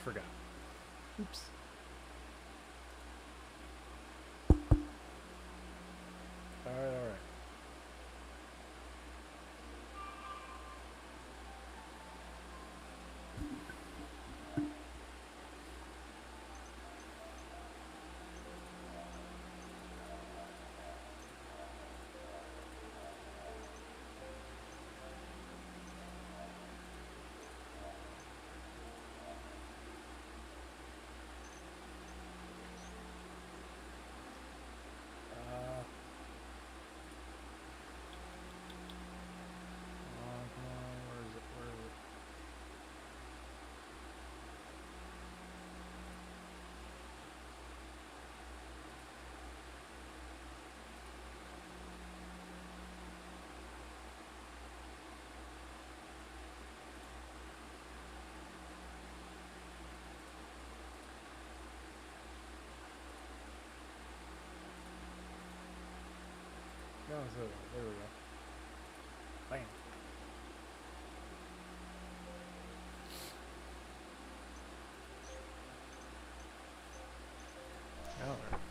forgot. Oops. Alright, alright. Come on, where is it? Where is it? No, so there we go. Bam. Alright.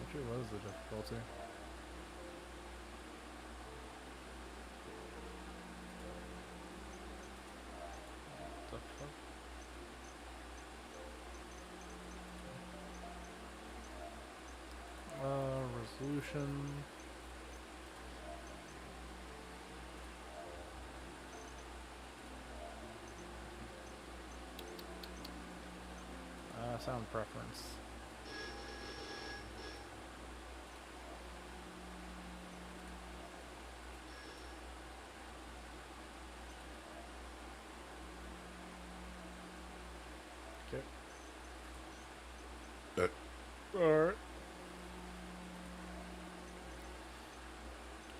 Actually, what is the difficulty? What the fuck? Resolution. Sound preference. Okay. Alright.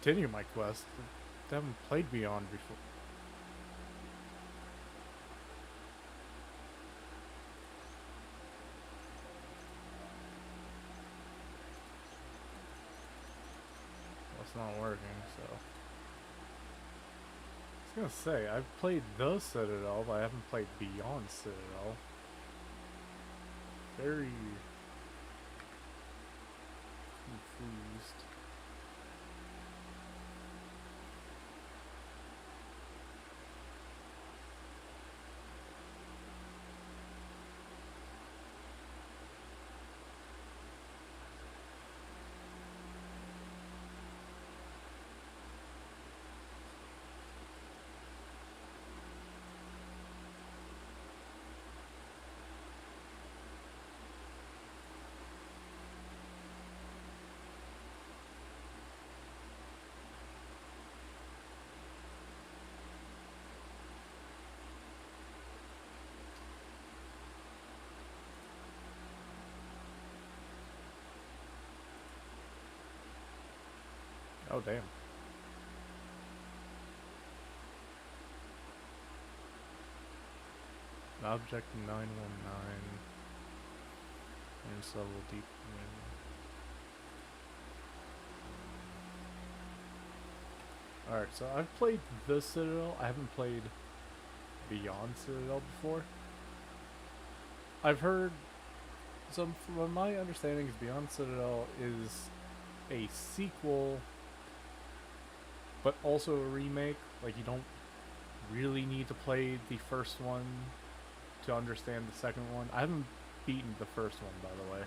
Continue my quest. I haven't played Beyond before. Well, it's not working, so. I was gonna say, I've played the Citadel, but I haven't played Beyond Citadel. Very confused. Oh, damn. Object 919. And level deep. Alright, so I've played the Citadel. I haven't played Beyond Citadel before. I've heard some, from my understanding, Beyond Citadel is a sequel, but also a remake. Like, you don't really need to play the first one to understand the second one. I haven't beaten the first one, by the way.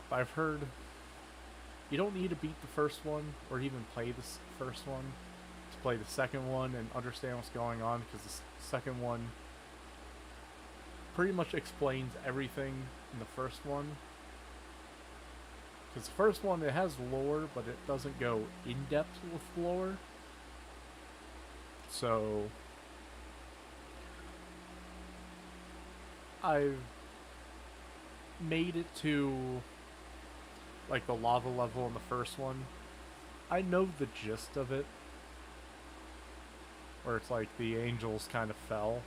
But I've heard you don't need to beat the first one or even play the first one to play the second one and understand what's going on, because the second one pretty much explains everything in the first one. Because the first one, it has lore, but it doesn't go in-depth with lore. So I've made it to like the lava level in the first one. I know the gist of it, where it's like the angels kind of fell,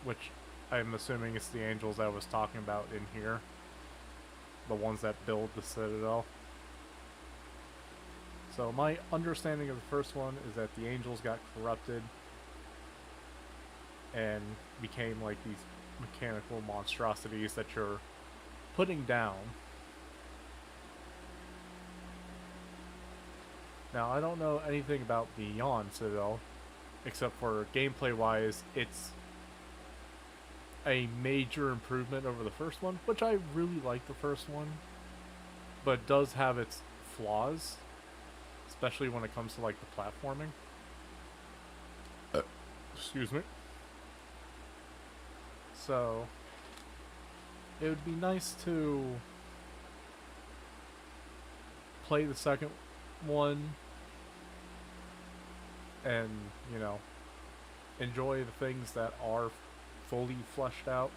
which I'm assuming it's the angels I was talking about in here. the ones that build the citadel. So my understanding of the first one is that the angels got corrupted and became like these mechanical monstrosities that you're putting down. Now, I don't know anything about Beyond Citadel, except for gameplay-wise, it's a major improvement over the first one, which I really like the first one, but does have its flaws, especially when it comes to like the platforming. Excuse me. So, it would be nice to play the second one and, you know, enjoy the things that are fully fleshed out.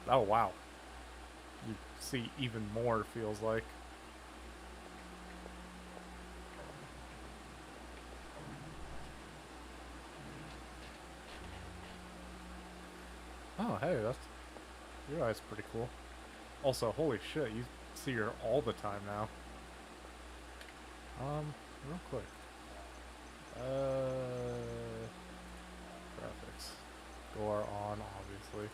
Oh, wow. You see even more, feels like. Oh, hey, that's... Your eye's pretty cool. Also, holy shit, you see her all the time now. Real quick. Graphics. Gore on, obviously.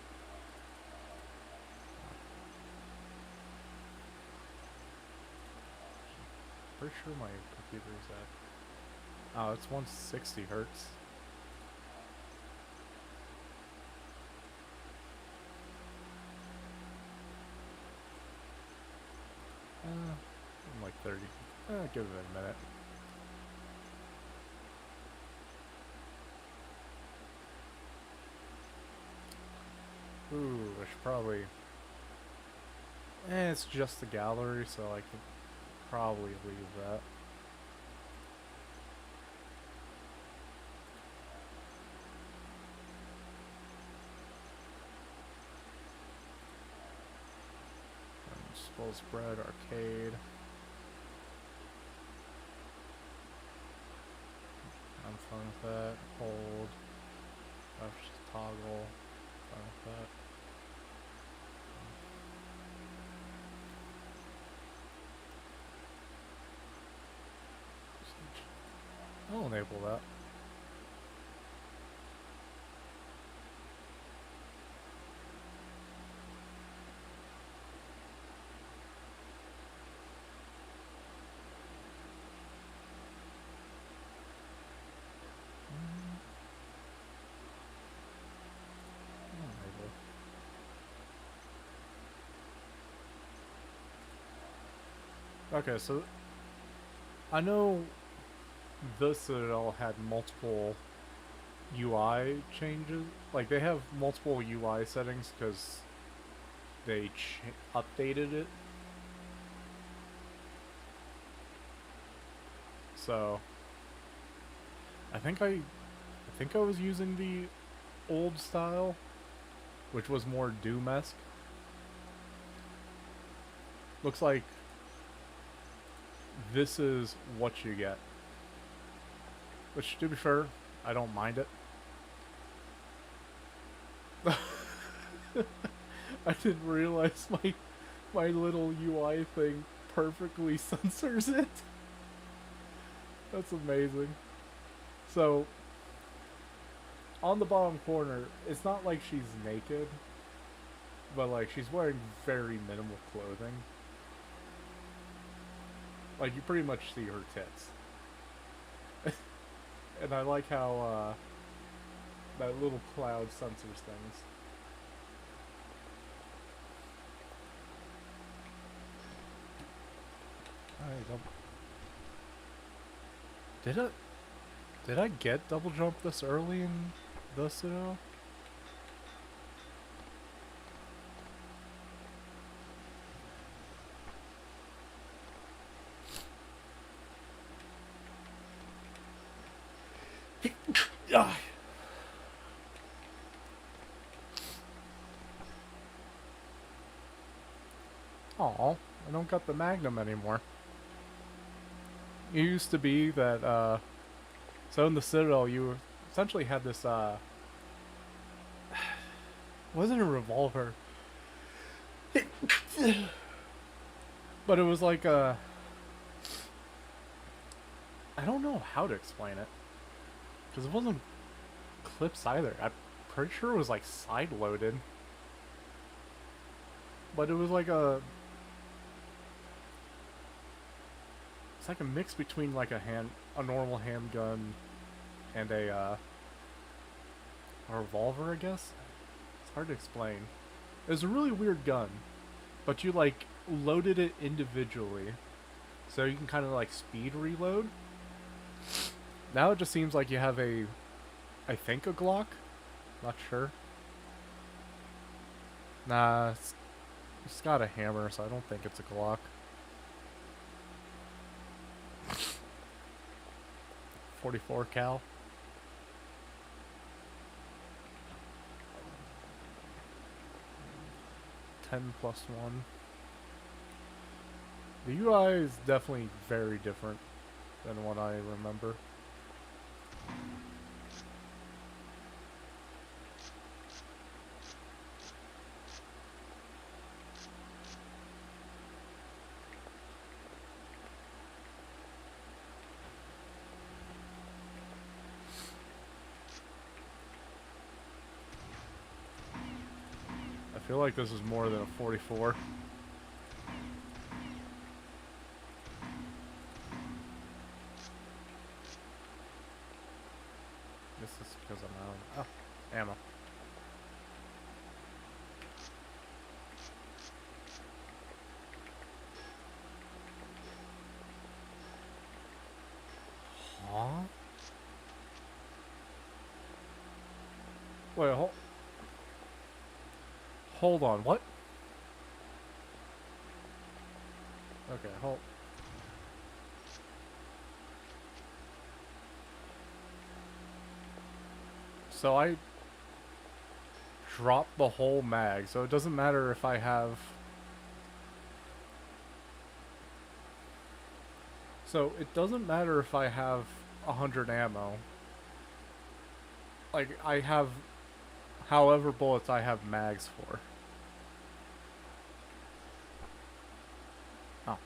Pretty sure my computer is at... Oh, it's 160 hertz. I'm like 30. Give it a minute. Ooh, I should probably... it's just the gallery, so I could probably leave that. Full spread, arcade. I'm fine with that. Hold. Just toggle. Fine with that. I'll enable that. Okay, so I know the Citadel had multiple UI changes. Like, they have multiple UI settings because they updated it. So I think I was using the old style, which was more Doom-esque. Looks like this is what you get. Which, to be fair, I don't mind it. I didn't realize my little UI thing perfectly censors it. That's amazing. So, on the bottom corner, it's not like she's naked, but like she's wearing very minimal clothing. Like, you pretty much see her tits. And I like how that little cloud censors things. Alright, did I get double jump this early in the Citadel? Aw, I don't got the Magnum anymore. It used to be that, so in the Citadel, you were essentially had this wasn't a revolver, but it was like a, I don't know how to explain it, because it wasn't clips either. I'm pretty sure it was like side loaded, but it was like a, it's like a mix between like a normal handgun and a revolver, I guess. It's hard to explain. It was a really weird gun, but you like loaded it individually, so you can kind of like speed reload. Now it just seems like you have a, I think a Glock, not sure. Nah, it's got a hammer, so I don't think it's a Glock. 44 cal. 10+1. The UI is definitely very different than what I remember. I feel like this is more than a 44. This is because I'm out of ammo. Huh? Wait, hold on, what? Okay, hold. So I dropped the whole mag, so it doesn't matter if I have... So it doesn't matter if I have 100 ammo. Like, I have however bullets I have mags for. Oh.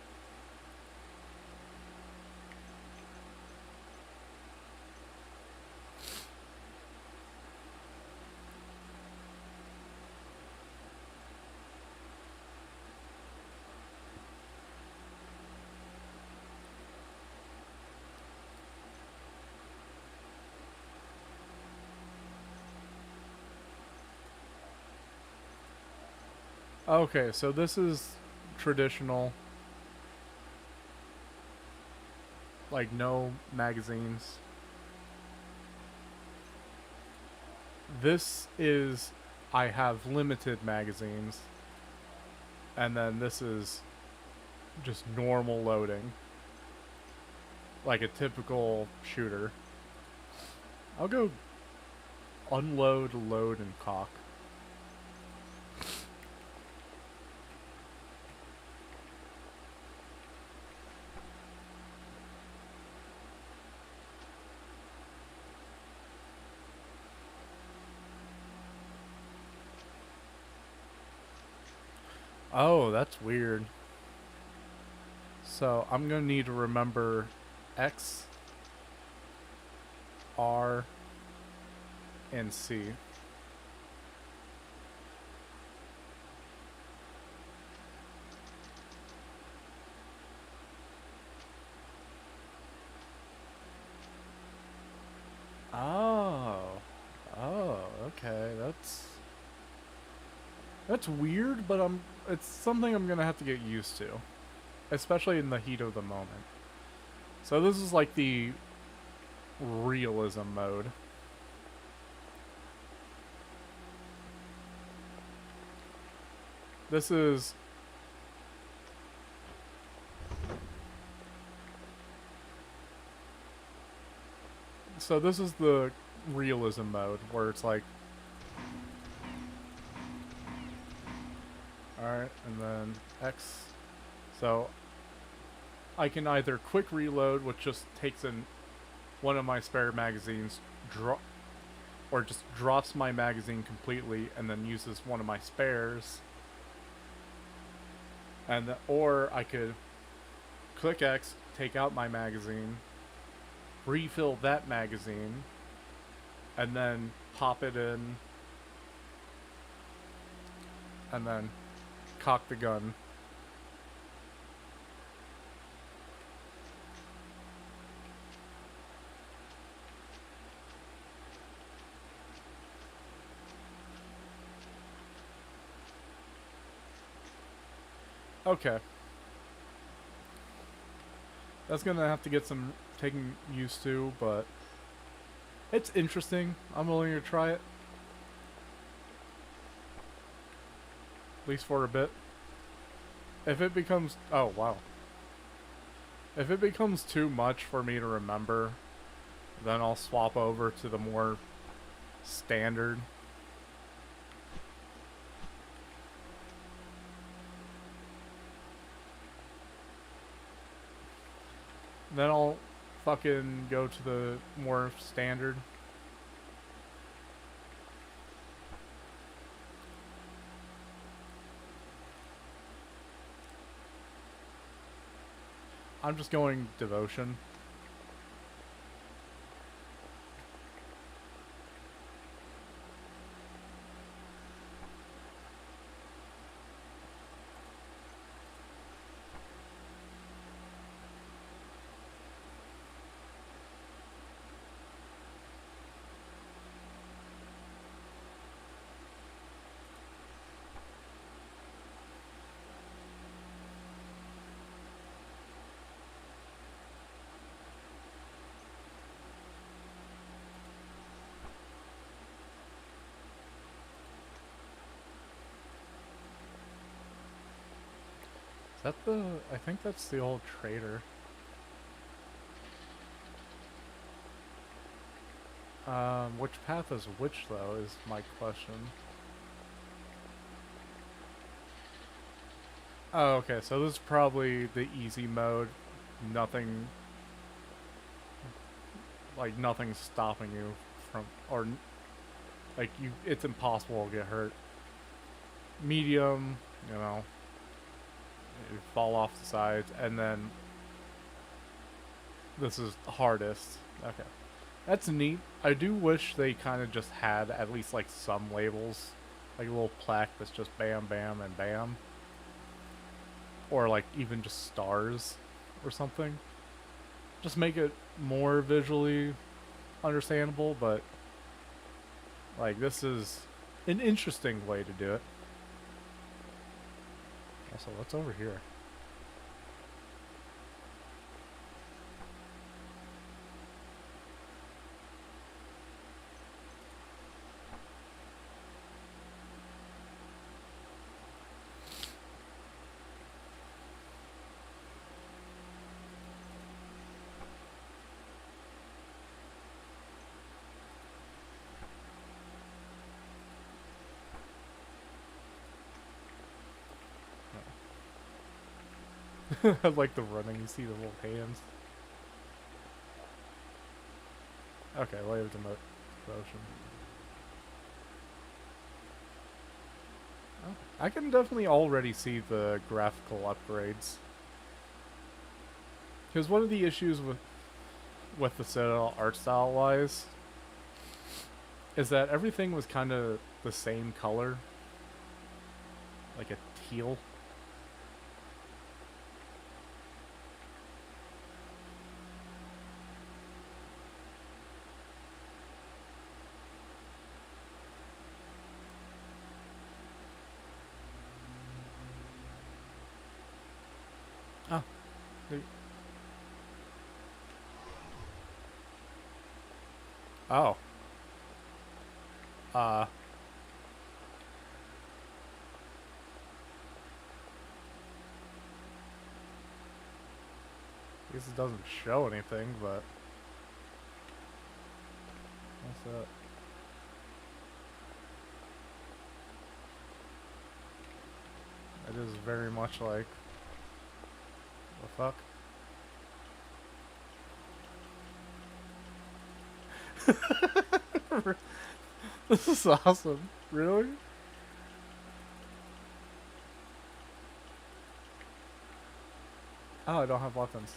Okay, so this is traditional. Like, no magazines. This is, I have limited magazines. And then this is just normal loading. Like a typical shooter. I'll go unload, load, and cock. Oh, that's weird. So I'm gonna need to remember X, R, and C. Oh. Oh, okay. That's weird, but it's something I'm gonna have to get used to. Especially in the heat of the moment. So this is like the realism mode. This is... So this is the realism mode, where it's like... Alright, and then X. So I can either quick reload, which just takes in one of my spare magazines, or just drops my magazine completely and then uses one of my spares. Or I could click X, take out my magazine, refill that magazine, and then pop it in, and then cock the gun. Okay. That's gonna have to get some taking used to, but it's interesting. I'm willing to try it. At least for a bit. If it becomes... Oh, wow. If it becomes too much for me to remember, then I'll swap over to the more standard. Then I'll fucking go to the more standard. I'm just going devotion. Is that the... I think that's the old trader. Which path is which, though, is my question. Oh, okay, so this is probably the easy mode. Nothing... Like, nothing's stopping you from... Or, like, you... It's impossible to get hurt. Medium, you know... You fall off the sides, and then... This is hardest. Okay. That's neat. I do wish they kind of just had at least, like, some labels. Like a little plaque that's just bam, bam, and bam. Or, like, even just stars or something. Just make it more visually understandable, but... Like, this is an interesting way to do it. Also, what's over here? I like the running, you see the little hands. Okay, later devotion. Oh, I can definitely already see the graphical upgrades. Because one of the issues with the Citadel art style wise is that everything was kind of the same color. Like a teal. Oh. Oh. I guess it doesn't show anything, but... What's that? It is very much like... The fuck? This is awesome. Really? Oh, I don't have weapons.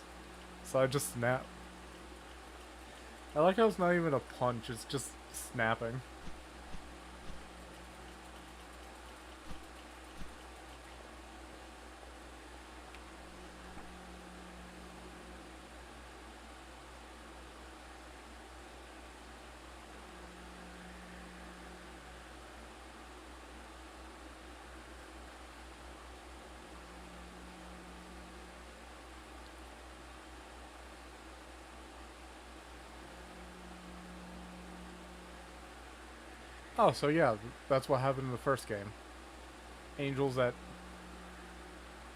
So I just snap. I like how it's not even a punch, it's just snapping. Oh, so yeah, that's what happened in the first game. Angels that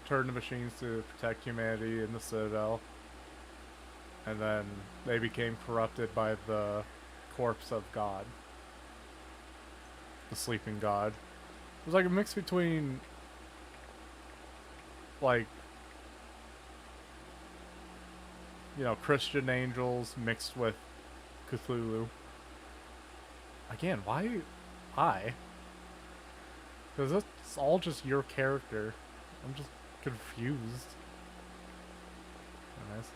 turned to machines to protect humanity in the Citadel, and then they became corrupted by the corpse of God, the sleeping God. It was like a mix between, like, you know, Christian angels mixed with Cthulhu. Again, why I? Because it's all just your character. I'm just confused. Nice.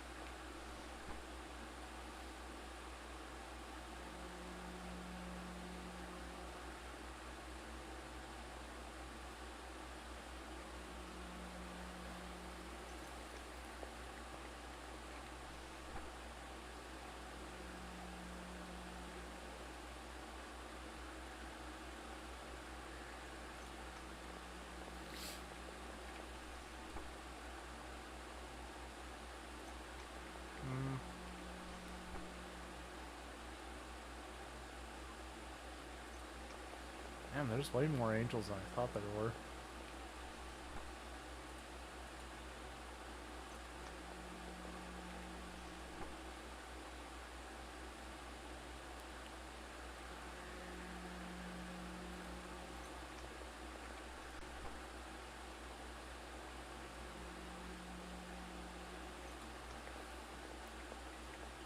Man, there's way more angels than I thought there were.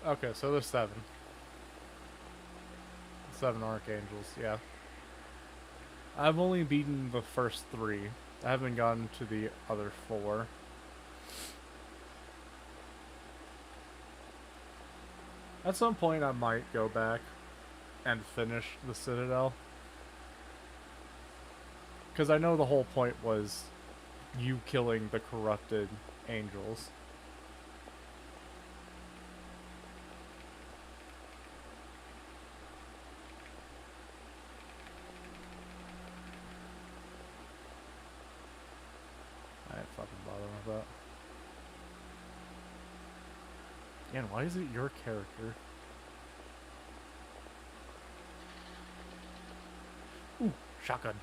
Okay, so there's 7. 7 archangels, yeah. I've only beaten the first 3. I haven't gotten to the other 4. At some point I might go back and finish the Citadel. Because I know the whole point was you killing the corrupted angels. I ain't fucking bothering with that. Again, why is it your character? Ooh, shotgun.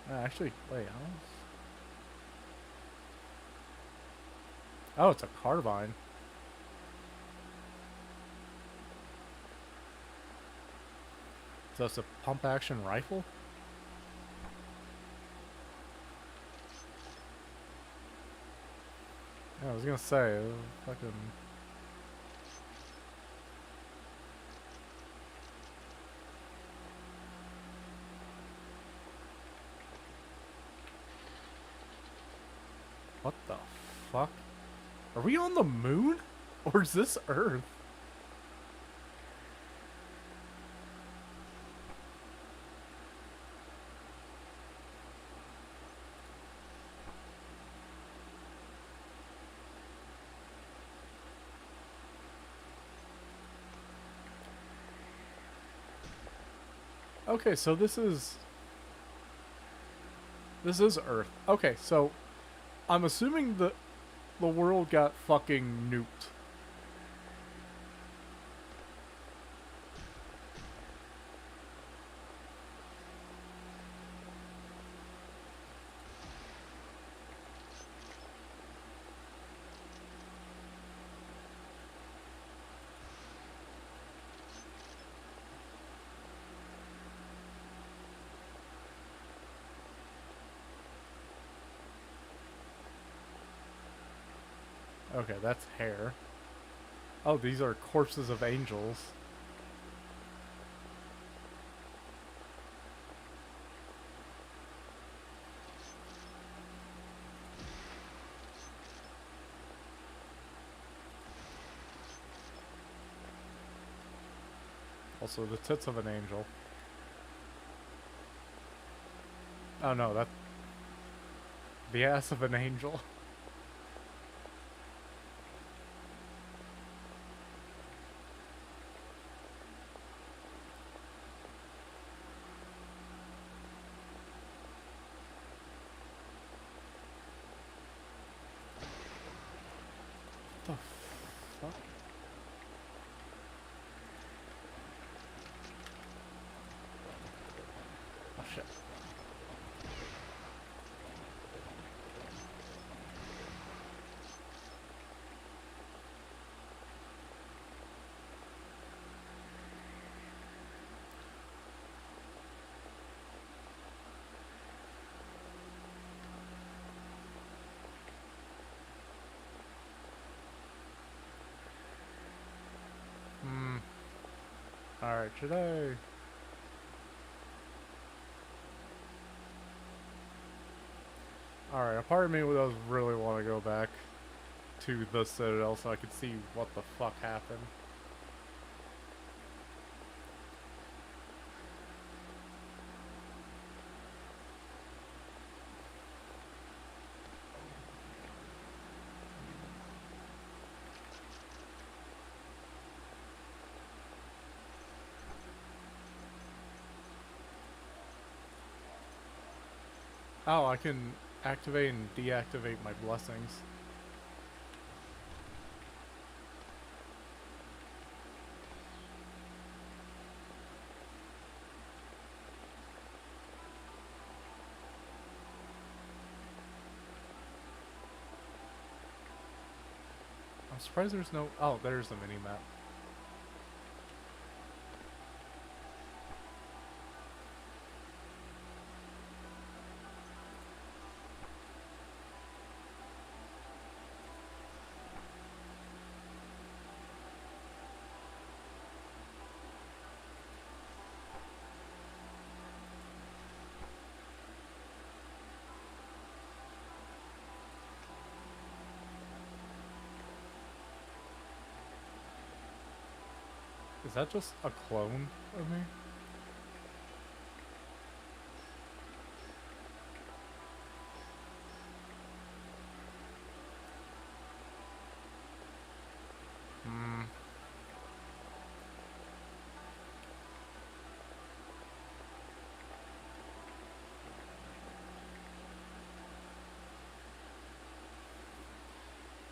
Actually, wait, oh, it's a carbine. So it's a pump action rifle? Yeah, I was gonna say, fucking... What the fuck? Are we on the moon? Or is this Earth? Okay, so this is Earth. Okay, so I'm assuming the world got fucking nuked. Okay, that's hair. Oh, these are corpses of angels. Also, the tits of an angel. Oh no, that's the ass of an angel. What the fuck? Oh shit. Alright, should I... Alright, a part of me does really want to go back to the Citadel so I could see what the fuck happened. Oh, I can activate and deactivate my blessings. I'm surprised there's no... Oh, there's the mini-map. Is that just a clone of me?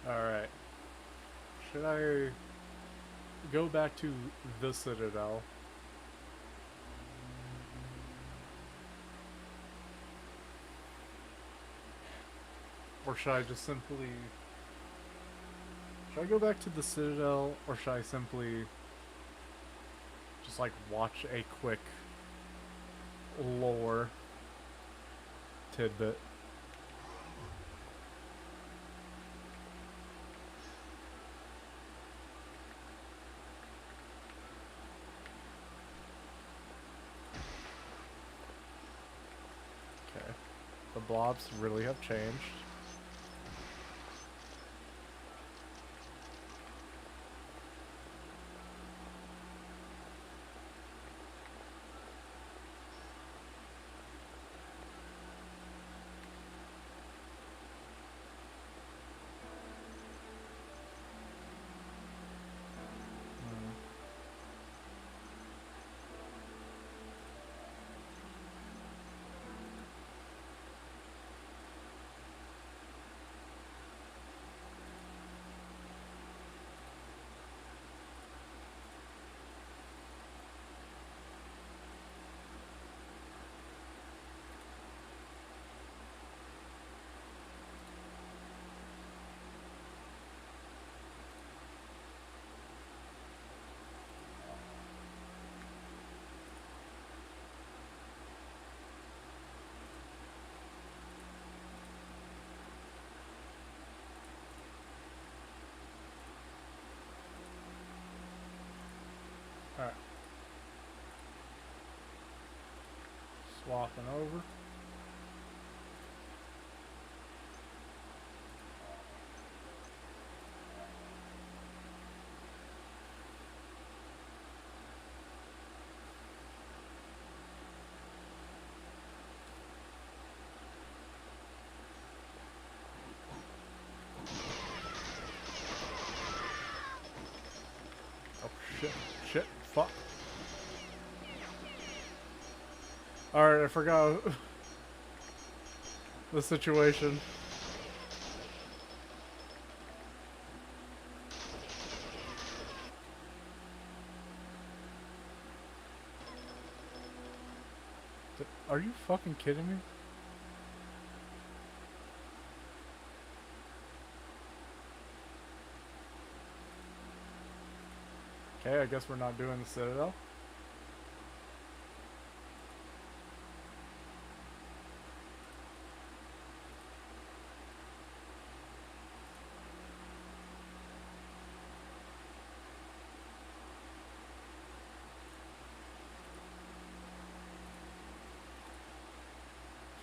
Alright. Should I go back to the Citadel? Or should I just simply... Should I go back to the Citadel, or should I simply just like watch a quick lore tidbit? Okay. The blobs really have changed. Alright. Swapping over. Shit. Fuck. Alright, I forgot the situation. Are you fucking kidding me? Okay, I guess we're not doing the citadel.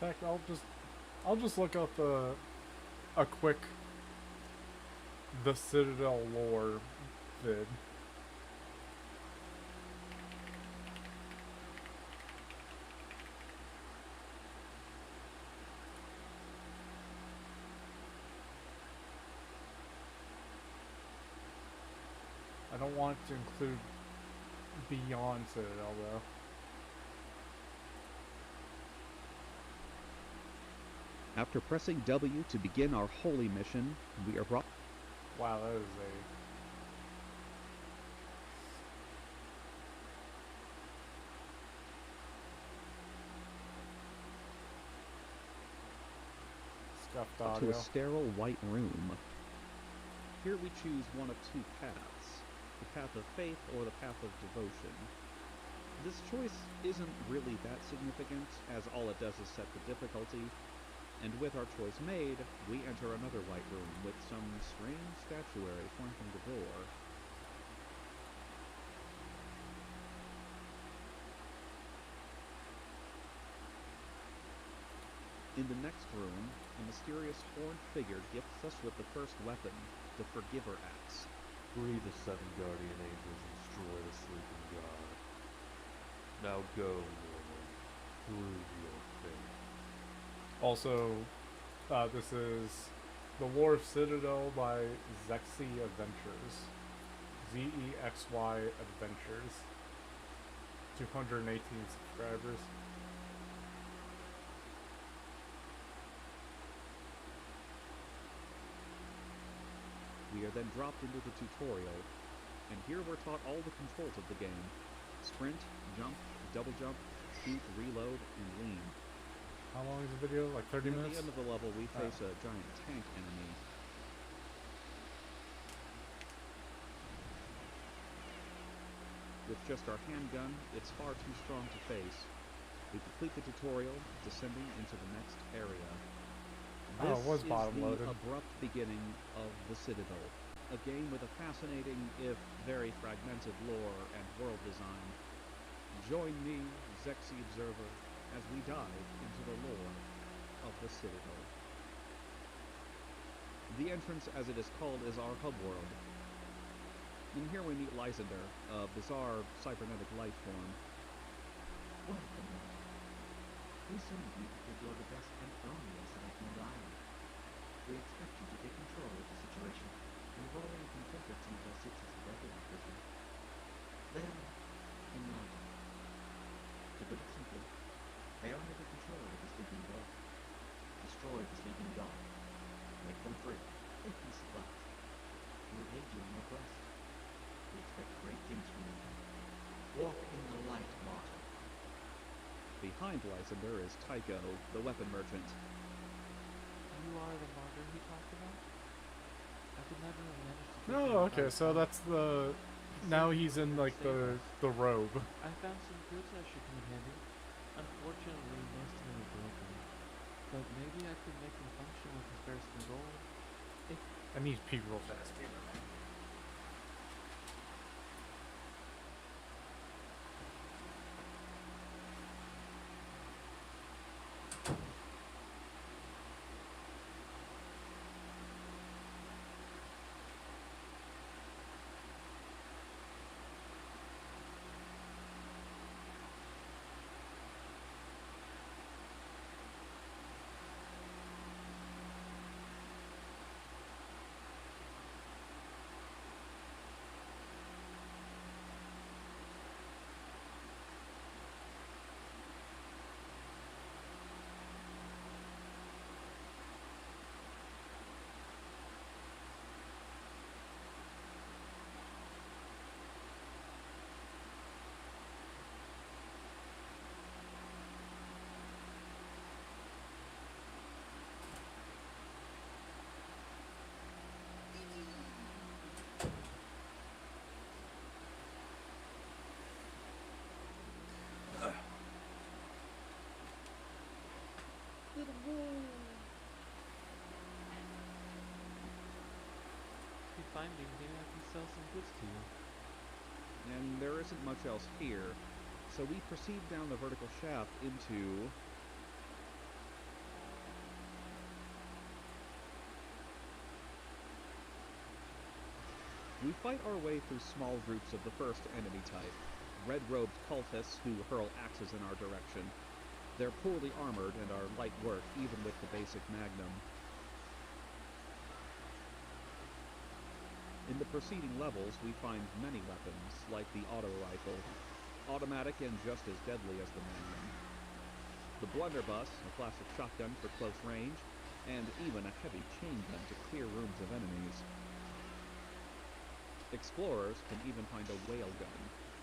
In fact, I'll just look up a quick the Citadel lore vid. I don't want to include beyond Citadel though. After pressing W to begin our holy mission, we are brought... Wow, that is a scuffed audio. To a sterile white room. Here we choose one of two paths, the path of faith or the path of devotion. This choice isn't really that significant, as all it does is set the difficulty, and with our choice made, we enter another white room with some strange statuary flanking the door. In the next room, a mysterious horned figure gifts us with the first weapon, the Forgiver Axe. Free the 7 guardian angels and destroy the sleeping god. Now go, Norman. Prove your faith. Also, this is The War of Citadel by Zexy Adventures. ZEXY Adventures. 218 subscribers. We are then dropped into the tutorial, and here we're taught all the controls of the game. Sprint, jump, double jump, shoot, reload, and lean. How long is the video? Like 30 minutes? At the end of the level, we face a giant tank enemy. With just our handgun, it's far too strong to face. We complete the tutorial, descending into the next area. This it was is bottom the loaded. abrupt beginning of the Citadel, a game with a fascinating, if very fragmented lore and world design. Join me, Zexy Observer, as we dive into the lore of the Citadel. The entrance, as it is called, is our hub world. And here we meet Lysander, a bizarre cybernetic life form. Welcome. We send you because you're the best and only aside from Ryan. We expect you to take control of the situation. We've already confronted some of our cities of regular prison. Then, enlighten. To put it simply, they are under the control of the sleeping god. Destroy the sleeping god. Make them free. They can survive. We will aid you in your quest. We expect great things from you. Walk in the light, martyr. Behind Lysander is Tycho, the weapon merchant. You are the martyr he talked about? I could never have managed to take Oh, okay, so that's the... Now he's in, like, the robe. I found some goods I should come in handy. Unfortunately, most of them are broken. But maybe I could make them function with the spare some gold. I need to pee real fast. finding, maybe I can sell some goods to you. And there isn't much else here, so we proceed down the vertical shaft into... We fight our way through small groups of the first enemy type, red-robed cultists who hurl axes in our direction. They're poorly armored and are light work, even with the basic magnum. In the preceding levels, we find many weapons, like the auto rifle, automatic and just as deadly as the magnum, the blunderbuss, a classic shotgun for close range, and even a heavy chain gun to clear rooms of enemies. Explorers can even find a whale gun,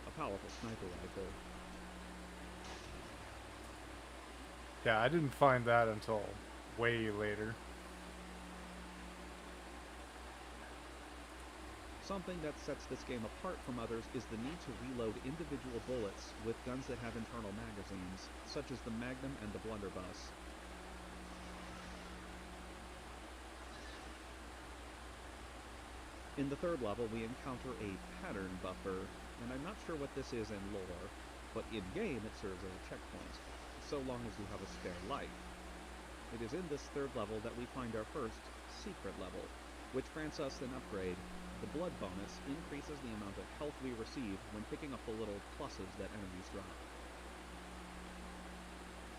a powerful sniper rifle. Yeah, I didn't find that until way later. Something that sets this game apart from others is the need to reload individual bullets with guns that have internal magazines, such as the Magnum and the Blunderbuss. In the third level, we encounter a pattern buffer, and I'm not sure what this is in lore, but in-game it serves as a checkpoint, so long as you have a spare life. It is in this third level that we find our first secret level, which grants us an upgrade. The blood bonus increases the amount of health we receive when picking up the little pluses that enemies drop.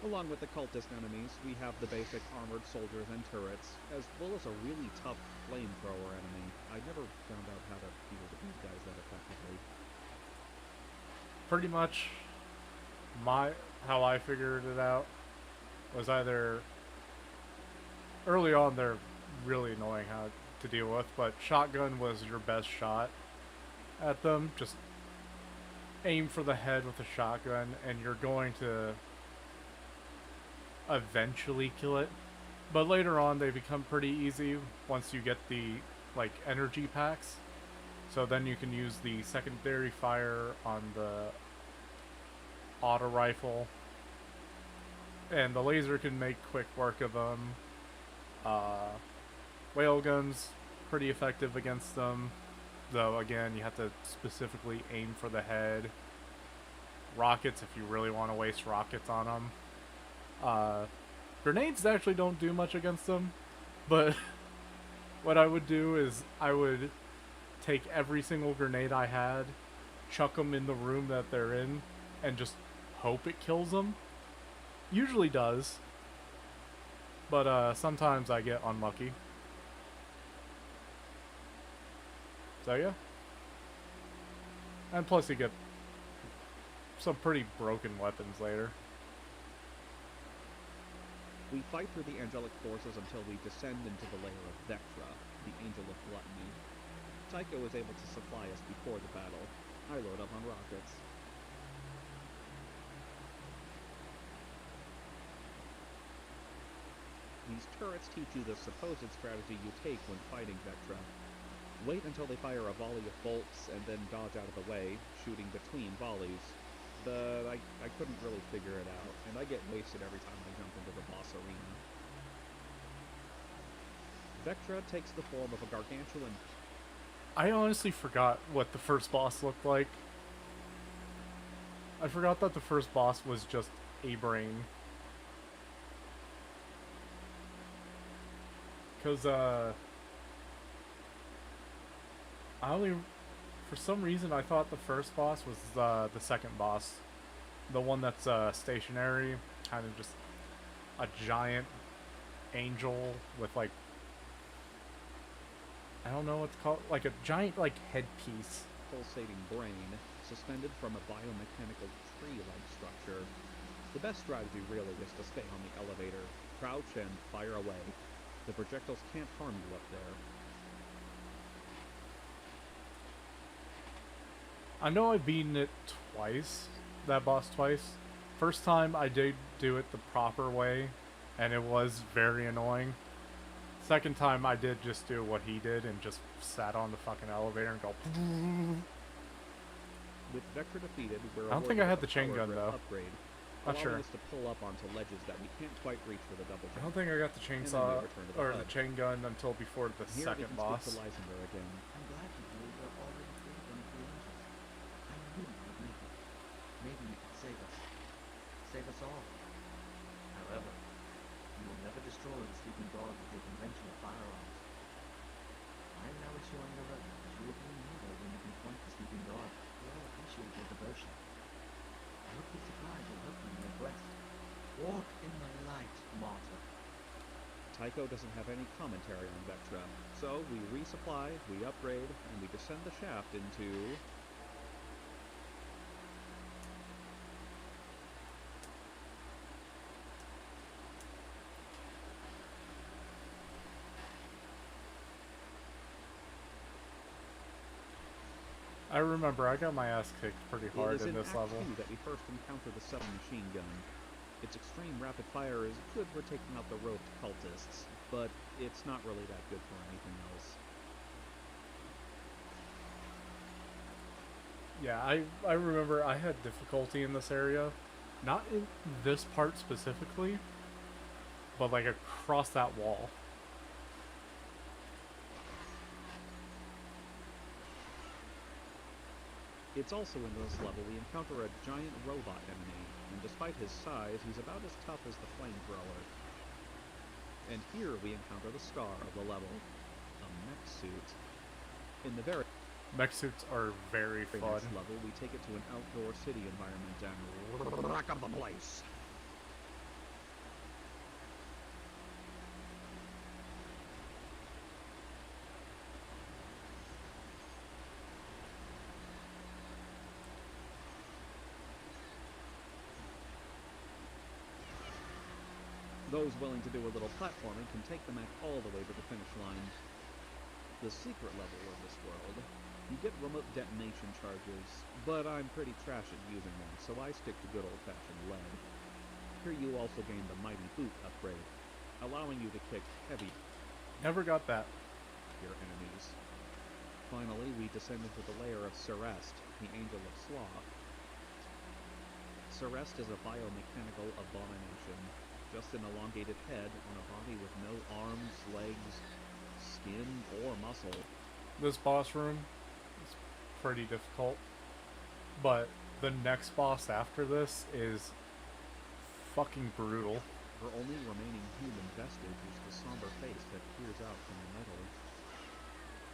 Along with the cultist enemies, we have the basic armored soldiers and turrets, as well as a really tough flamethrower enemy. I never found out how to deal with these guys that effectively. Pretty much how I figured it out was either early on they're really annoying how to deal with, but shotgun was your best shot at them. Just aim for the head with a shotgun and you're going to eventually kill it. But later on they become pretty easy once you get the like energy packs. So then you can use the secondary fire on the auto rifle, and the laser can make quick work of them. Whale guns, pretty effective against them, though again you have to specifically aim for the head. Rockets, if you really want to waste rockets on them. Grenades actually don't do much against them, but what I would do is I would take every single grenade I had, chuck them in the room that they're in, and just hope it kills them. Usually does, but sometimes I get unlucky. So yeah. And plus you get some pretty broken weapons later. We fight through the angelic forces until we descend into the lair of Vectra, the Angel of Gluttony. Tycho is able to supply us before the battle. I load up on rockets. These turrets teach you the supposed strategy you take when fighting Vectra. Wait until they fire a volley of bolts and then dodge out of the way, shooting between volleys. But I couldn't really figure it out, and I get wasted every time I jump into the boss arena. Vectra takes the form of a gargantuan... I honestly forgot what the first boss looked like. I forgot that the first boss was just a brain. Because, for some reason, I thought the first boss was the second boss. The one that's stationary, kind of just a giant angel with, like, I don't know what to call it, like a giant, like, headpiece. pulsating brain, suspended from a biomechanical tree-like structure. The best strategy, really, is to stay on the elevator, crouch, and fire away. The projectiles can't harm you up there. I know I've beaten it twice, that boss twice. First time I did do it the proper way, and it was very annoying. Second time I did just do what he did and just sat on the fucking elevator and go. With Vector defeated, we're I don't think I awarded had a the chain power gun, grip though. upgrade, Not allowing sure. us to pull up onto ledges that we can't quite reach with a double I jump. don't think I got the And then we chainsaw return to the or HUD. the chain gun until before the Here we second can boss. speak to Lysander again. I'm glad save us all. However, you will never destroy the sleeping god with your conventional firearms. I am now issuing the letter as you will be remembered when you confront the sleeping god. We all appreciate your devotion. I hope this surprise will help you in your quest. Walk in the light, martyr. Tycho doesn't have any commentary on Vectra, so we resupply, we upgrade, and we descend the shaft into... I remember I got my ass kicked pretty It hard is in in this Act level. 2 that we first encounter the submachine gun. Its extreme rapid fire is good for taking out the roped cultists, but it's not really that good for anything else. Yeah, I remember I had difficulty in this area. Not in this part specifically, but like across that wall. It's also in this level we encounter a giant robot enemy, and despite his size, he's about as tough as the flamethrower. And here we encounter the star of the level, a mech suit. In the very Mech suits are very fun. next level, we take it to an outdoor city environment and rock up the place. Those willing to do a little platforming can take the mech all the way to the finish line. The secret level of this world, you get remote detonation charges, but I'm pretty trash at using them, so I stick to good old-fashioned lead. Here you also gain the Mighty Boot upgrade, allowing you to kick heavy Never got that. your enemies. Finally, we descend into the lair of Celeste, the Angel of Sloth. Celeste is a biomechanical abomination, just an elongated head on a body with no arms, legs, skin, or muscle. This boss room is pretty difficult, but the next boss after this is fucking brutal. Her only remaining human vestige is the somber face that peers out from the metal.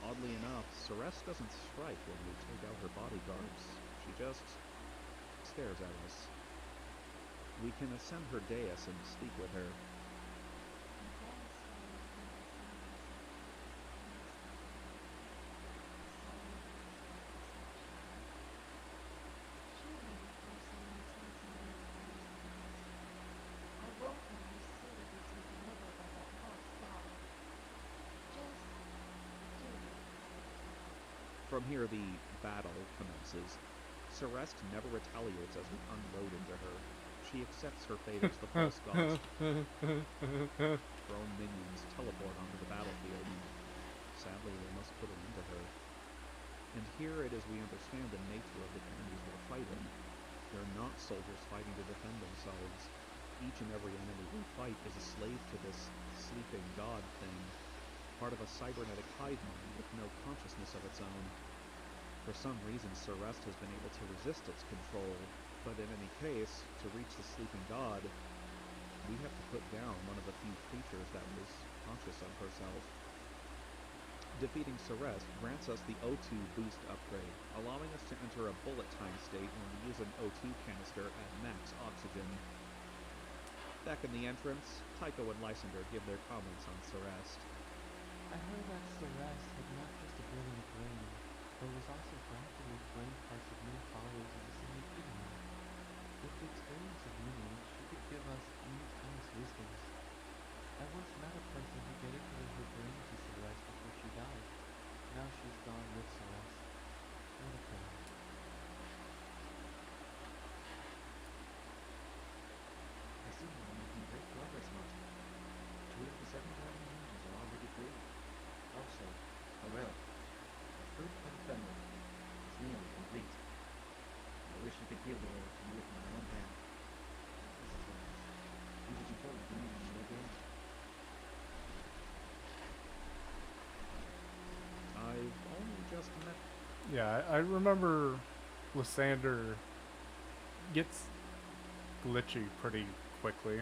Oddly enough, Celeste doesn't strike when we take out her bodyguards. She just stares at us. We can ascend her dais and speak with her. From here, the battle commences. Celeste never retaliates as we unload into her. She accepts her fate as the false god's thrown minions teleport onto the battlefield. Sadly, they must put an end to her. And here it is we understand the nature of the enemies we're fighting. They're not soldiers fighting to defend themselves. Each and every enemy we fight is a slave to this sleeping god thing, part of a cybernetic hive mind with no consciousness of its own. For some reason, Celeste has been able to resist its control, but in any case, to reach the sleeping god, we have to put down one of the few creatures that was conscious of herself. Defeating Celeste grants us the O2 boost upgrade, allowing us to enter a bullet time state when we use an O2 canister at max oxygen. Back in the entrance, Tycho and Lysander give their comments on Celeste. I heard that Celeste had not just a brilliant brain, but was also granted with brain parts of many followers of the same Phenom. With the experience of many, she could give us many timeless wisdoms. I once met a person who dedicated her brain to Celeste before she died. Now she's gone with Celeste. What a pity. I see you are making great progress, Martin. 2 of the 7 guardian angels are already free. Also, Aurel, the fruit of the family, is nearly complete. I wish I could give the order to you with my own hand. This is what. Who did you tell me you needed to again? I've only just met... Yeah, I remember Lysander gets glitchy pretty quickly.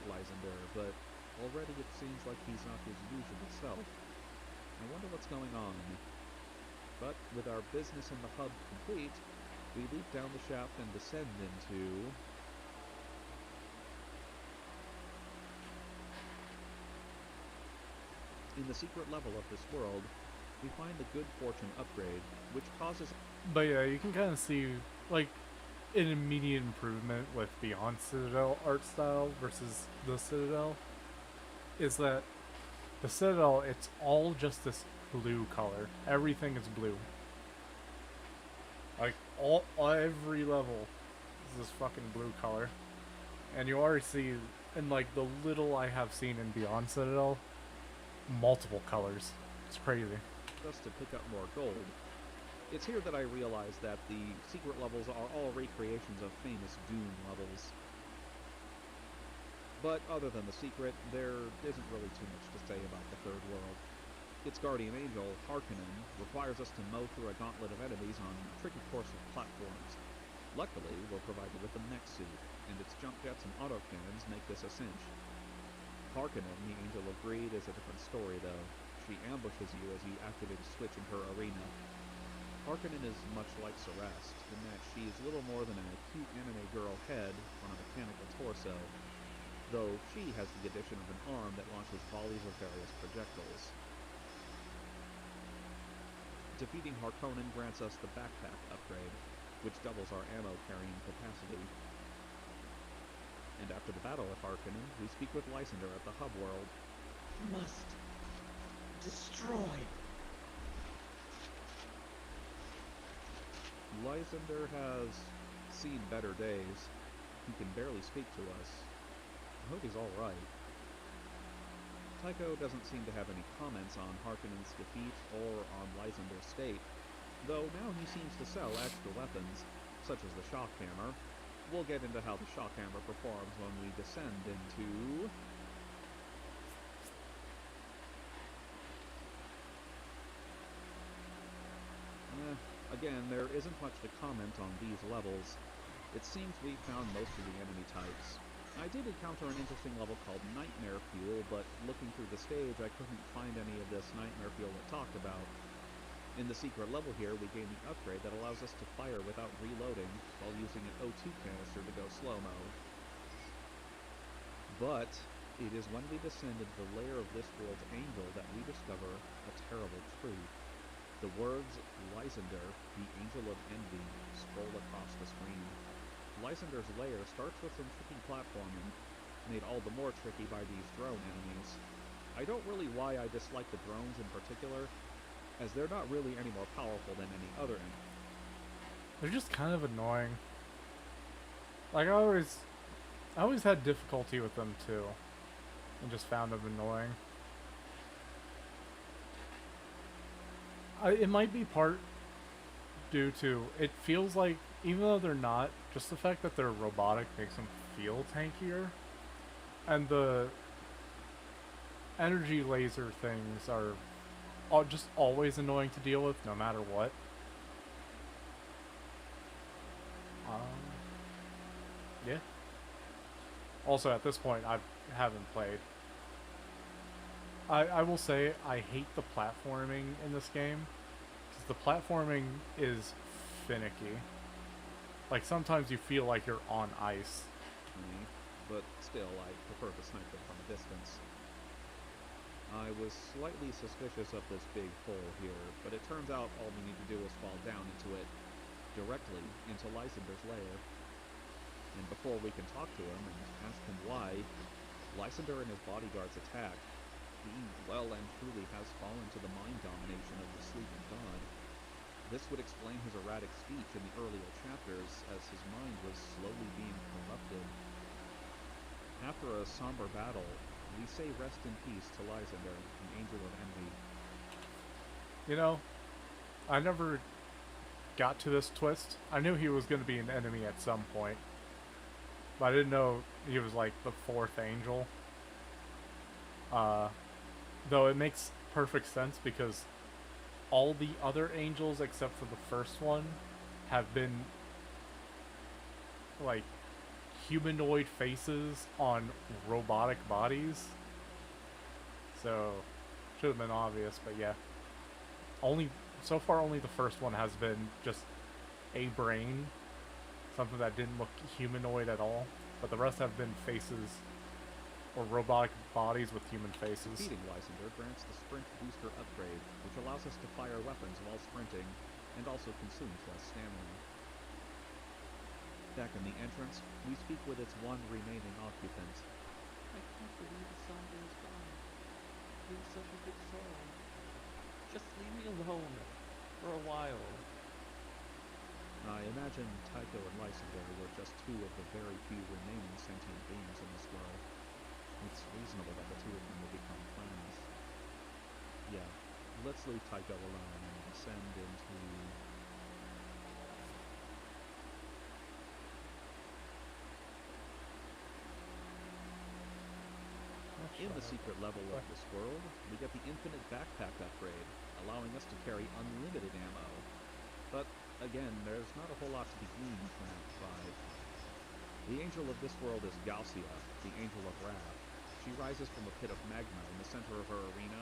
Lysander, but already it seems like he's not his usual self. I wonder what's going on. But with our business in the hub complete, we leap down the shaft and descend into... In the secret level of this world, we find the Good Fortune upgrade, which causes... But yeah, you can kind of see, like, an immediate improvement with Beyond Citadel art style versus the Citadel is that the Citadel, it's all just this blue color. Everything is blue. Like, every level is this fucking blue color. And you already see, in like the little I have seen in Beyond Citadel, multiple colors. It's crazy. Just to pick up more gold. It's here that I realize that the secret levels are all recreations of famous Doom levels. But other than the secret, there isn't really too much to say about the third world. Its guardian angel, Harkonnen, requires us to mow through a gauntlet of enemies on a tricky course of platforms. Luckily, we're provided with a mech suit, and its jump jets and autocannons make this a cinch. Harkonnen, the Angel of Greed, is a different story, though. She ambushes you as you activate a switch in her arena. Harkonnen is much like Celeste, in that she is little more than a cute anime girl head on a mechanical torso, though she has the addition of an arm that launches volleys of various projectiles. Defeating Harkonnen grants us the backpack upgrade, which doubles our ammo carrying capacity. And after the battle with Harkonnen, we speak with Lysander at the hub world. Must destroy. Lysander has seen better days. He can barely speak to us. I hope he's alright. Tycho doesn't seem to have any comments on Harkonnen's defeat or on Lysander's state, though now he seems to sell extra weapons, such as the shock hammer. We'll get into how the shock hammer performs when we descend into... Again, there isn't much to comment on these levels. It seems we found most of the enemy types. I did encounter an interesting level called Nightmare Fuel, but looking through the stage I couldn't find any of this Nightmare Fuel it talked about. In the secret level here, we gain the upgrade that allows us to fire without reloading while using an O2 canister to go slow-mo. But it is when we descend into the lair of this world's angel that we discover a terrible truth. The words Lysander, the Angel of Envy, scroll across the screen. Lysander's lair starts with some tricky platforming, made all the more tricky by these drone enemies. I don't really why I dislike the drones in particular, as they're not really any more powerful than any other enemy. They're just kind of annoying. Like, I always had difficulty with them too, and just found them annoying. It might be part due to, it feels like, even though they're not, just the fact that they're robotic makes them feel tankier. And the energy laser things are just always annoying to deal with, no matter what. Yeah. Also, at this point, I haven't played. I will say I hate the platforming in this game, because the platforming is finicky. Like, sometimes you feel like you're on ice. But still, I prefer to snipe them from a distance. I was slightly suspicious of this big hole here, but it turns out all we need to do is fall down into it, directly into Lysander's lair. And before we can talk to him and ask him why, Lysander and his bodyguards attack. He well and truly has fallen to the mind domination of the sleeping god. This would explain his erratic speech in the earlier chapters, as his mind was slowly being corrupted. After a somber battle, we say rest in peace to Lysander, an angel of envy. You know, I never got to this twist. I knew he was going to be an enemy at some point, but I didn't know he was like the fourth angel. Though it makes perfect sense because all the other angels except for the first one have been like humanoid faces on robotic bodies. So should have been obvious, but yeah. Only so far only the first one has been just a brain, something that didn't look humanoid at all, but the rest have been faces or robotic bodies with human faces. Defeating Lysander grants the Sprint Booster upgrade, which allows us to fire weapons while sprinting, and also consumes less stamina. Back in the entrance, we speak with its one remaining occupant. I can't believe Asanda is gone. He was such a good soul. Just leave me alone for a while. I imagine Tycho and Lysander were just two of the very few remaining sentient beings in this world. It's reasonable that the two of them will become friends. Yeah, let's leave Tycho alone and descend into... In the secret level of this world, we get the infinite backpack upgrade, allowing us to carry unlimited ammo. But, again, there's not a whole lot to be gleaned from Act 5. The angel of this world is Gausia, the angel of wrath. She rises from a pit of magma in the center of her arena,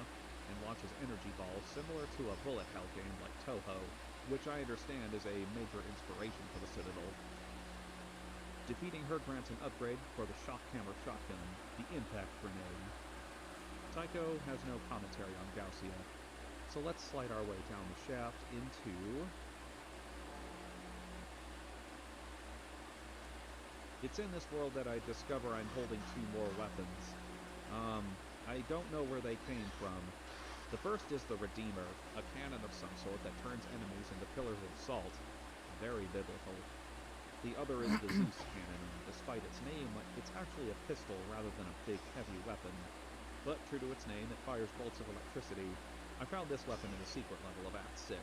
and launches energy balls similar to a bullet hell game like Toho, which I understand is a major inspiration for the Citadel. Defeating her grants an upgrade for the Shockhammer Shotgun, the Impact Grenade. Tycho has no commentary on Gausia, so let's slide our way down the shaft into... It's in this world that I discover I'm holding two more weapons. I don't know where they came from. The first is the Redeemer, a cannon of some sort that turns enemies into pillars of salt. Very biblical. The other is the Zeus cannon, and despite its name, it's actually a pistol rather than a big, heavy weapon. But true to its name, it fires bolts of electricity. I found this weapon in the secret level of Act 6.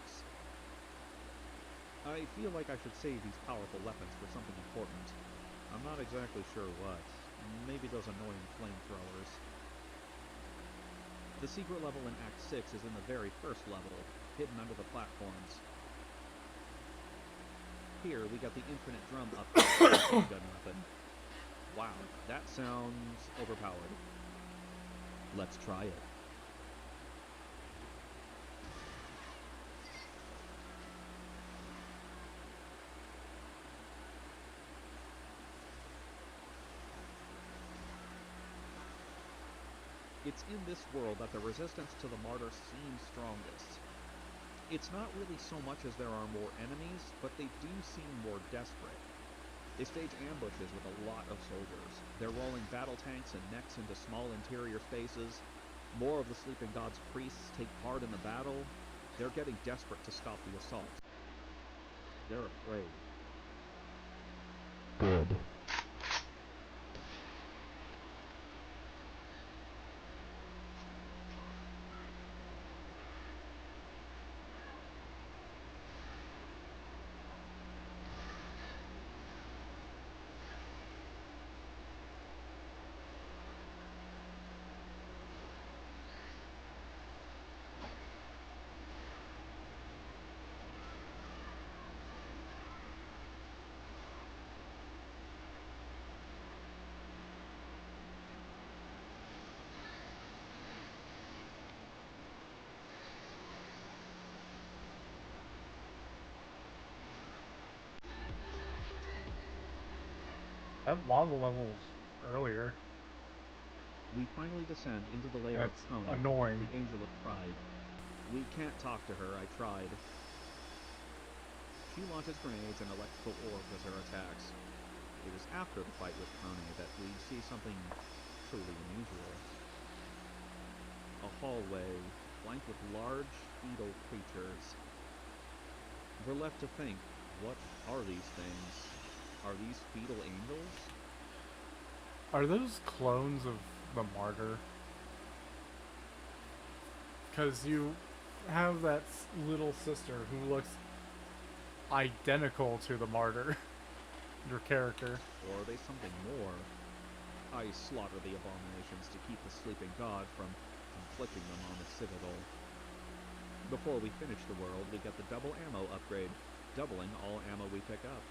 I feel like I should save these powerful weapons for something important. I'm not exactly sure what. Maybe those annoying flamethrowers. The secret level in Act 6 is in the very first level, hidden under the platforms. Here, we got the infinite drum upgrade gun weapon. Wow, that sounds overpowered. Let's try it. It's in this world that the resistance to the martyr seems strongest. It's not really so much as there are more enemies, but they do seem more desperate. They stage ambushes with a lot of soldiers. They're rolling battle tanks and mechs into small interior spaces. More of the Sleeping God's priests take part in the battle. They're getting desperate to stop the assault. They're afraid. Good. I have lava levels earlier. We finally descend into the lair of That's Krona, annoying. the Angel of Pride. We can't talk to her, I tried. She launches grenades and electrical orbs as her attacks. It is after the fight with Krone that we see something truly unusual. A hallway, flanked with large, fetal creatures. We're left to think, what are these things? Are these fetal angels? Are those clones of the martyr? Because you have that little sister who looks identical to the martyr, your character. Or are they something more? I slaughter the abominations to keep the sleeping god from inflicting them on the Citadel. Before we finish the world, we get the double ammo upgrade, doubling all ammo we pick up.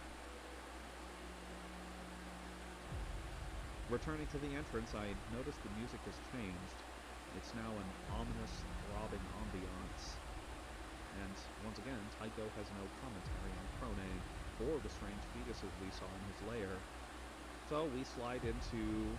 Returning to the entrance, I noticed the music has changed. It's now an ominous, throbbing ambiance. And once again, Tycho has no commentary on Krone or the strange fetuses we saw in his lair. So we slide into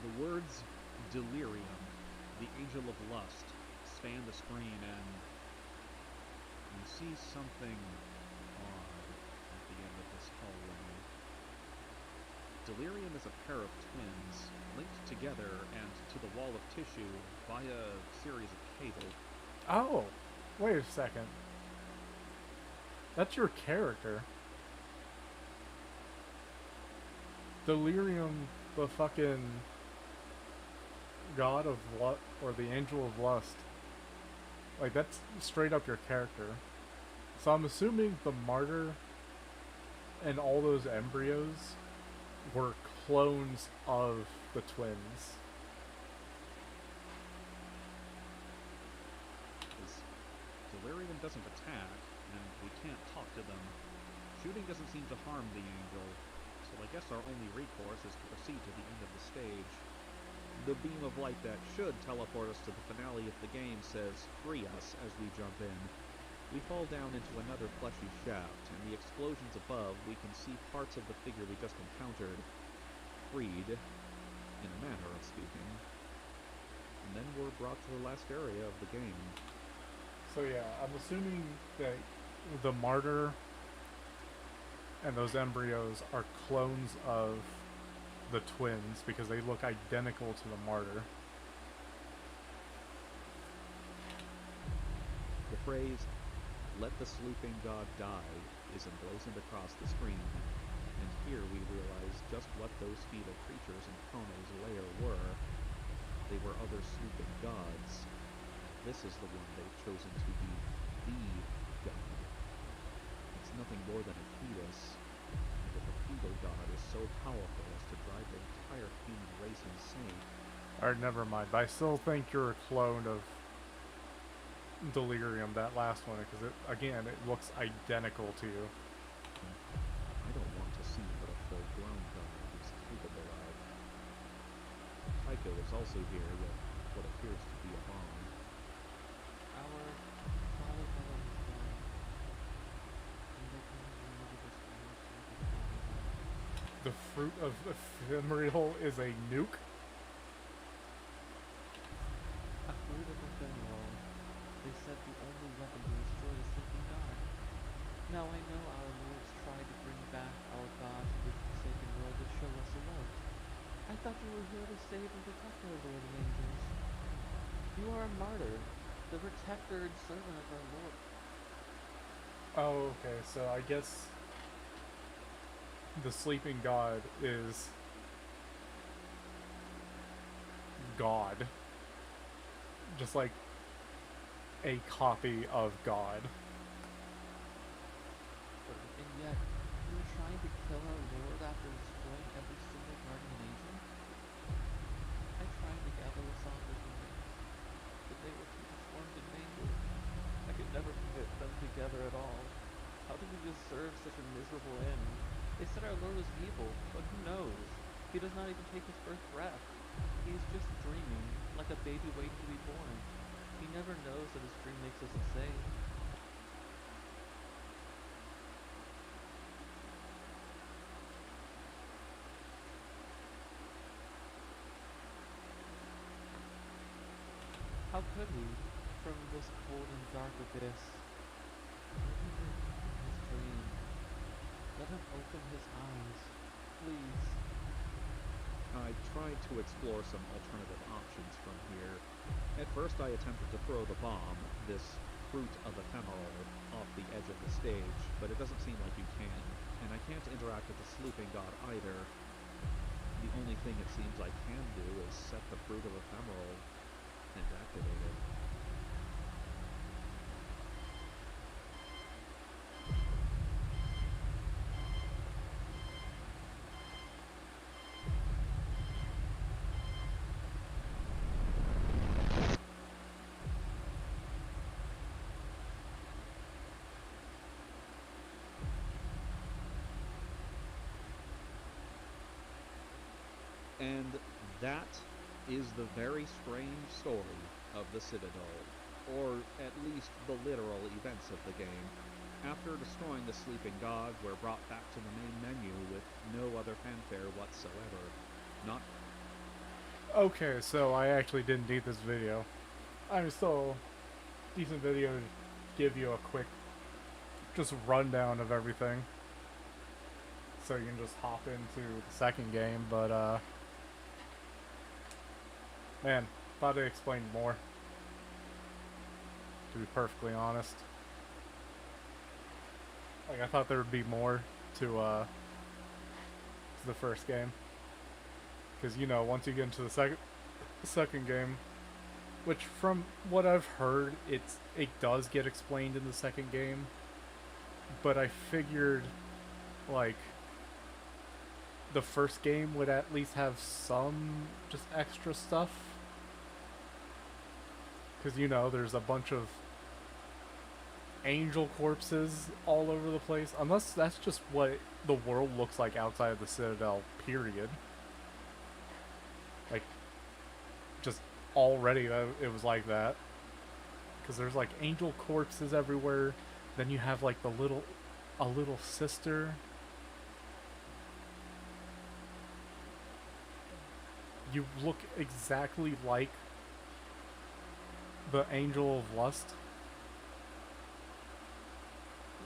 the words delirium, the angel of lust, span the screen, and you see something odd at the end of this hallway. Delirium is a pair of twins, linked together and to the wall of tissue via a series of cable. Oh, wait a second. That's your character. Delirium, the fucking god of lust, or the angel of lust. Like, that's straight up your character. So I'm assuming the martyr and all those embryos were clones of the twins. Because Delirium doesn't attack, and we can't talk to them. Shooting doesn't seem to harm the angel, so I guess our only recourse is to proceed to the end of the stage. The beam of light that should teleport us to the finale of the game says, "Free us," as we jump in. We fall down into another fleshy shaft, and the explosions above, we can see parts of the figure we just encountered. Freed, in a manner of speaking. And then we're brought to the last area of the game. So yeah, I'm assuming that the martyr and those embryos are clones of the twins because they look identical to the martyr. The phrase, "Let the sleeping god die," is emblazoned across the screen, and here we realize just what those fetal creatures in Krono's lair were. They were other sleeping gods. This is the one they've chosen to be the god. It's nothing more than a fetus, and if a fetal god is so powerful as to drive the entire human race insane, Alright, never mind. But I still think you're a clone of Delirium, that last one, because it looks identical to you. I don't want to see what a full-grown god is capable of. Tycho is also here with what appears to be a bomb. Our father fell on his bed. And they can remember this one so The fruit of ephemeral is a nuke? a fruit of ephemeral. They said the only weapon to destroy the sleeping god. Now I know our lords tried to bring back our god to this forsaken world to show us the light. I thought you were here to save and protect our lord and angels. You are a martyr, the protector and servant of our lord. Oh, okay, so I guess the sleeping god is God. Just like a copy of God. And yet, you were trying to kill our lord after destroying every single guardian angel? I tried to gather us all with me, but they were too deformed and mangled. I could never fit them together at all. How did we deserve such a miserable end? They said our lord was evil, but who knows? He does not even take his first breath. He is just dreaming, like a baby waiting to be born. He never knows that his dream makes us insane. How could we, from this cold and dark abyss, Let him open his eyes. Please. I tried to explore some alternative options from here. At first I attempted to throw the bomb, this fruit of ephemeral, off the edge of the stage, but it doesn't seem like you can, and I can't interact with the sleeping god either. The only thing it seems I can do is set the fruit of ephemeral and activate it. And that is the very strange story of the Citadel, or at least the literal events of the game. After destroying the sleeping god, we're brought back to the main menu with no other fanfare whatsoever. Not Okay, so I actually didn't need this video. I mean, still decent video to give you a quick just rundown of everything. So you can just hop into the second game, but man, thought I explained more. To be perfectly honest. Like I thought there would be more to the first game. Because you know, once you get into the second game, which from what I've heard, it does get explained in the second game. But I figured, like, the first game would at least have some just extra stuff. Because you know, there's a bunch of angel corpses all over the place. Unless that's just what the world looks like outside of the Citadel, period. Like, just already it was like that. Because there's like angel corpses everywhere. Then you have like a little sister. You look exactly like the Angel of Lust.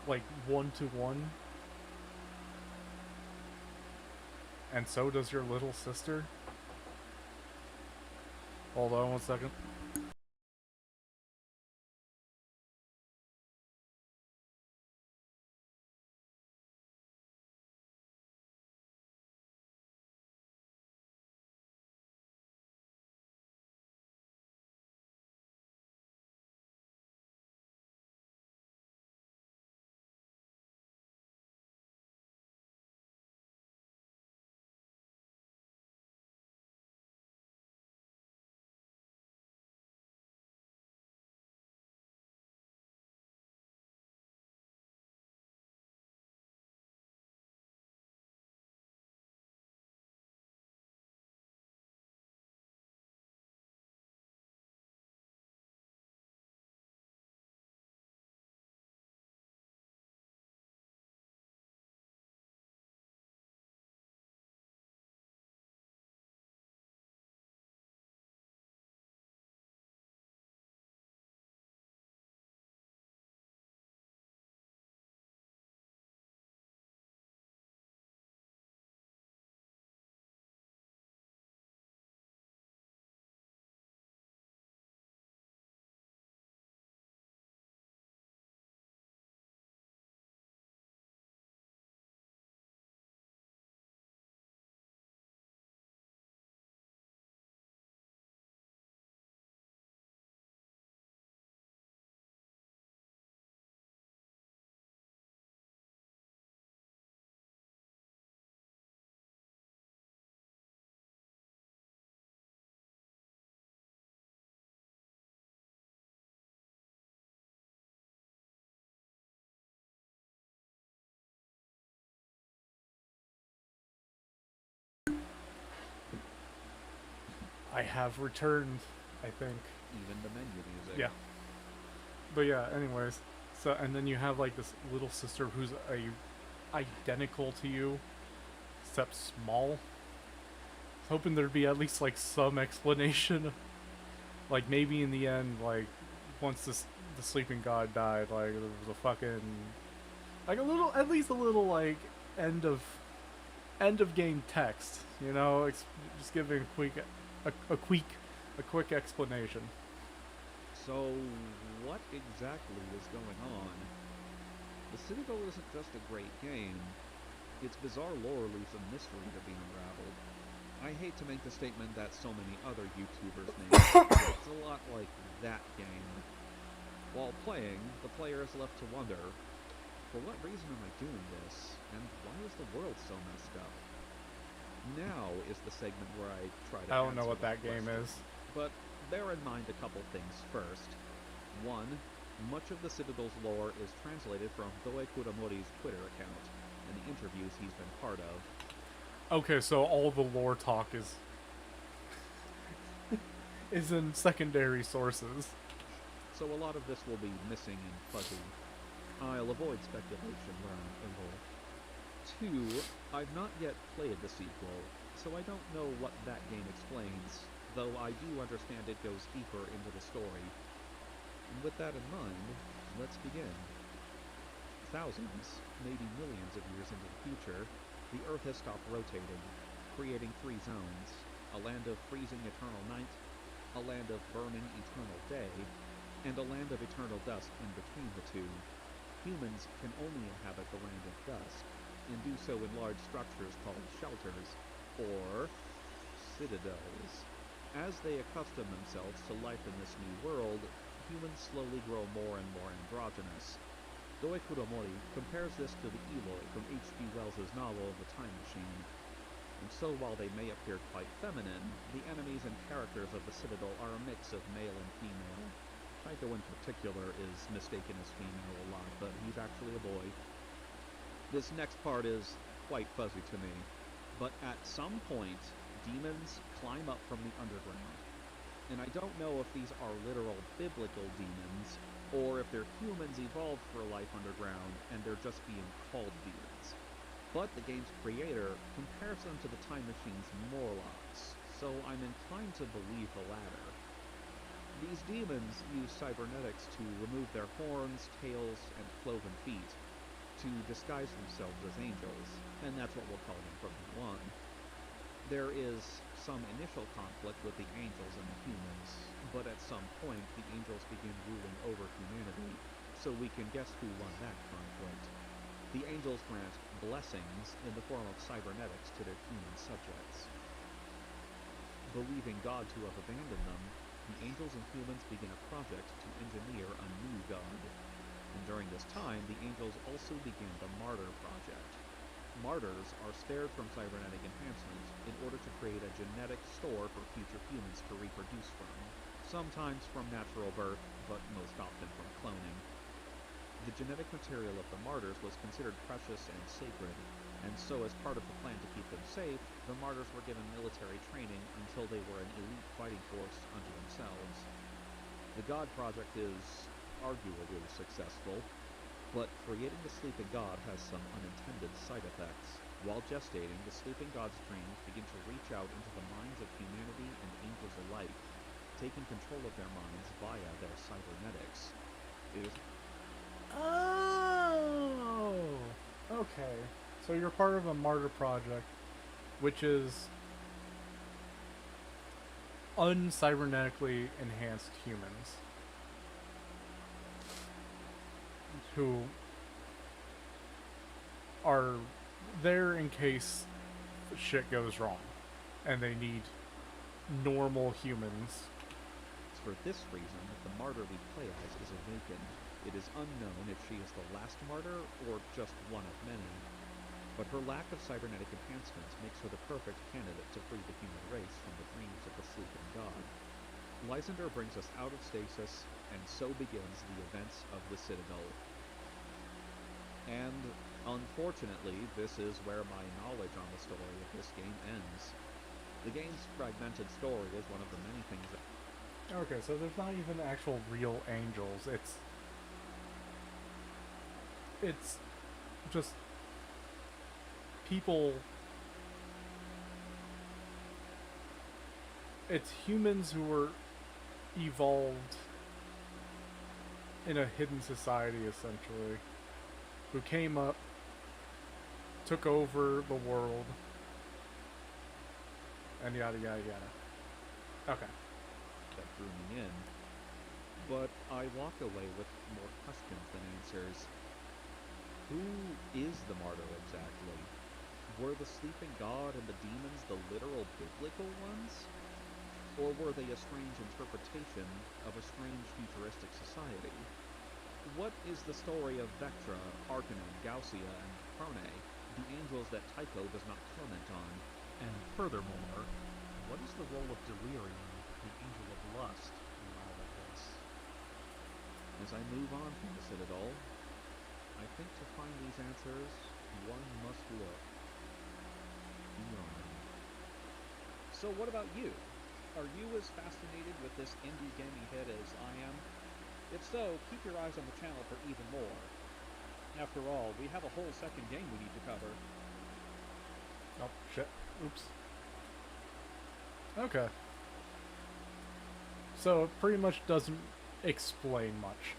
Like 1-to-1. And so does your little sister. Hold on 1 second. I have returned, I think. even the menu music. Yeah. But yeah, anyways. So, and then you have like this little sister who's identical to you, except small. I was hoping there'd be at least like some explanation. Like maybe in the end, like once the sleeping god died, like there was a fucking like a little, at least a little like end of end of game text. You know, just giving a quick a quick explanation. So, what exactly is going on? The Citadel isn't just a great game, its bizarre lore leaves a mystery to be unraveled. I hate to make the statement that so many other YouTubers make, but it's a lot like that game. While playing, the player is left to wonder, for what reason am I doing this, and why is the world so messed up? Now is the segment where I try to I don't know answer what that game question. is. But bear in mind a couple things first. One, much of the Citadel's lore is translated from Doe Kuramori's Twitter account and the interviews he's been part of. Okay, so all the lore talk is in secondary sources. So a lot of this will be missing and fuzzy. I'll avoid speculation where I'm involved. Two, I've not yet played the sequel, so I don't know what that game explains, though I do understand it goes deeper into the story. And with that in mind, let's begin. Thousands, maybe millions of years into the future, the Earth has stopped rotating, creating three zones: a land of freezing eternal night, a land of burning eternal day, and a land of eternal dusk in between the two. Humans can only inhabit the land of dusk, and do so in large structures called shelters, or citadels. As they accustom themselves to life in this new world, humans slowly grow more and more androgynous. Doe Kuramori compares this to the Eloi from H.G. Wells' novel The Time Machine. And so while they may appear quite feminine, the enemies and characters of the Citadel are a mix of male and female. Tycho in particular is mistaken as female a lot, but he's actually a boy. This next part is quite fuzzy to me, but at some point, demons climb up from the underground. And I don't know if these are literal biblical demons, or if they're humans evolved for life underground, and they're just being called demons. But the game's creator compares them to the Time Machine's Morlocks, so I'm inclined to believe the latter. These demons use cybernetics to remove their horns, tails, and cloven feet, to disguise themselves as angels, and that's what we'll call them from now on. There is some initial conflict with the angels and the humans, but at some point the angels begin ruling over humanity, so we can guess who won that conflict. The angels grant blessings in the form of cybernetics to their human subjects. Believing God to have abandoned them, the angels and humans begin a project to engineer a new god. And during this time, the angels also begin the Martyr Project. Martyrs are spared from cybernetic enhancement in order to create a genetic store for future humans to reproduce from, sometimes from natural birth, but most often from cloning. The genetic material of the martyrs was considered precious and sacred, and so as part of the plan to keep them safe, the martyrs were given military training until they were an elite fighting force unto themselves. The God Project is arguably successful, but creating the sleeping god has some unintended side effects. While gestating, the sleeping god's dreams begin to reach out into the minds of humanity and angels alike, taking control of their minds via their cybernetics. It is Oh, okay. So you're part of a martyr project, which is uncybernetically enhanced humans who are there in case shit goes wrong, and they need normal humans. It's for this reason that the martyr we play as is awakened. It is unknown if she is the last martyr or just one of many, but her lack of cybernetic enhancements makes her the perfect candidate to free the human race from the dreams of the sleeping god. Lysander brings us out of stasis, and so begins the events of the Citadel. And, unfortunately, this is where my knowledge on the story of this game ends. The game's fragmented story is one of the many things that... Okay, so there's not even actual real angels. It's just people. It's humans who were evolved in a hidden society, essentially, who came up, took over the world, and yada yada yada. Okay. That drew me in. But I walk away with more questions than answers. Who is the martyr exactly? Were the sleeping god and the demons the literal biblical ones? Or were they a strange interpretation of a strange futuristic society? What is the story of Vectra, Harkonnen, Gaussia, and Krone, the angels that Tycho does not comment on? And furthermore, what is the role of Delirium, the angel of lust, in all of this? As I move on from the Citadel, I think to find these answers, one must look beyond. So what about you? Are you as fascinated with this indie gaming hit as I am? If so, keep your eyes on the channel for even more. After all, we have a whole second game we need to cover. Oh, shit. Oops. Okay. So, it pretty much doesn't explain much.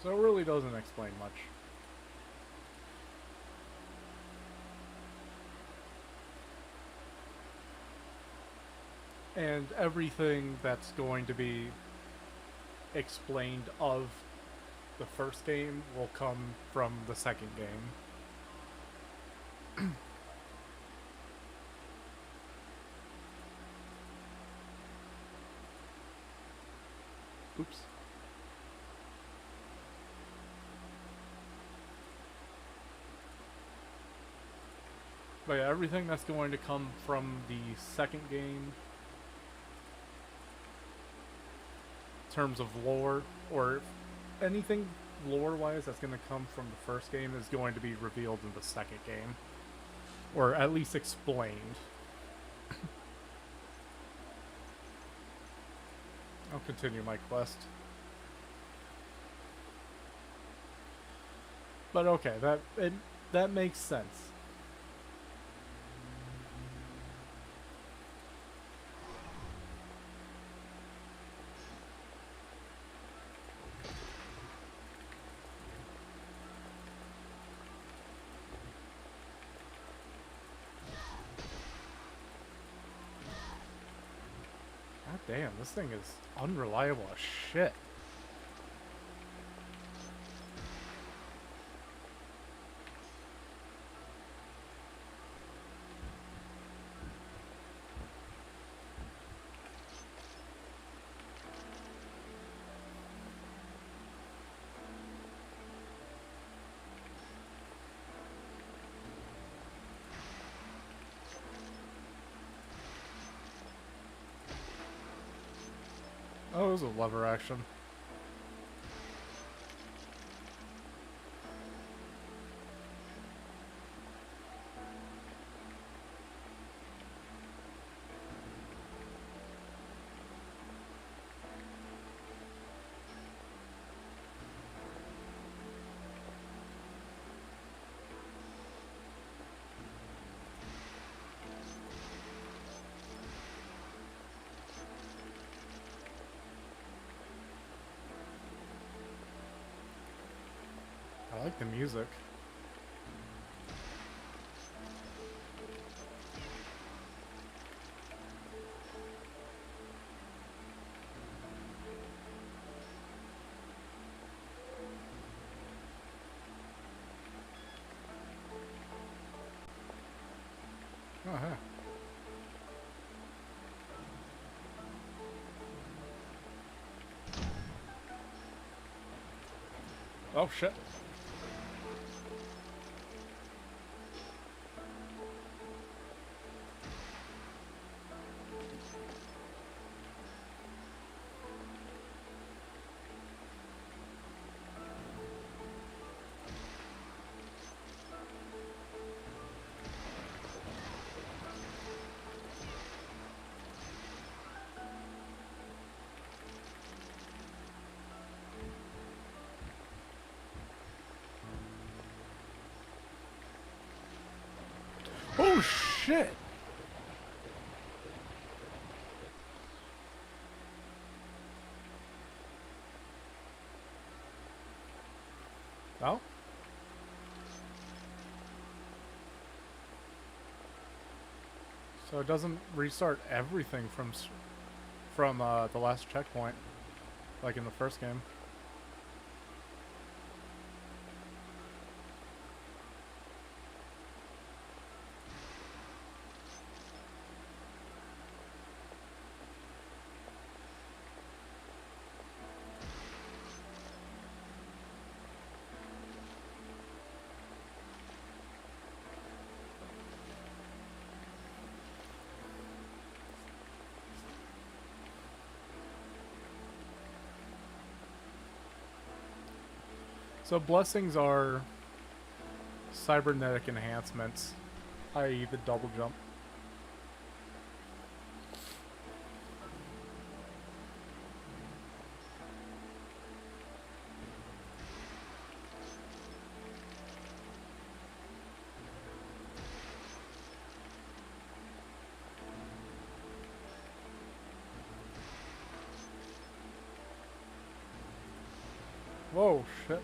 So it really doesn't explain much. And everything that's going to be explained of the first game will come from the second game. Oops. But yeah, everything that's going to come from the second game, in terms of lore, or anything lore-wise that's going to come from the first game is going to be revealed in the second game. Or at least explained. I'll continue my quest. But okay, that makes sense. God damn, this thing is unreliable as shit. Oh, it was a lever action. I like the music. Oh, huh. Oh, shit. Oh, shit! Oh? So it doesn't restart everything from the last checkpoint, like in the first game. So blessings are cybernetic enhancements, i.e. the double jump. Whoa, shit.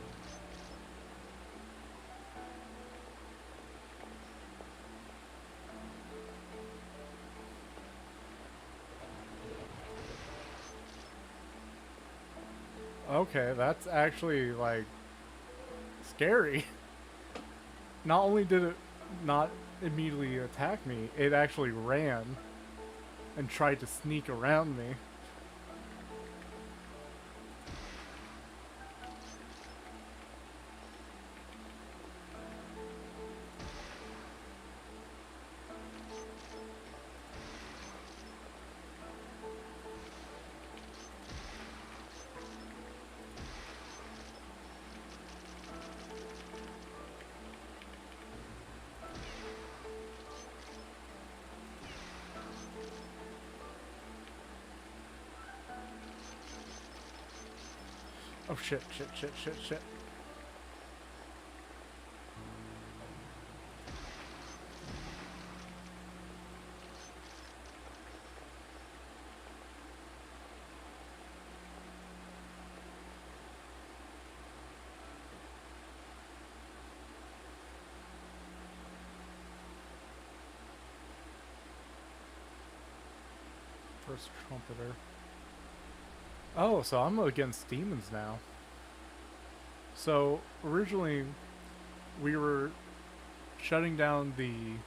Okay, that's actually, like, scary. Not only did it not immediately attack me, it actually ran and tried to sneak around me. Oh shit, shit, shit, shit, shit. First trumpeter. Oh, so I'm against demons now. So originally we were shutting down the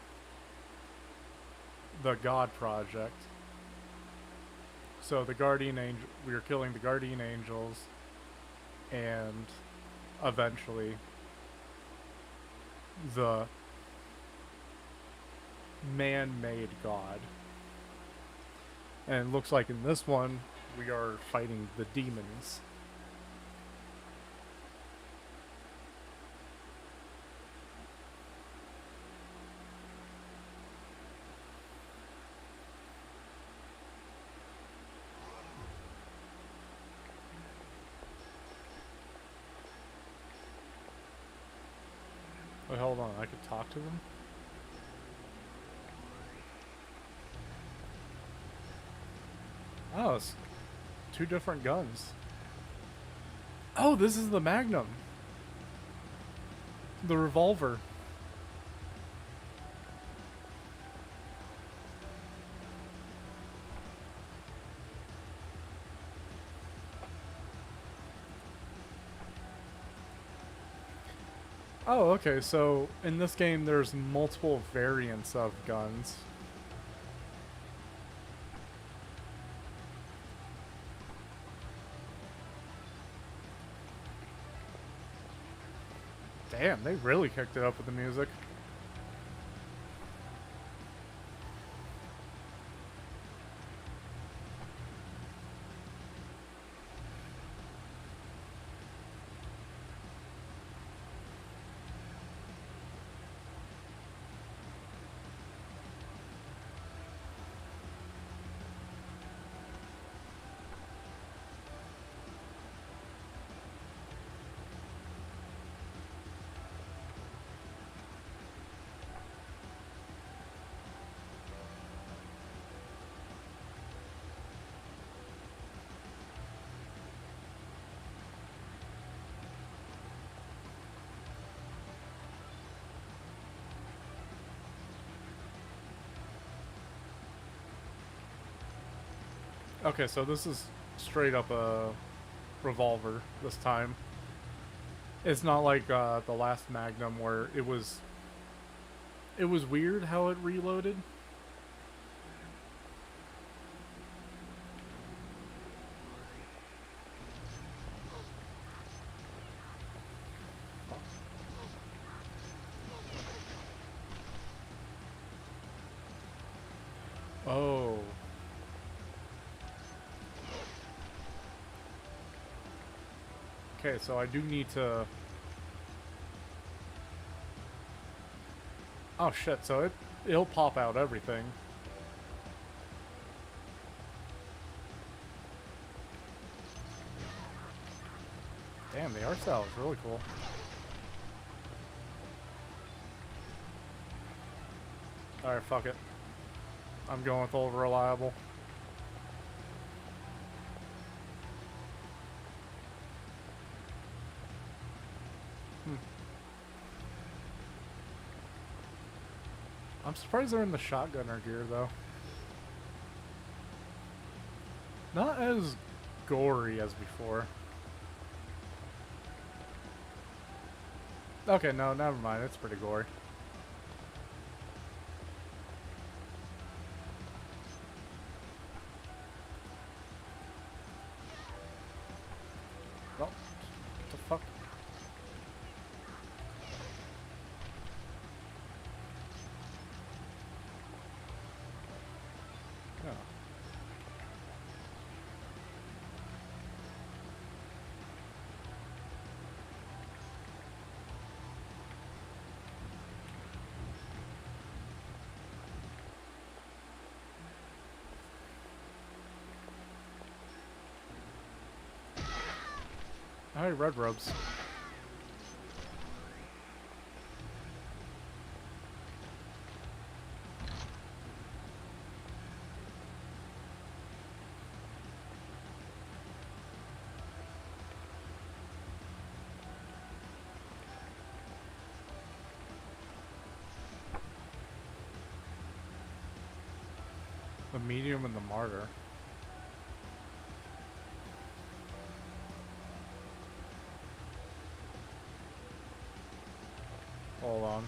God Project. So the Guardian Angel, we were killing the Guardian Angels, and eventually the man-made God. And it looks like in this one we are fighting the demons. Wait, hold on, I could talk to them? Oh, it's two different guns. Oh, this is the Magnum. The revolver. Oh, okay, so in this game there's multiple variants of guns. Damn, they really kicked it up with the music. Okay, so this is straight up a revolver this time. It's not like the last Magnum where it was weird how it reloaded. Oh. Okay, so I do need to... Oh shit, so it'll pop out everything. Damn, the art style is really cool. Alright, fuck it. I'm going with old reliable. I'm surprised they're in the shotgunner gear, though. Not as gory as before. Okay, no, never mind. It's pretty gory. Well, what the fuck? Yeah. Alright, red robes. The medium and the martyr. Hold on.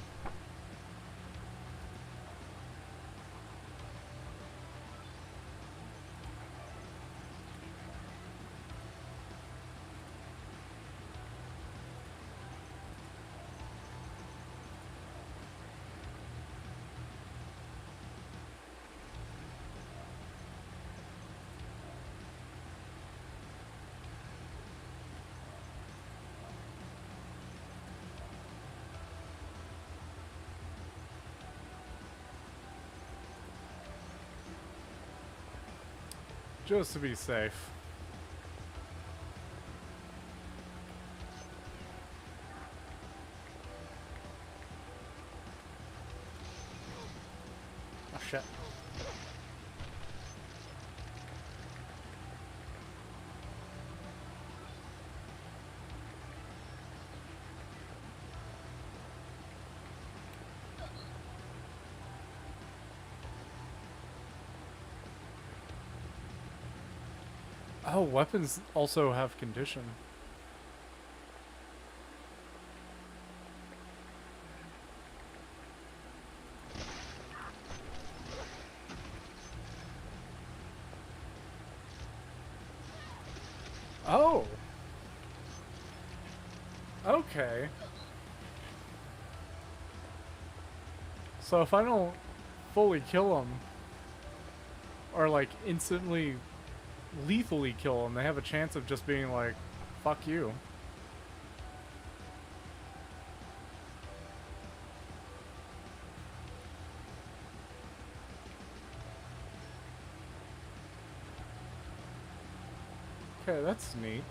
Just to be safe. Oh shit. Oh, weapons also have condition. Oh! Okay. So if I don't fully kill them, or like instantly lethally kill them, they have a chance of just being like, fuck you. Okay, that's neat.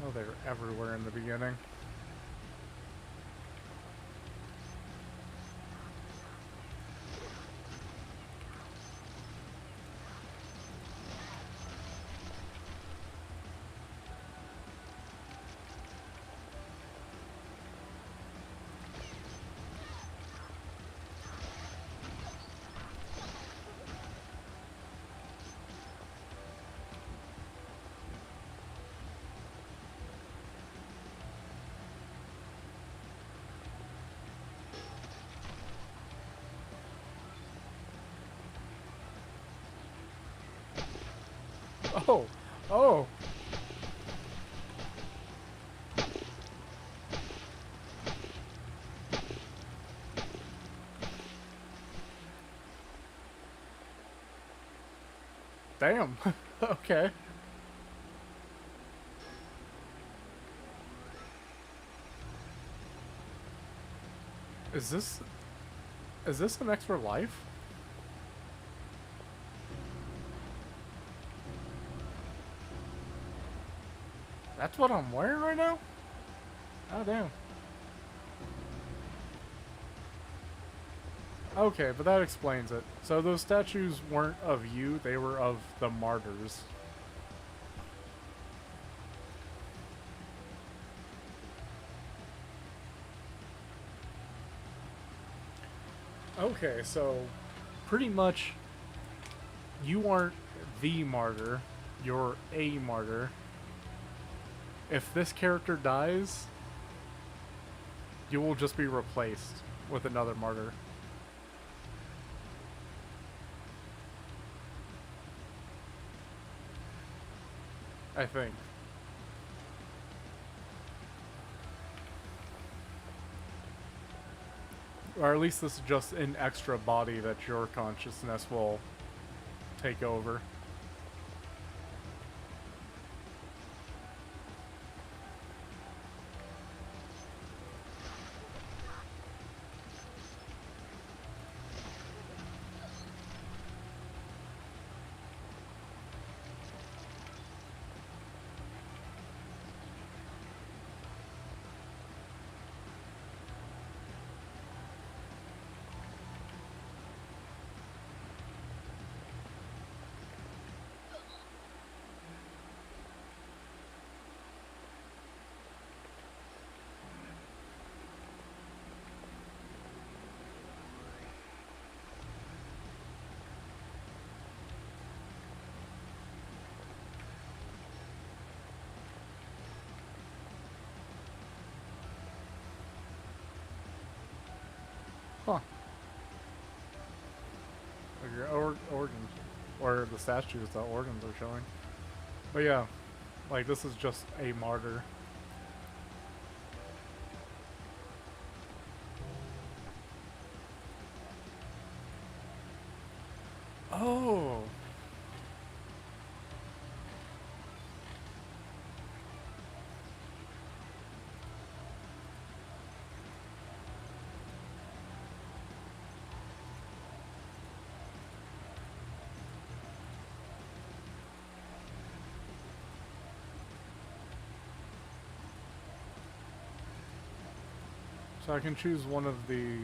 Oh, they're everywhere in the beginning. Oh, oh. Damn. Okay. Is this an extra life? That's what I'm wearing right now? Oh damn. Okay, but that explains it. So those statues weren't of you, they were of the martyrs. Okay, so pretty much you aren't the martyr, you're a martyr. If this character dies, you will just be replaced with another martyr. I think. Or at least this is just an extra body that your consciousness will take over. Huh. Like your organs. Or the statues, the organs are showing. But yeah, like this is just a martyr. Oh. So I can choose one of the...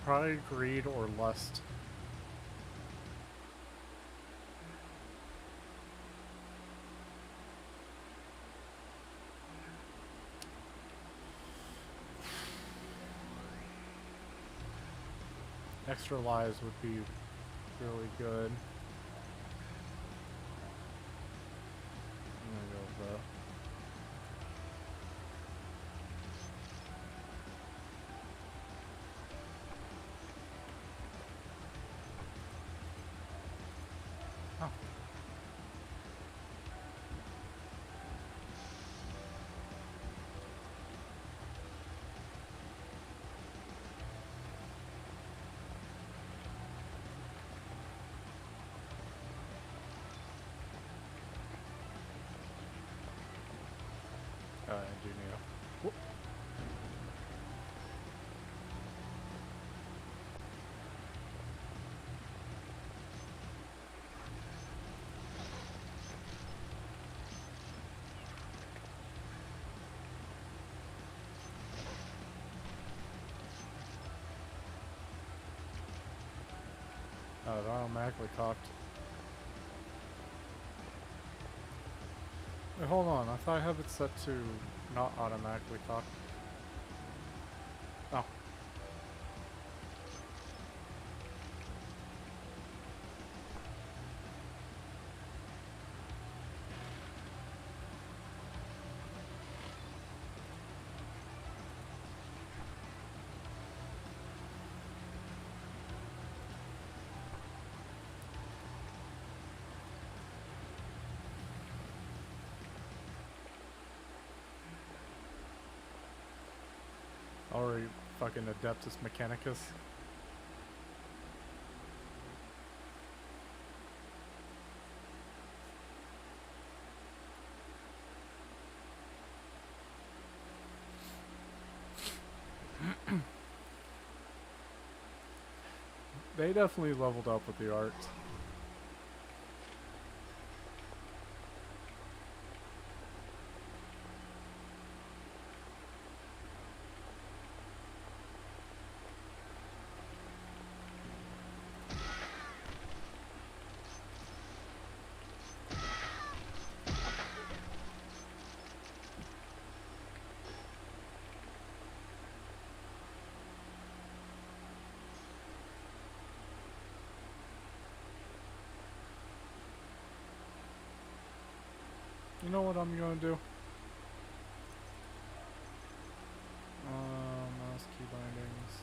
Pride, greed, or lust. Extra lives would be really good. I'm gonna go with that. Oh. Oh, it automatically cocked. Wait, hold on. I thought I have it set to not automatically cock. Oh. Already fucking Adeptus Mechanicus. They definitely leveled up with the art. You know what I'm gonna do? Mouse key bindings.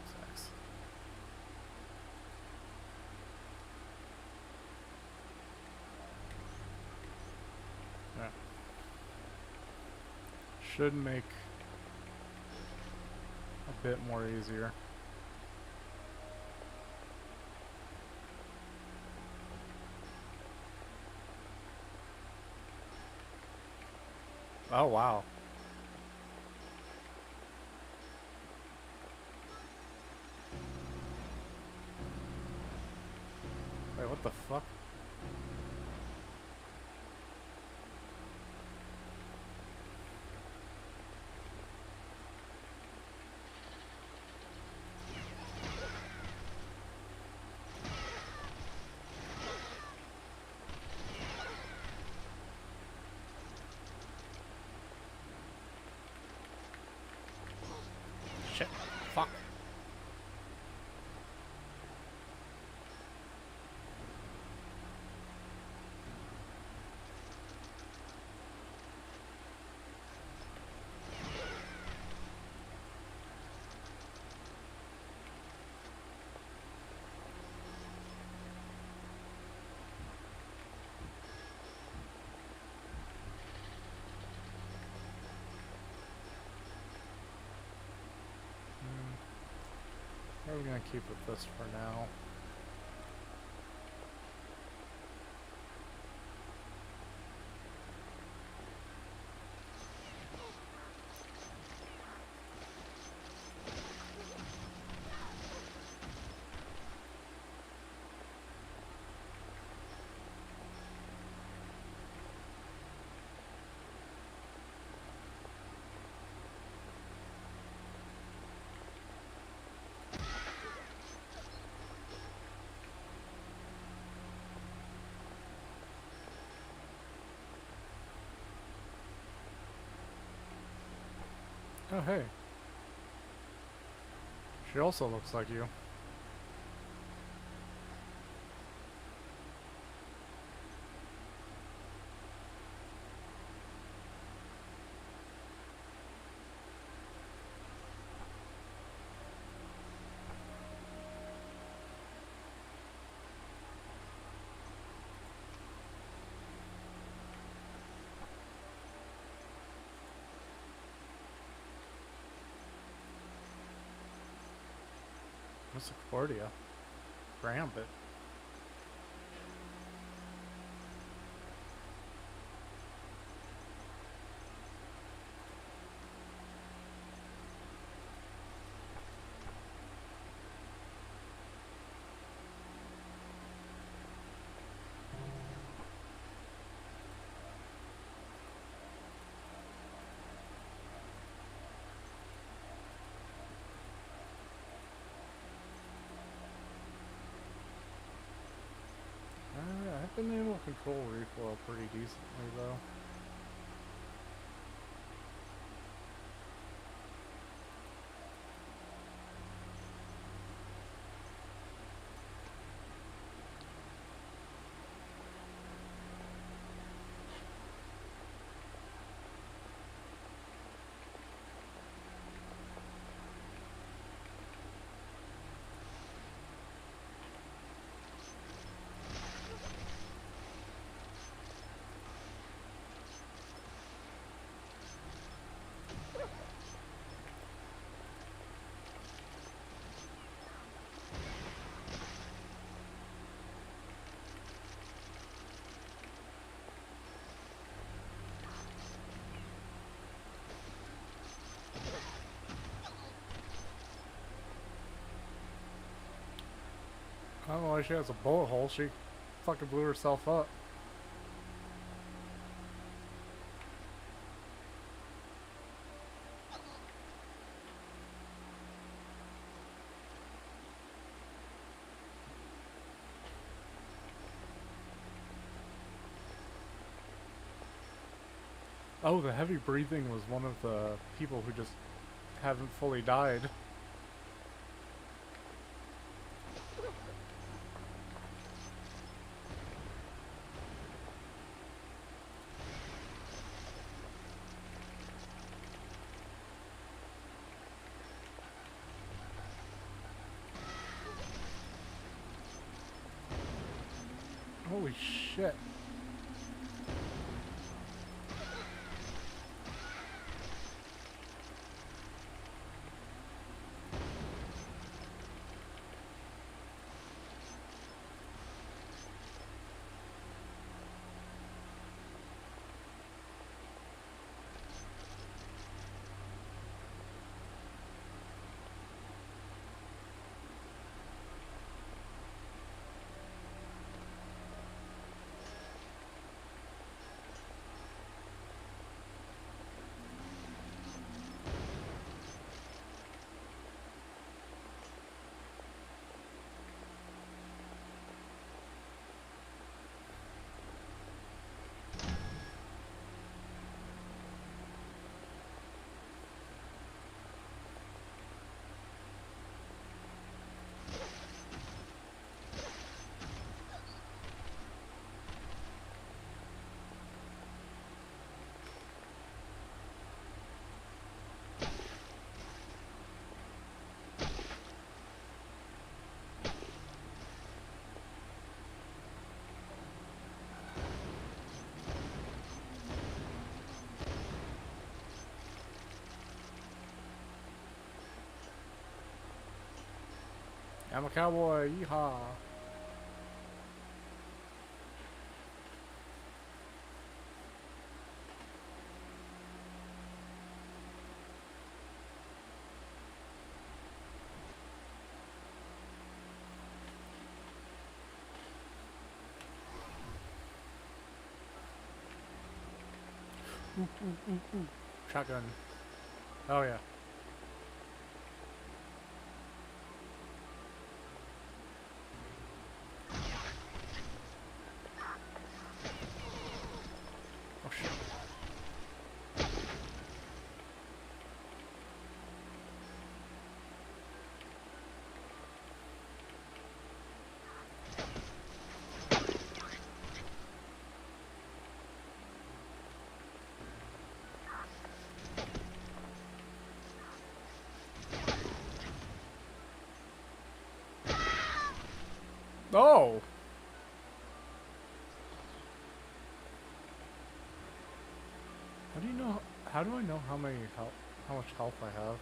Sex. Yeah. Should make a bit more easier. Oh wow. Wait, what the fuck? Shit. Fuck. We're gonna keep with this for now. Oh hey. She also looks like you. What's Concordia? Gambit. I've been able to control recoil pretty decently though. I don't know why she has a bullet hole. She fucking blew herself up. Oh, the heavy breathing was one of the people who just haven't fully died. Holy shit. I'm a cowboy, yeehaw. Ooh. Shotgun. Oh yeah. Oh shit. Oh! How do you know? How do I know how much health I have?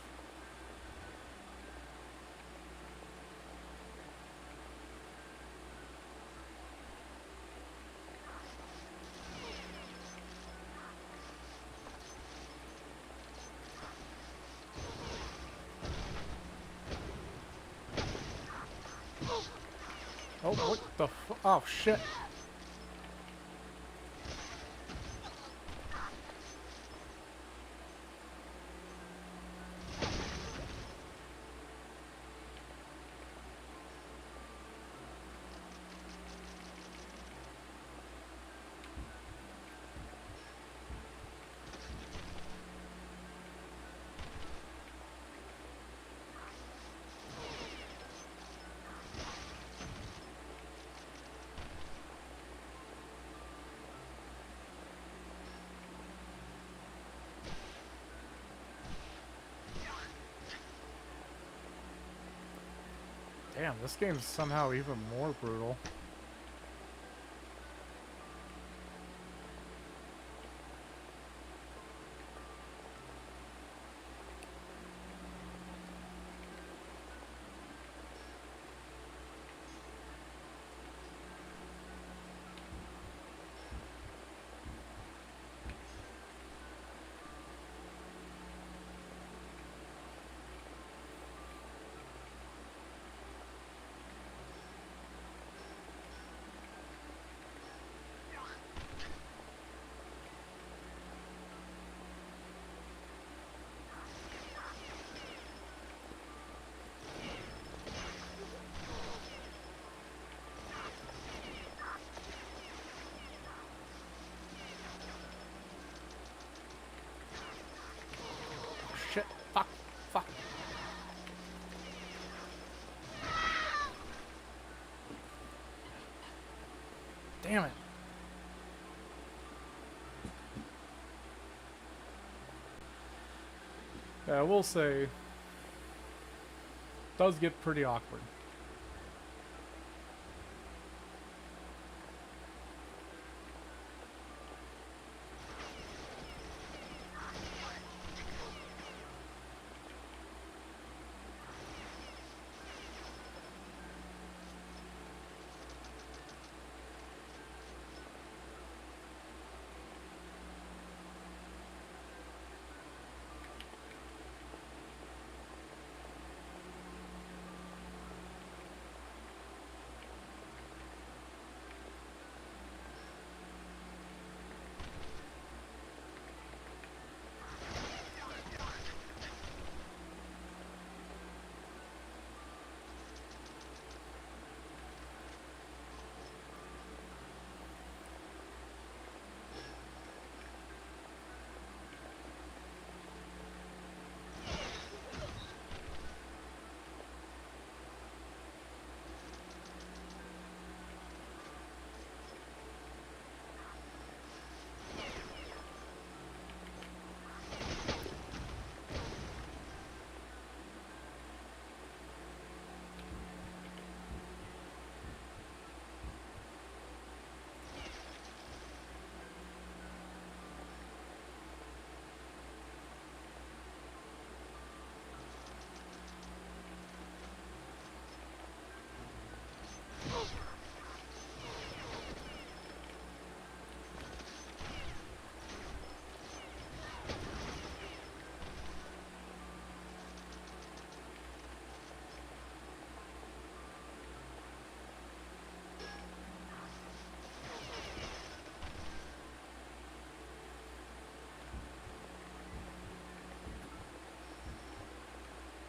Oh, what the oh, shit. Damn, this game's somehow even more brutal. Shit. Fuck. Fuck. Damn it. Yeah, I will say, it does get pretty awkward.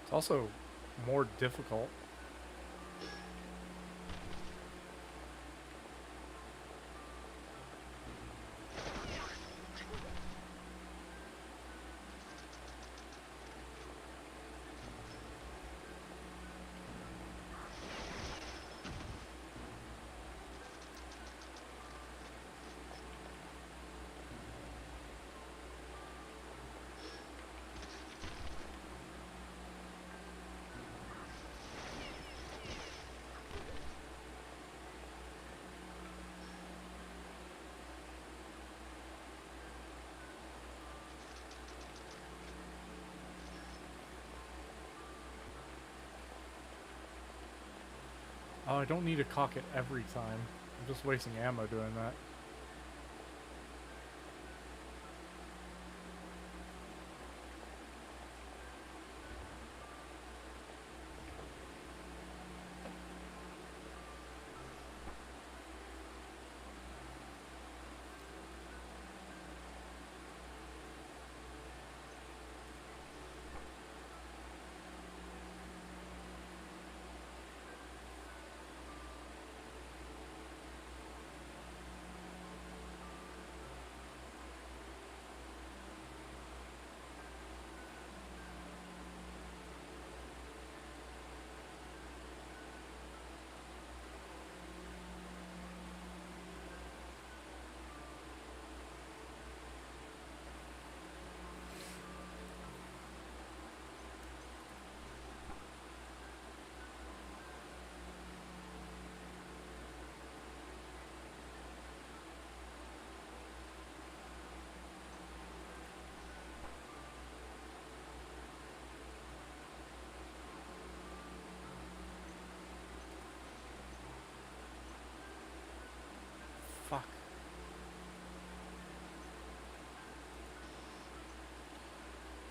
It's also more difficult. Oh, I don't need to cock it every time. I'm just wasting ammo doing that.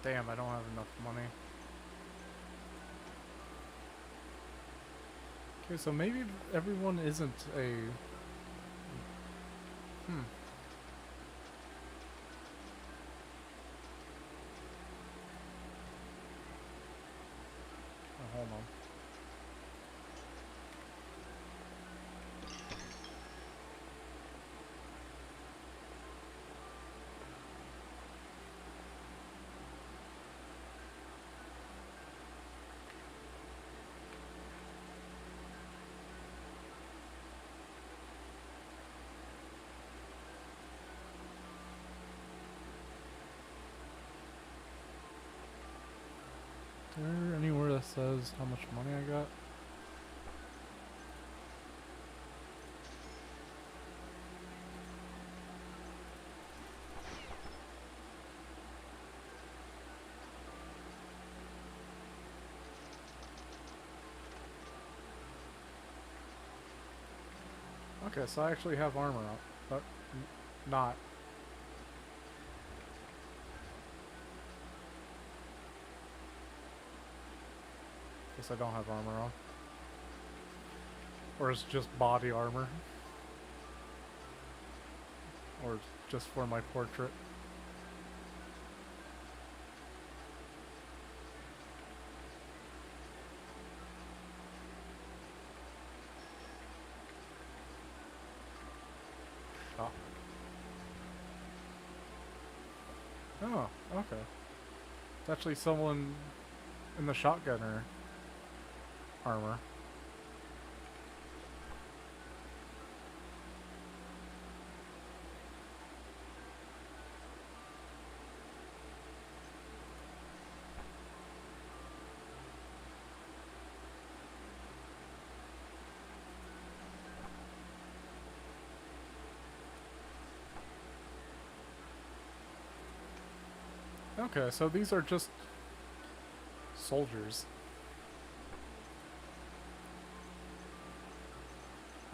Damn, I don't have enough money. Okay, so maybe everyone isn't a... Hmm. Oh, hold on. Is there anywhere that says how much money I got? Okay, so I actually have armor on, but not. Guess I don't have armor on. Or it's just body armor. Or it's just for my portrait. Shot. Oh, okay. It's actually someone in the shotgunner armor. Okay, so these are just soldiers.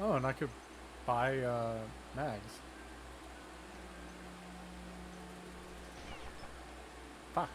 Oh, and I could buy mags. Fuck.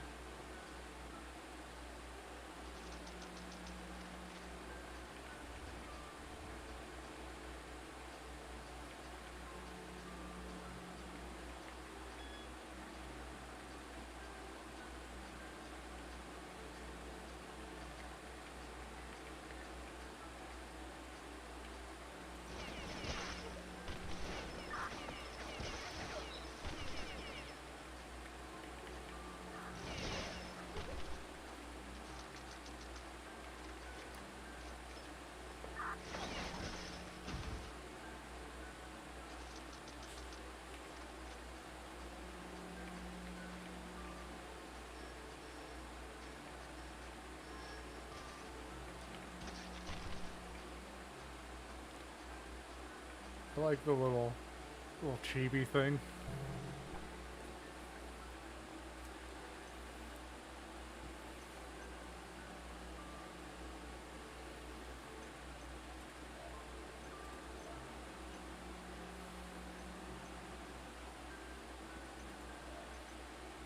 I like the little chibi thing.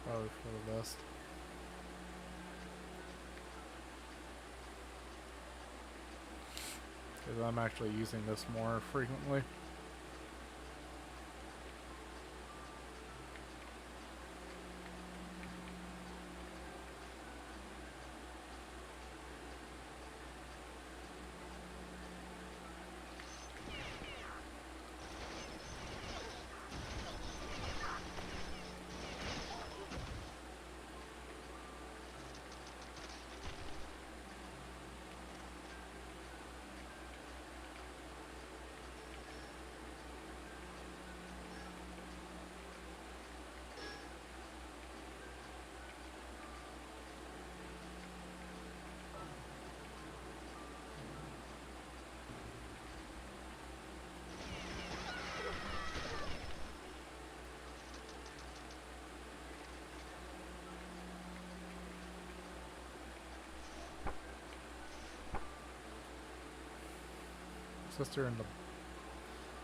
Probably for the best. Because I'm actually using this more frequently.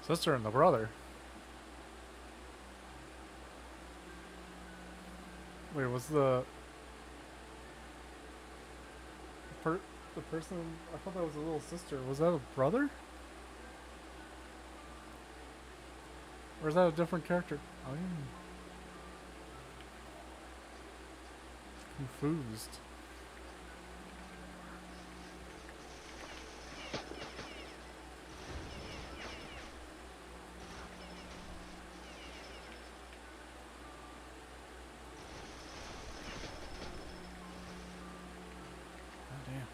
Sister and the brother. Wait, was the the person, I thought that was a little sister. Was that a brother? Or is that a different character? I'm confused. Oh, damn.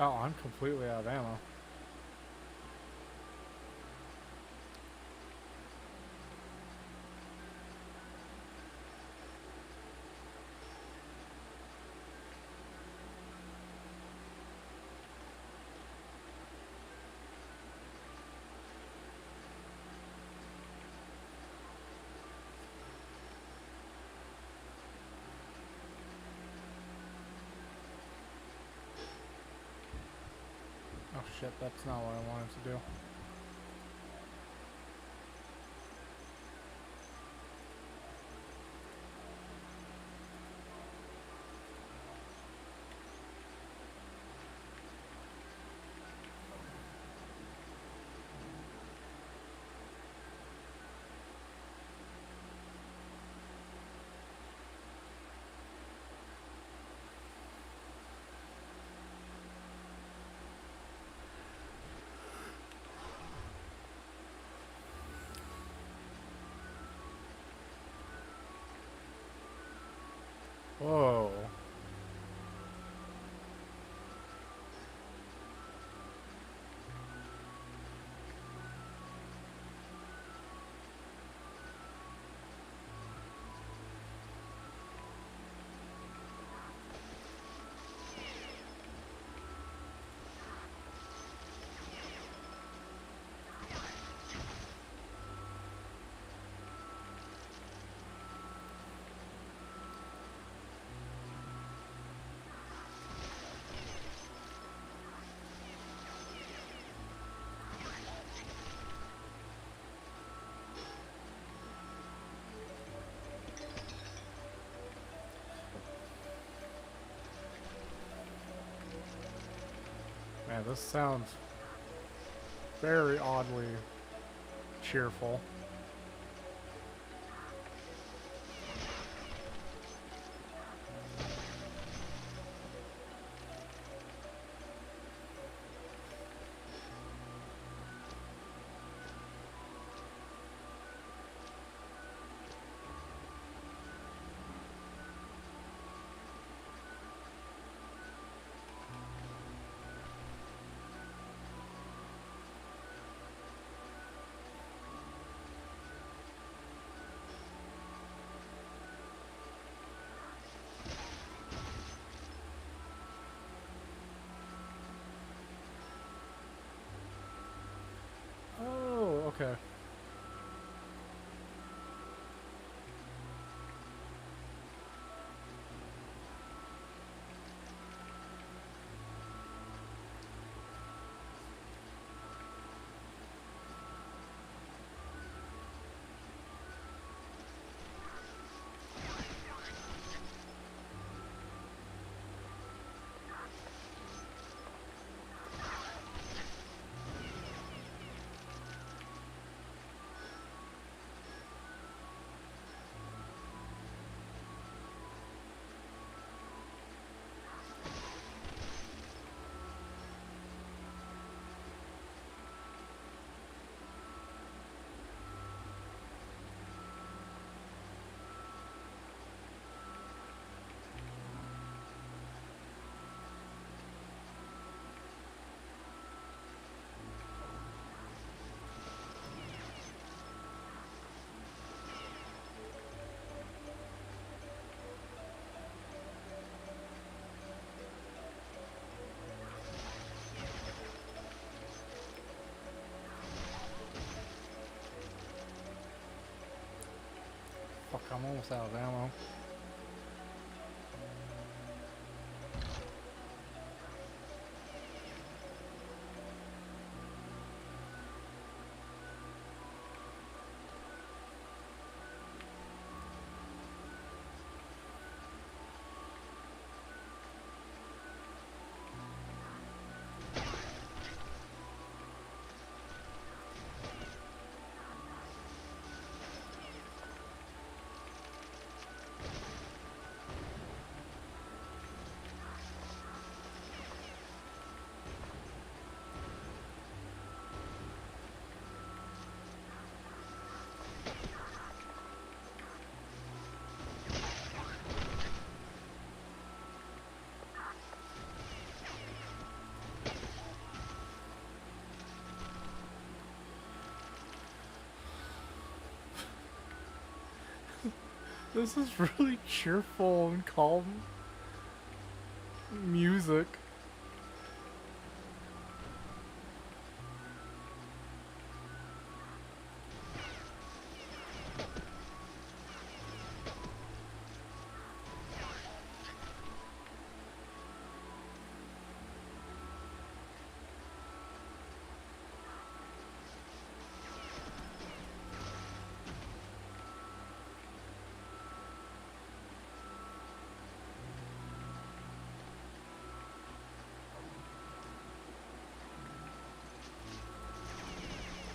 Oh, I'm completely out of ammo. Oh shit, that's not what I wanted to do. Whoa. Man, this sounds very oddly cheerful. Okay. Fuck, I'm almost out of ammo. This is really cheerful and calm music.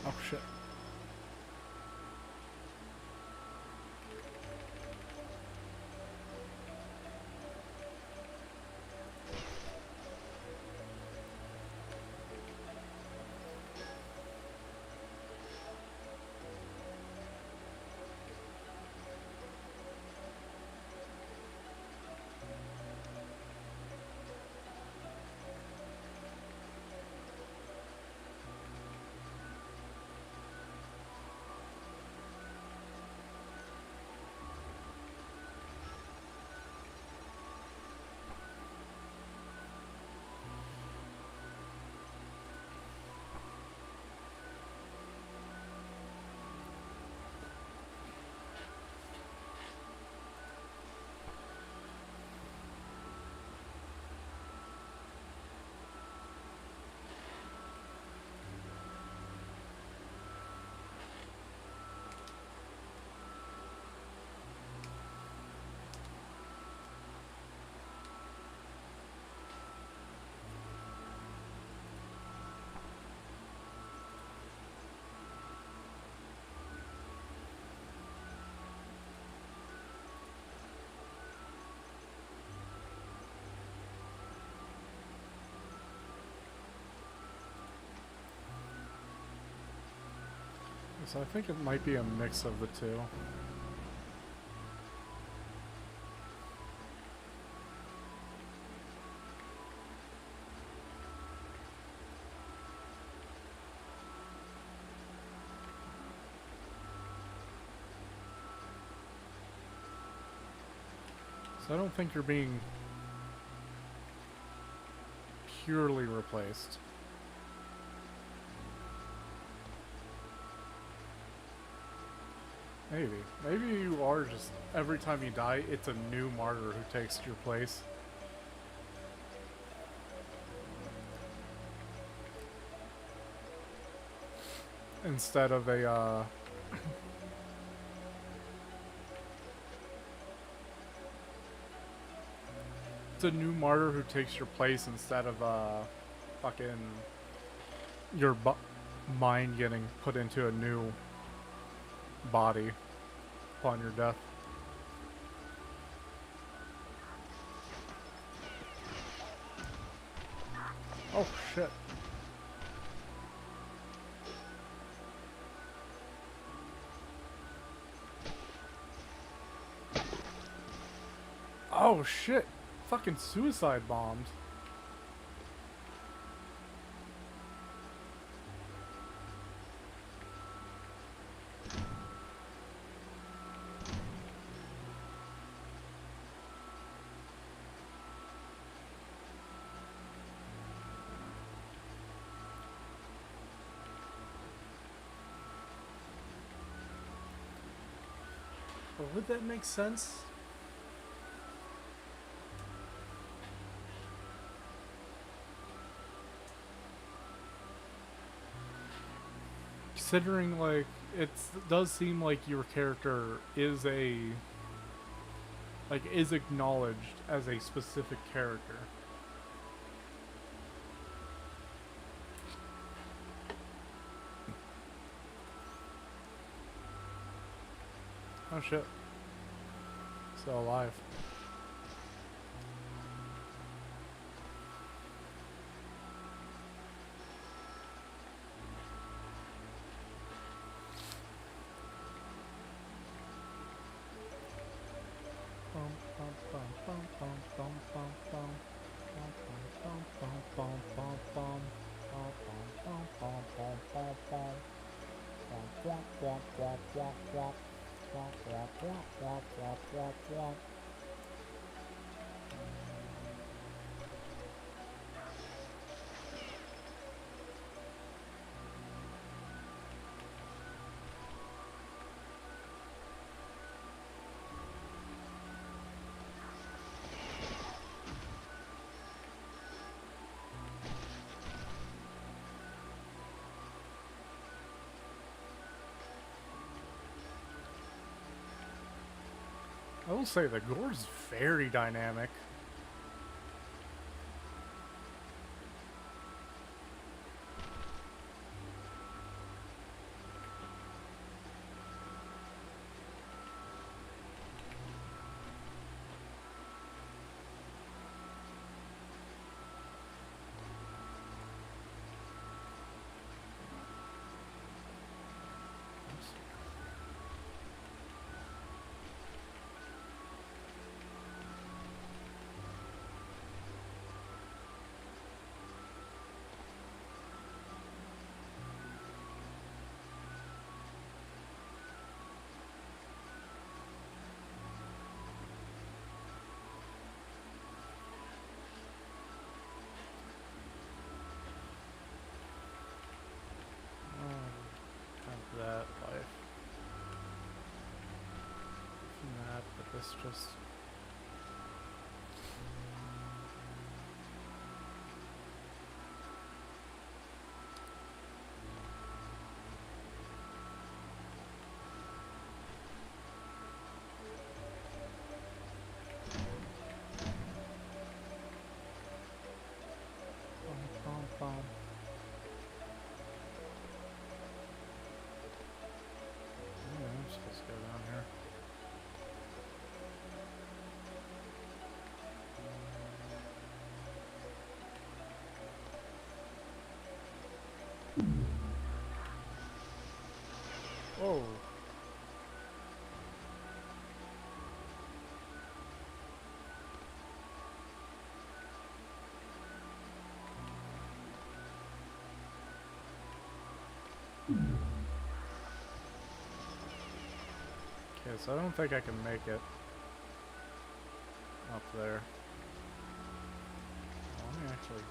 Oh shit. So I think it might be a mix of the two. So I don't think you're being purely replaced. Maybe. Maybe you are just, every time you die, it's a new martyr who takes your place. Instead of a, it's a new martyr who takes your place instead of, fucking your mind getting put into a new body upon your death. Oh shit. Oh shit. Fucking suicide bombed. But would that make sense? Considering, like, it does seem like your character is is acknowledged as a specific character. Oh shit. Still alive. I will say the gore's very dynamic. That life. From that, but this just. I'm supposed to go down here. Whoa. Okay, so I don't think I can make it up there. Let me actually.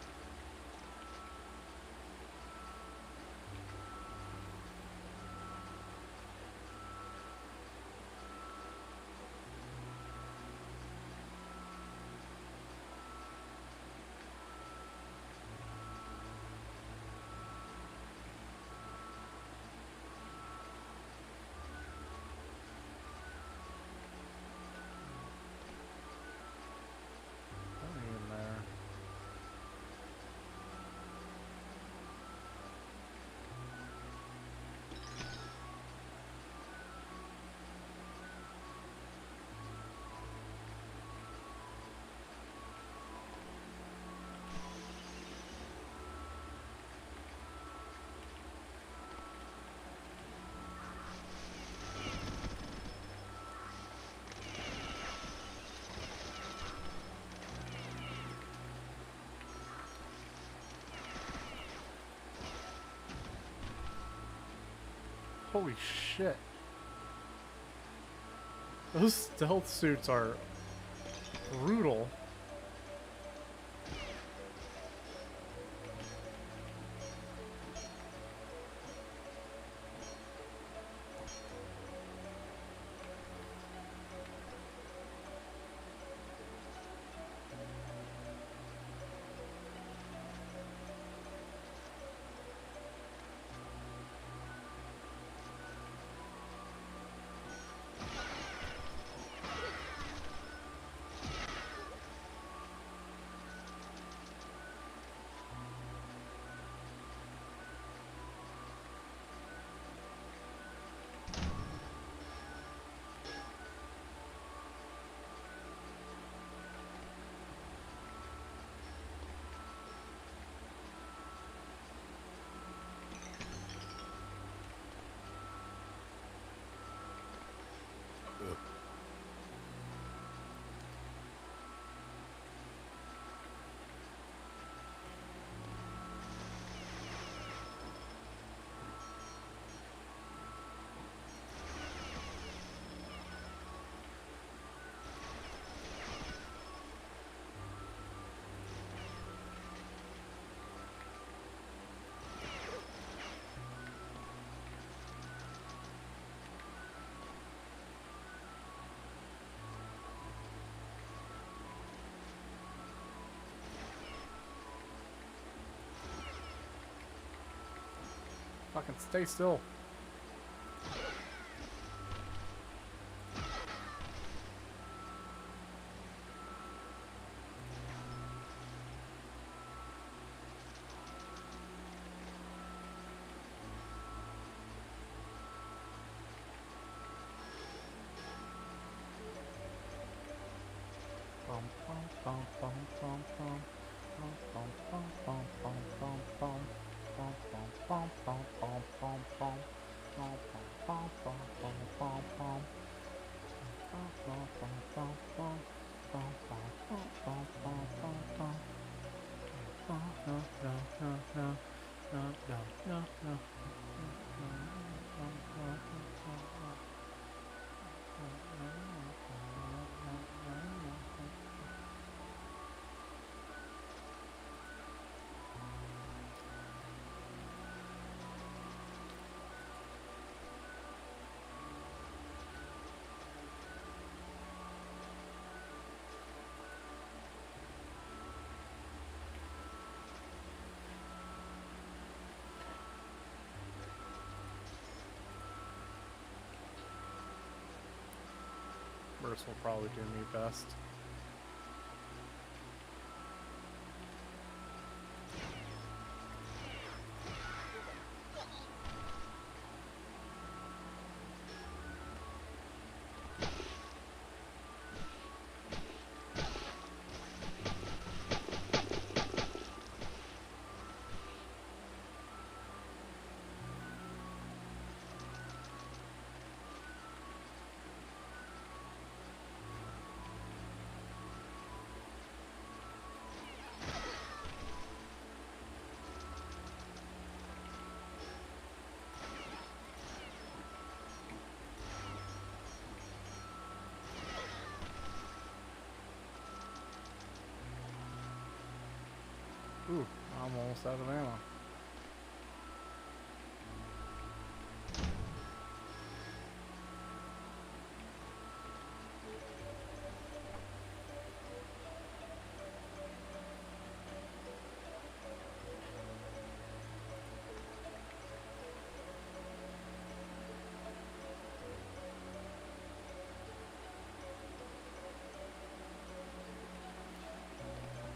Holy shit. Those stealth suits are brutal. Fucking stay still. Merce will probably do me best. Ooh, I'm almost out of ammo.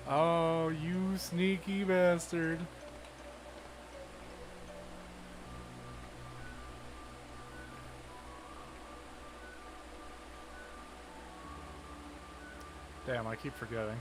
Oh, you sneaky bastard. Damn, I keep forgetting.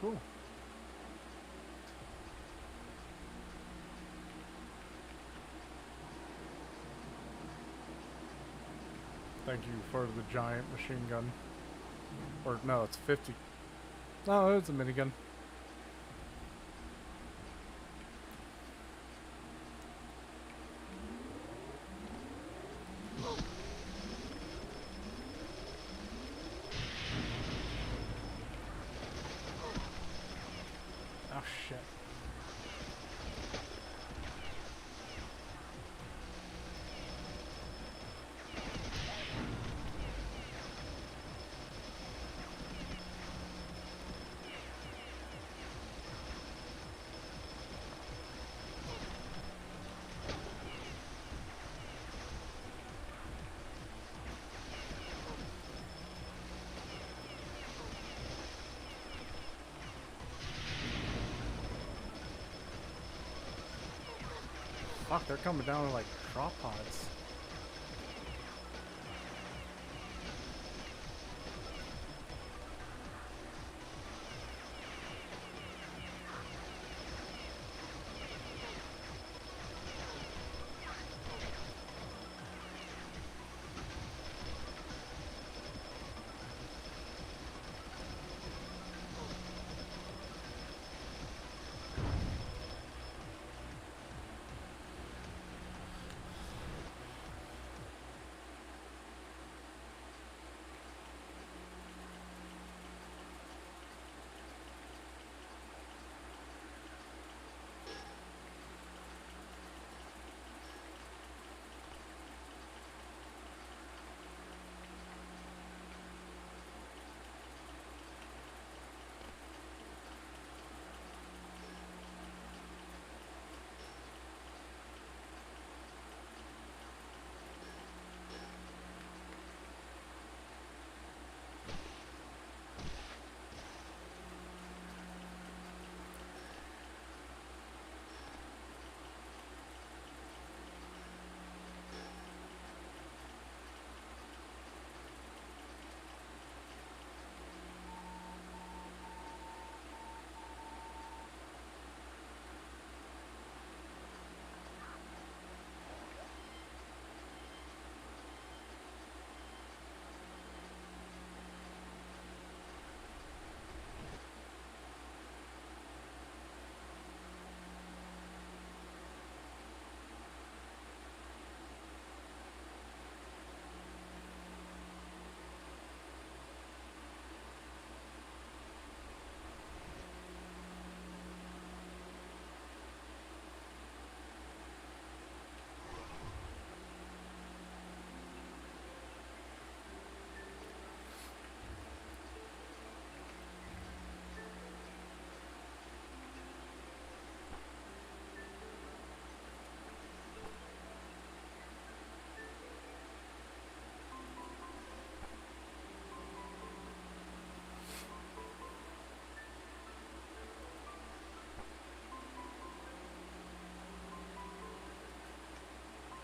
Cool. Thank you for the giant machine gun. Or no, it's 50. No, it's a minigun. Oh shit. Fuck, they're coming down with like drop pods.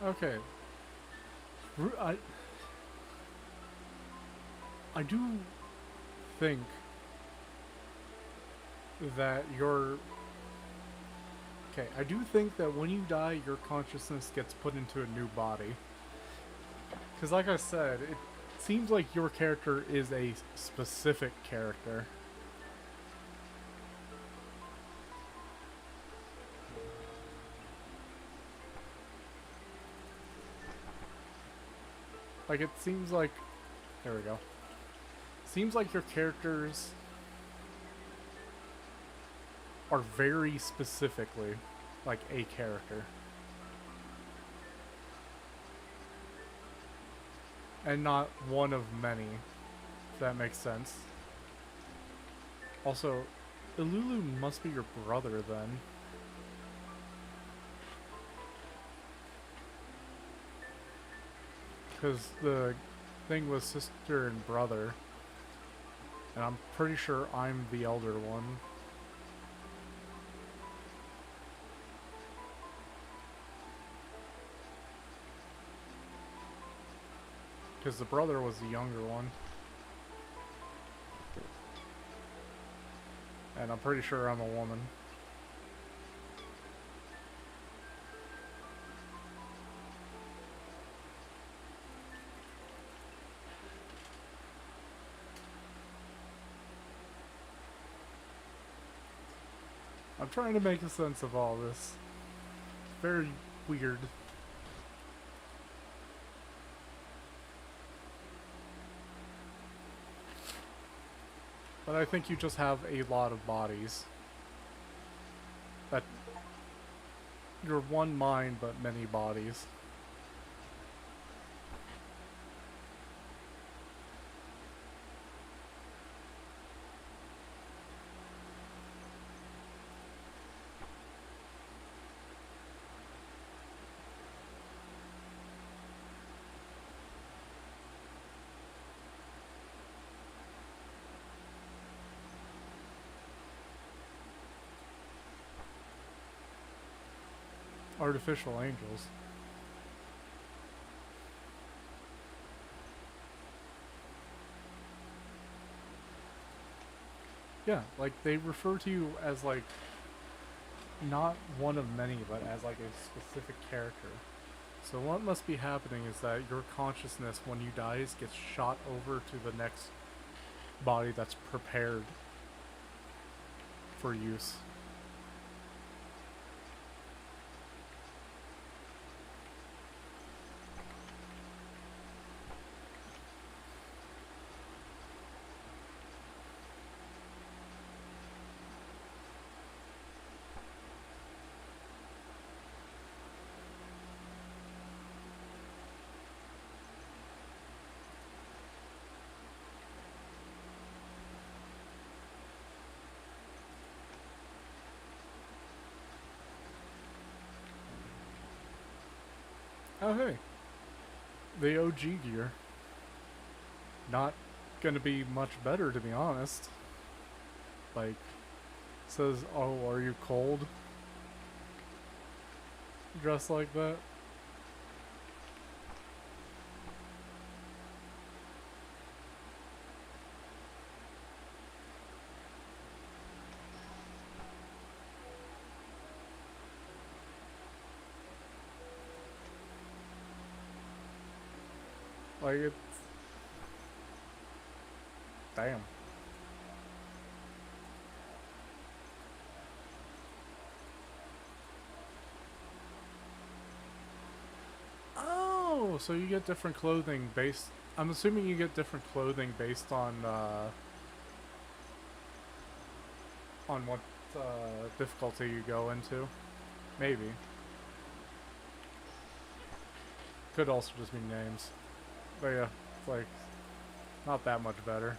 Okay. I do think that okay, I do think that when you die, your consciousness gets put into a new body. Because like I said, it seems like your character is a specific character. Like, it seems like... There we go. Seems like your characters are very specifically, like, a character. And not one of many, if that makes sense. Also, Ilulu must be your brother, then. Because the thing was sister and brother. And I'm pretty sure I'm the elder one. Because the brother was the younger one. And I'm pretty sure I'm a woman. I'm trying to make a sense of all this. Very weird. But I think you just have a lot of bodies. That you're one mind but many bodies. Artificial angels. Yeah, like they refer to you as like not one of many, but as like a specific character. So what must be happening is that your consciousness, when you dies, gets shot over to the next body that's prepared for use. Oh hey, the OG gear. Not gonna be much better, to be honest. Like, says, oh, are you cold? Dressed like that. Like, it's... Damn. Oh, so you get different clothing based... I'm assuming you get different clothing based on what difficulty you go into. Maybe. Could also just be names. But yeah, it's like, not that much better.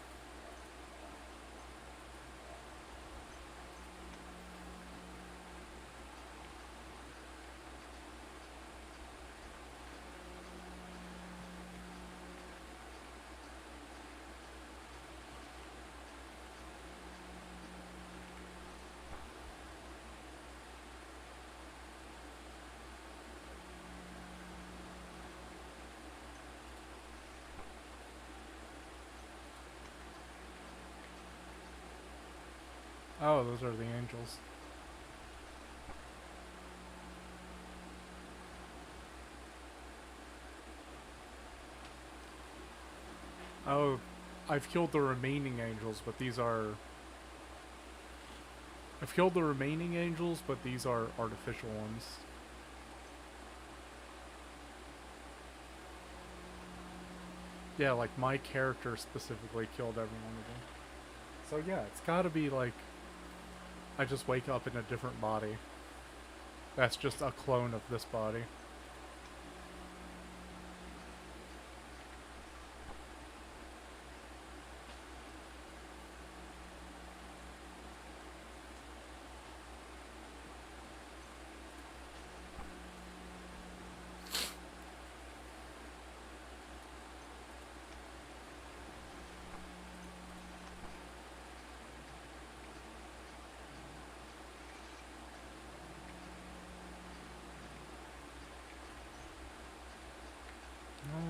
Oh, those are the angels. Oh, I've killed the remaining angels, but these are... I've killed the remaining angels, but these are artificial ones. Yeah, like my character specifically killed every one of them. So yeah, it's gotta be like... I just wake up in a different body. That's just a clone of this body.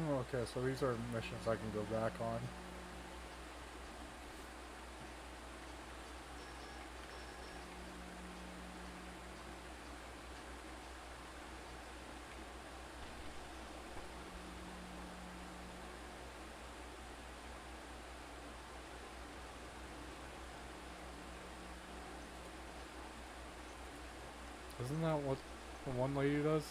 Oh, okay, so these are missions I can go back on. Isn't that what the one lady does?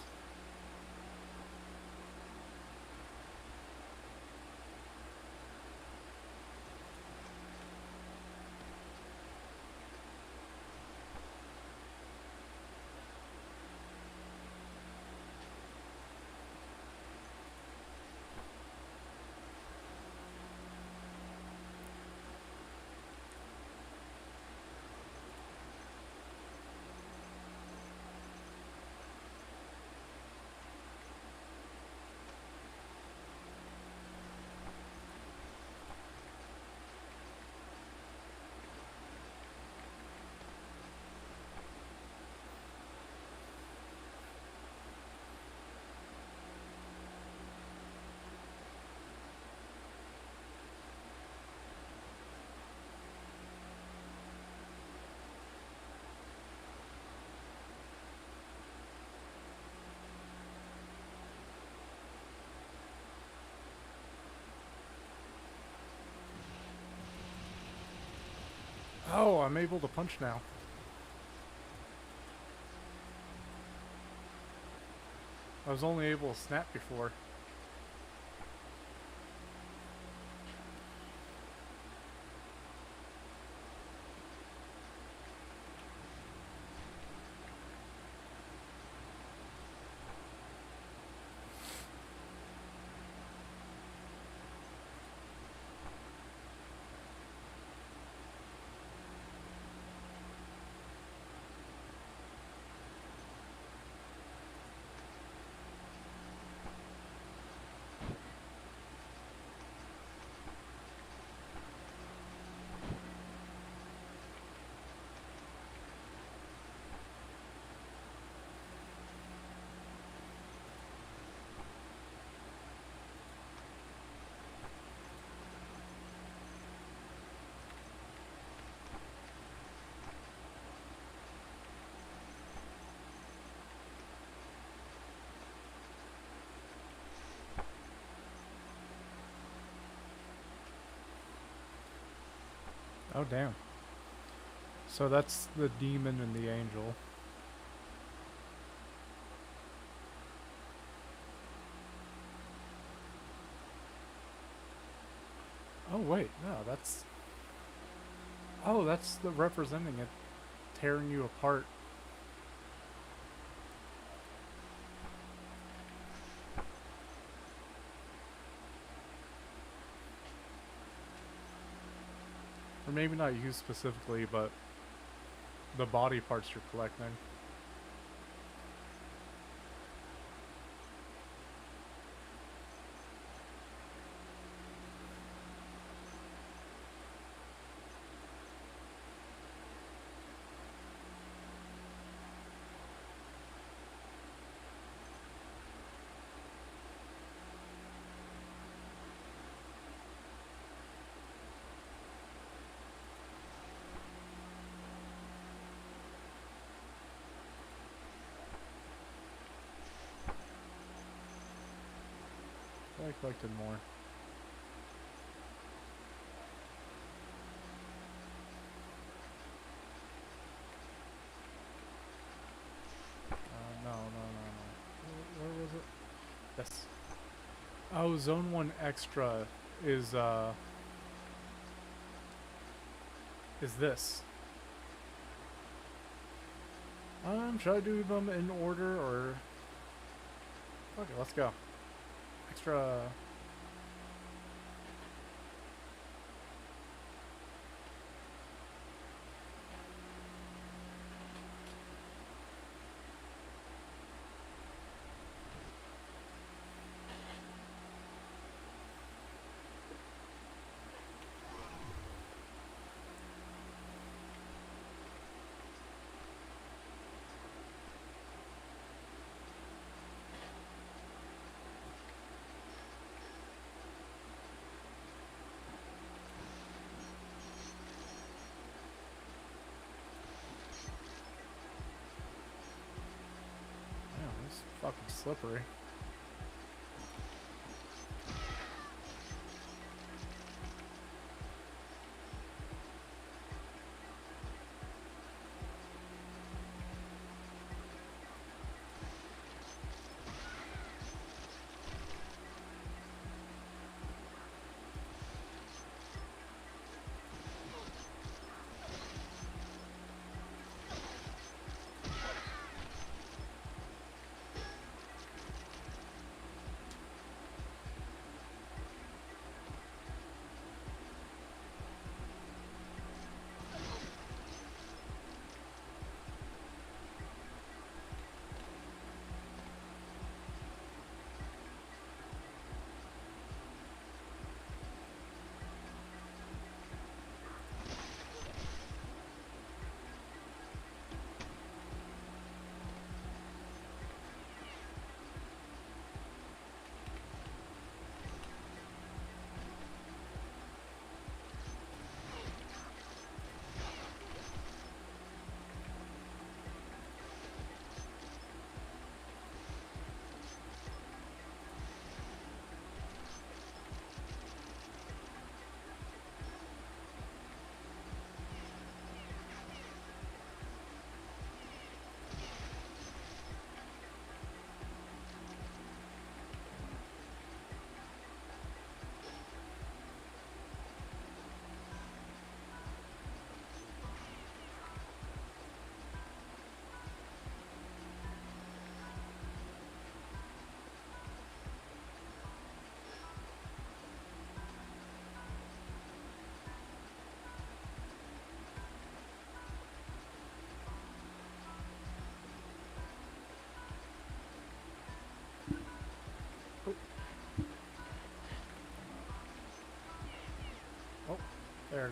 Oh, I'm able to punch now. I was only able to snap before. Oh, damn. So that's the demon and the angel. Oh, wait, no, that's... Oh, that's the representing it, tearing you apart. Or maybe not you specifically, but the body parts you're collecting. I collected more. No. Where was it? Yes. Oh, Zone 1 Extra is this. Should I do them in order or... Okay, let's go. Extra... Damn, this is fucking slippery.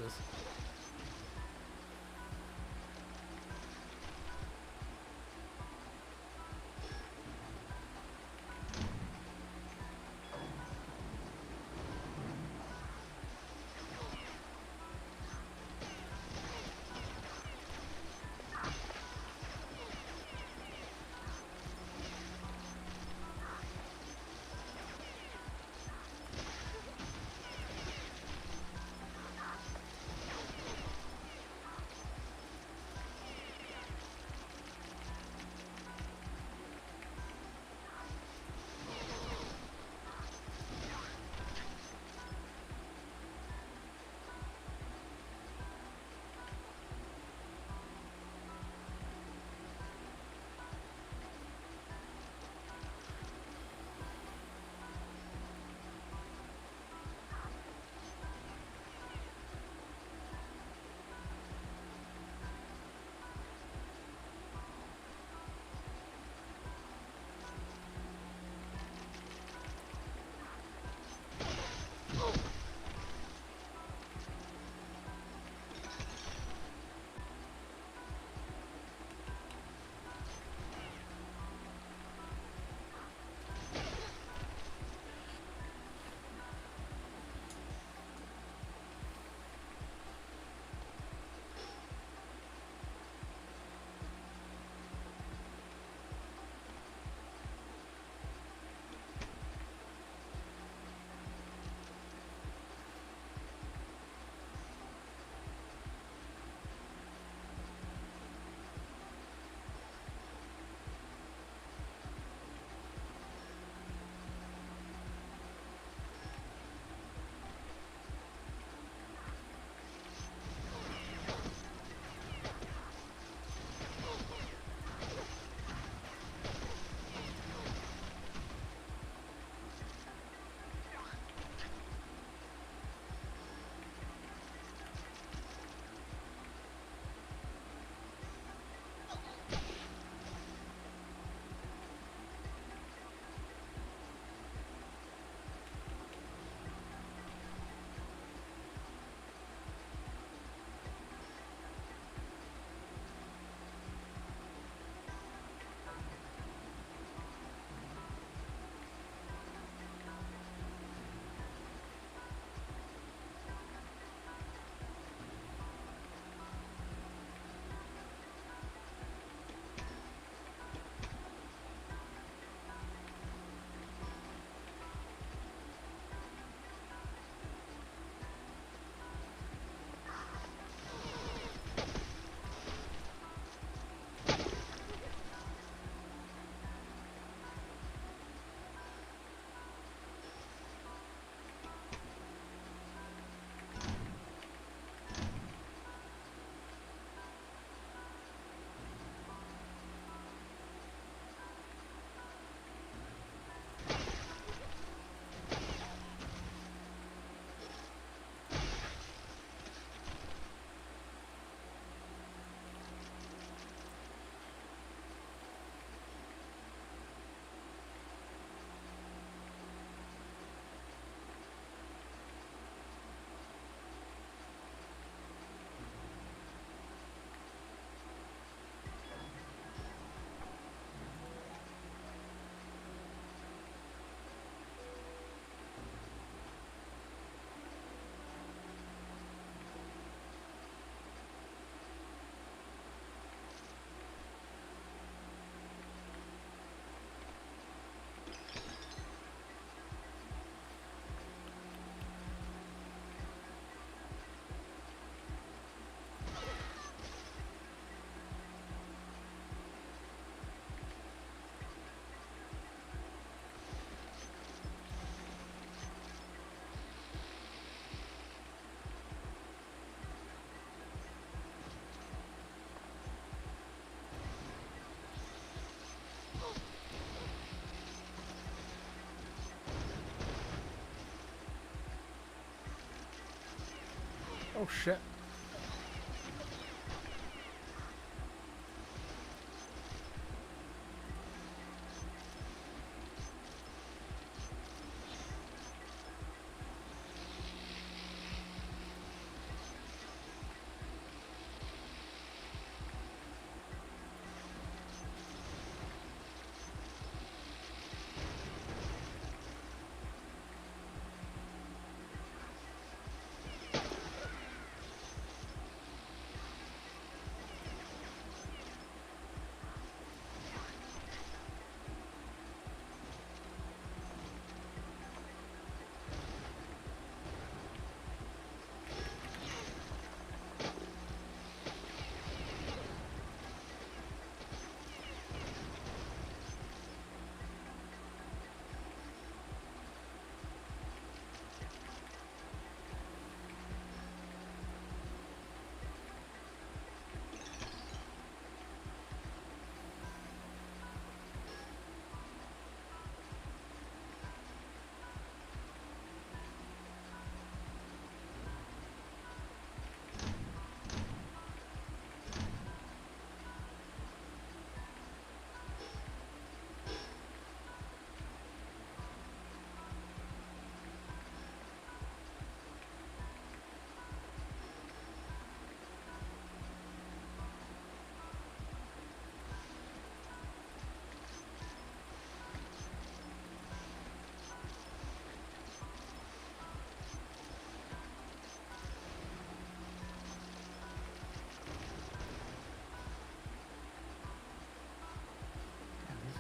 it is. Oh shit.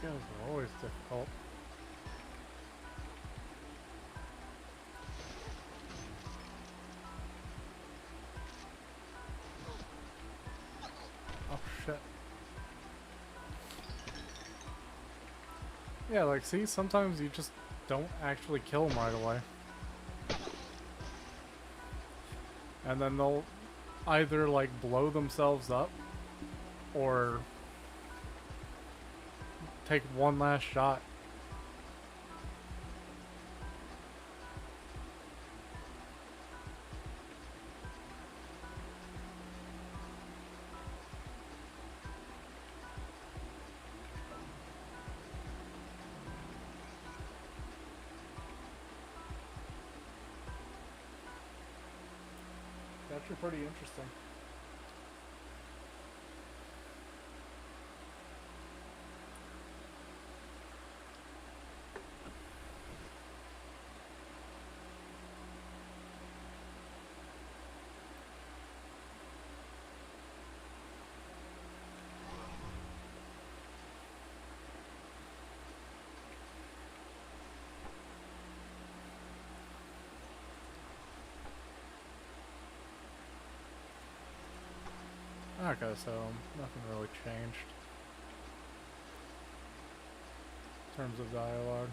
guys are always difficult. Oh shit. Yeah, like, see, sometimes you just don't actually kill them right away. And then they'll either, like, blow themselves up or take one last shot. It's actually pretty interesting. Okay, so nothing really changed in terms of dialogue.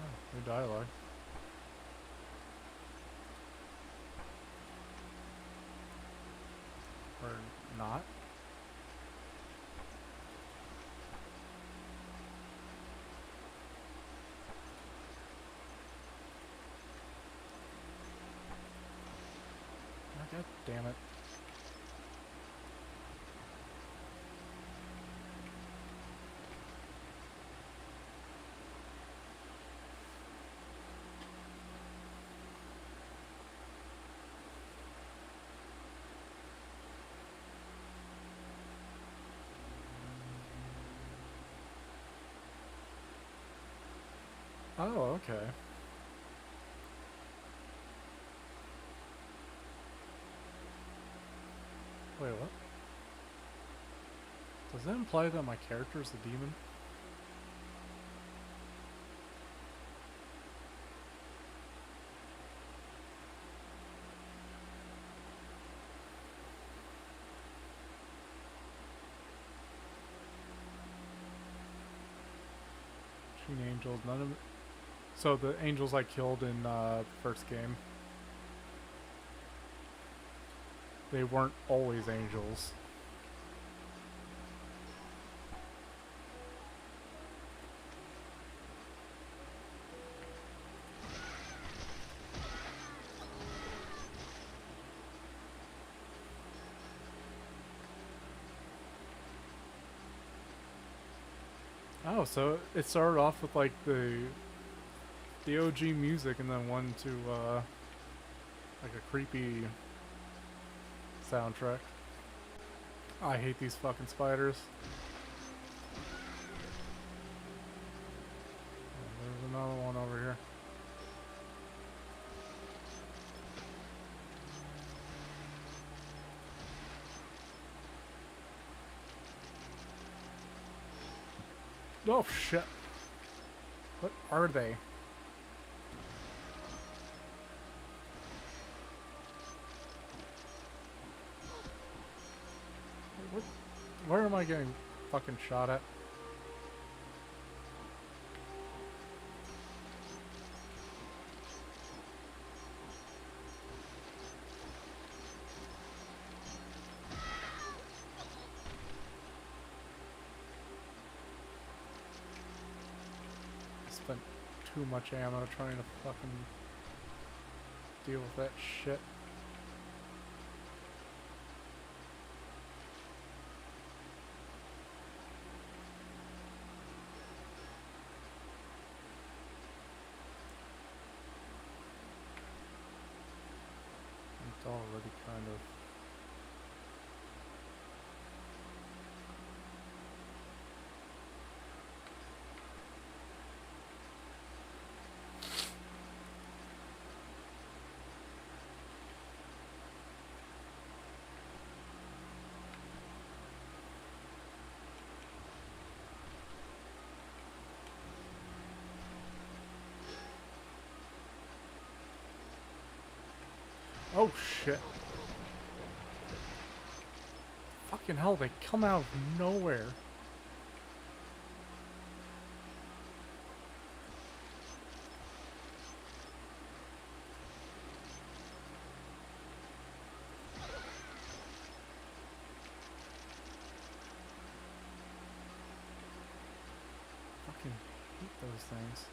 Oh, new dialogue. Or not. Oh, God damn it. Oh, okay. Wait, what? Does that imply that my character is a demon? Machine angels, none of it. So the angels I killed in the first game, they weren't always angels. Oh, so it started off with like the OG music and then went to like a creepy soundtrack. I hate these fucking spiders. Oh, there's another one over here. Oh shit. What are they? What? Where am I getting fucking shot at? I spent too much ammo trying to fucking deal with that shit. It's already kind of... Oh shit. Fucking hell, they come out of nowhere. Fucking hate those things.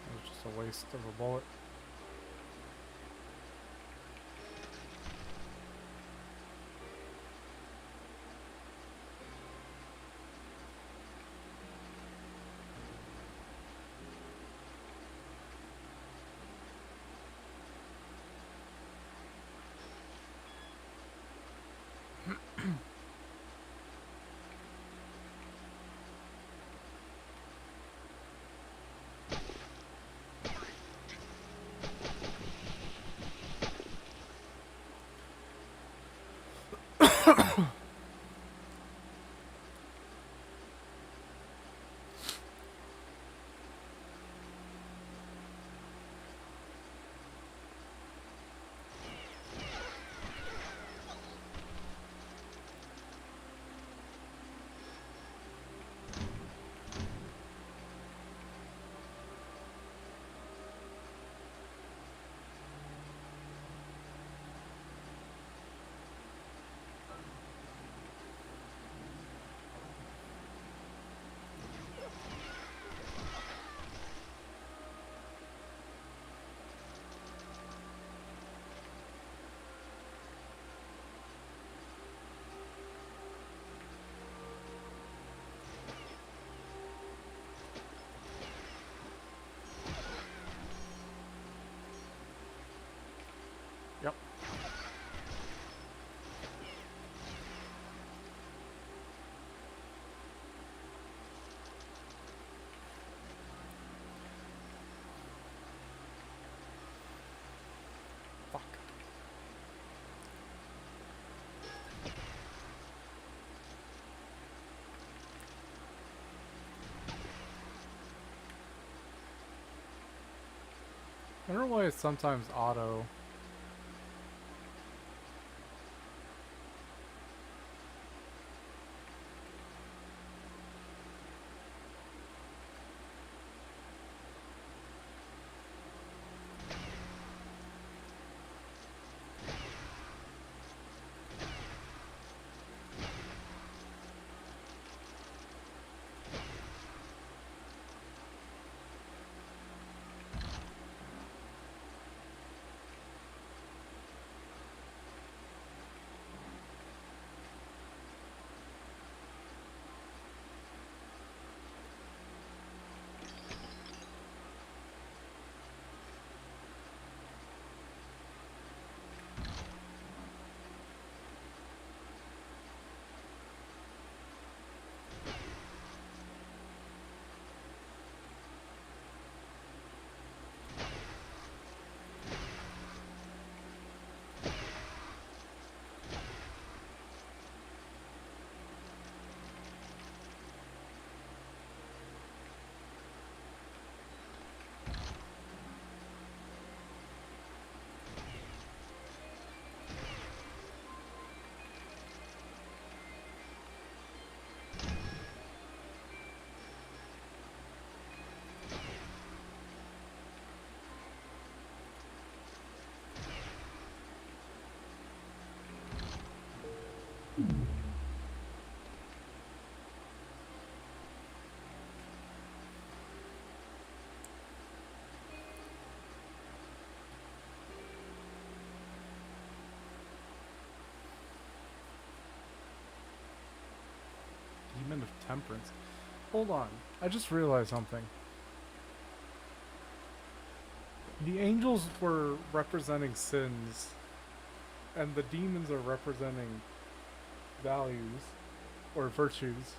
It was just a waste of a bullet. Yep. Fuck. I don't know why it's sometimes auto. temperance. Hold on. I just realized something. The angels were representing sins, and the demons are representing values or virtues.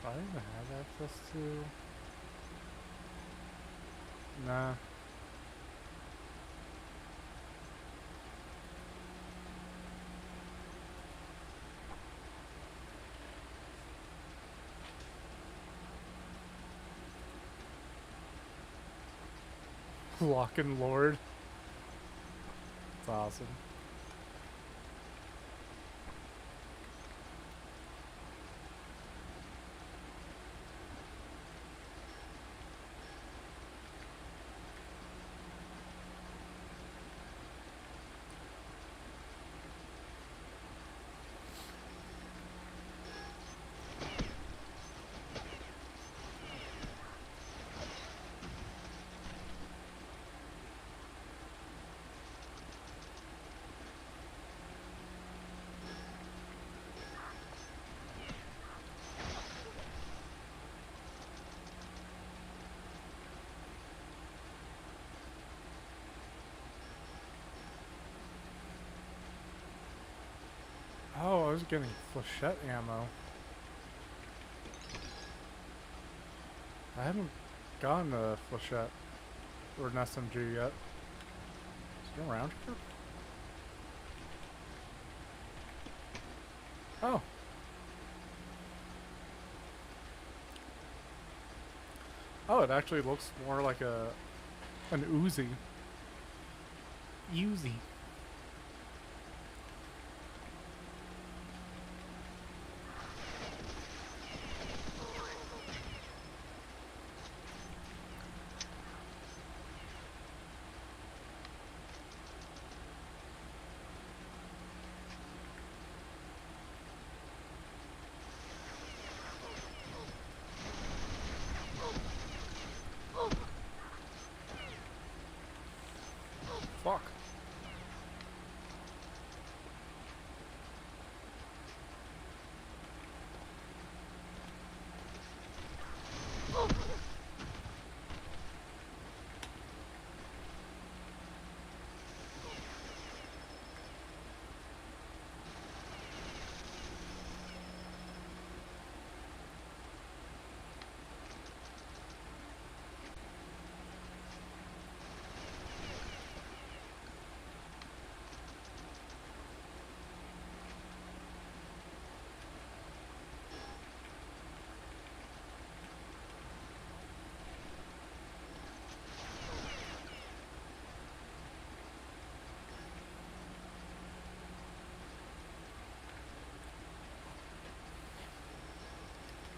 Do I even have access to? Nah. Lock and Lord. That's awesome. Oh, I was getting flechette ammo. I haven't gotten a flechette or an SMG yet. Is it around here? Oh. Oh, it actually looks more like an Uzi. Uzi. Fuck.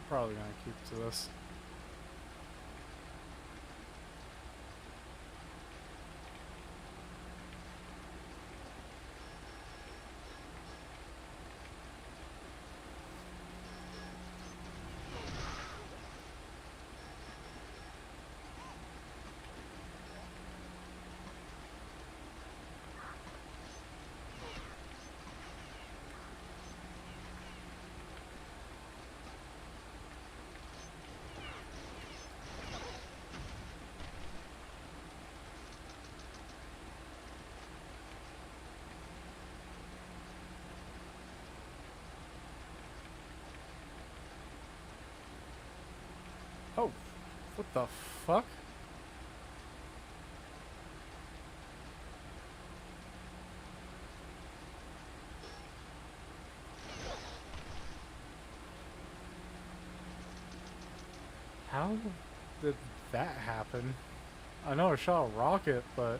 Probably gonna keep to this. Oh, what the fuck? How did that happen? I know I shot a rocket, but...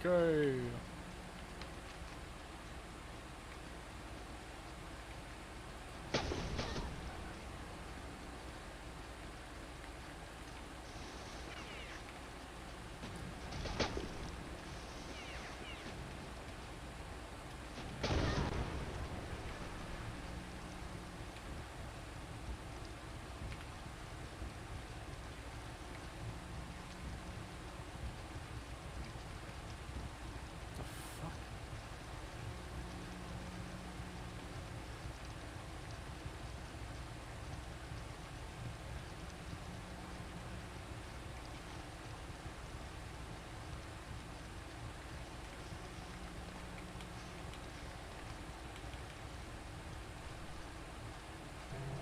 Okay.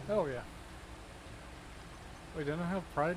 Hell yeah. Wait, didn't I have pride?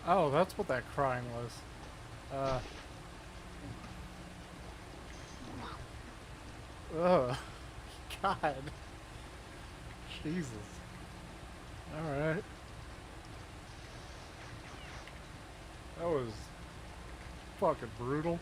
Oh, that's what that crying was. Ugh. God. Jesus. Alright. That was fucking brutal.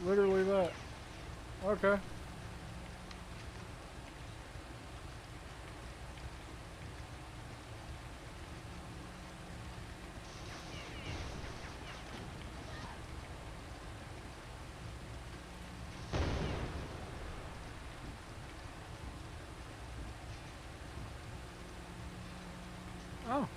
Literally that. Okay. Oh.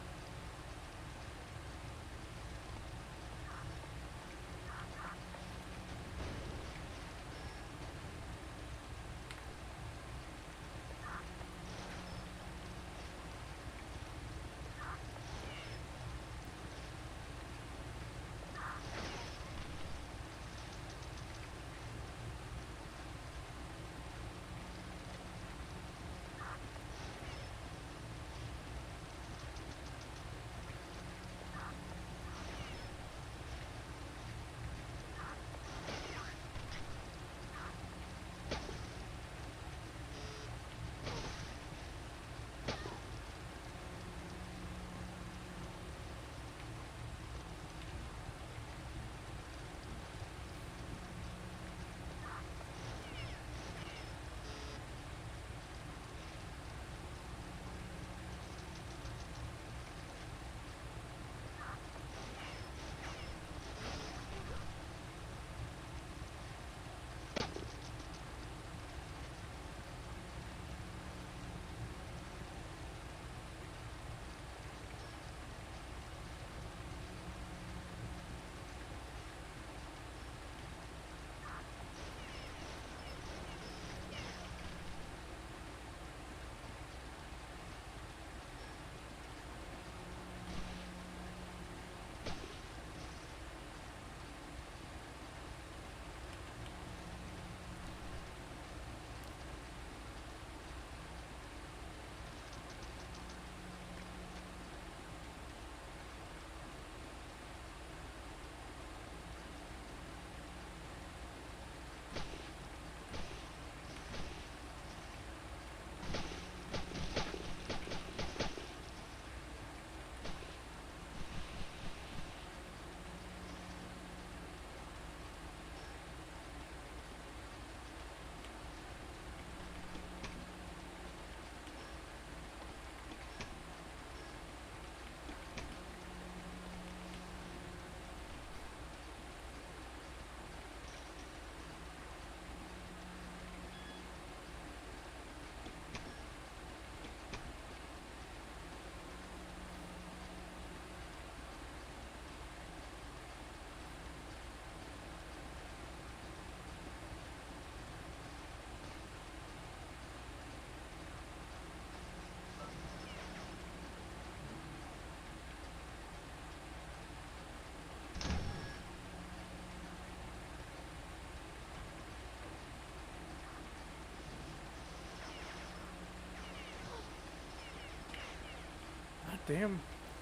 God damn.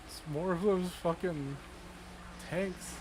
It's more of those fucking tanks.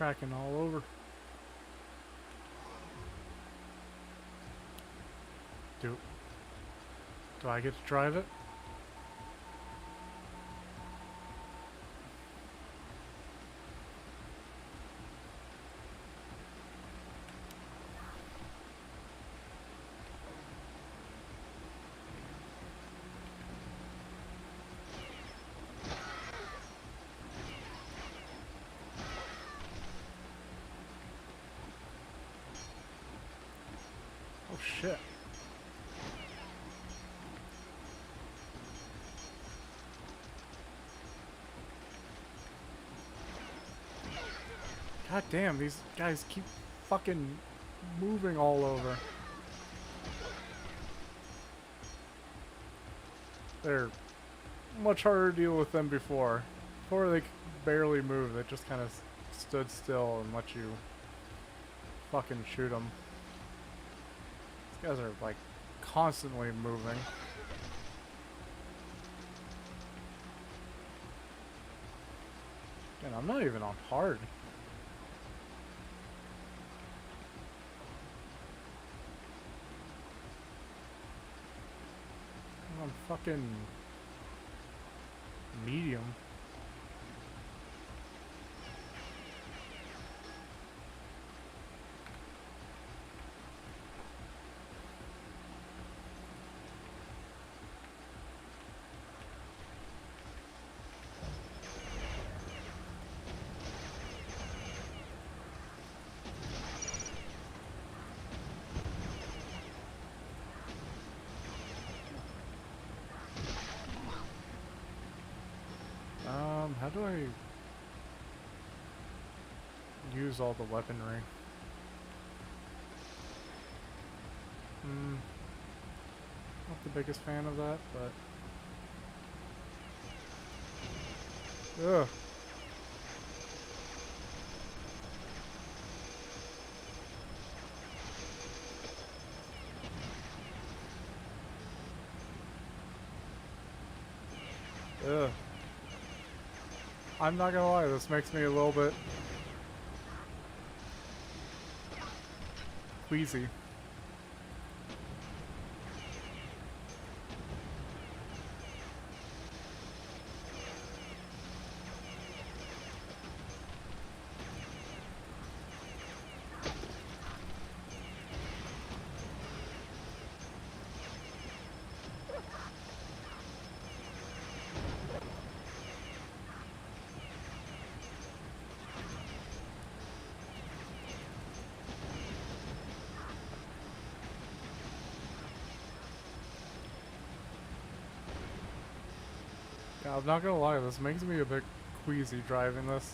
cracking all over. Do I get to drive it? Oh shit. God damn, these guys keep fucking moving all over. They're much harder to deal with than before. Before they could barely move, they just kind of stood still and let you fucking shoot them. These guys are like constantly moving. And I'm not even on hard. I'm on fucking medium. How do I use all the weaponry? Not the biggest fan of that, but ugh. Ugh. I'm not gonna lie, this makes me a little bit queasy. Yeah, I'm not gonna lie, this makes me a bit queasy driving this.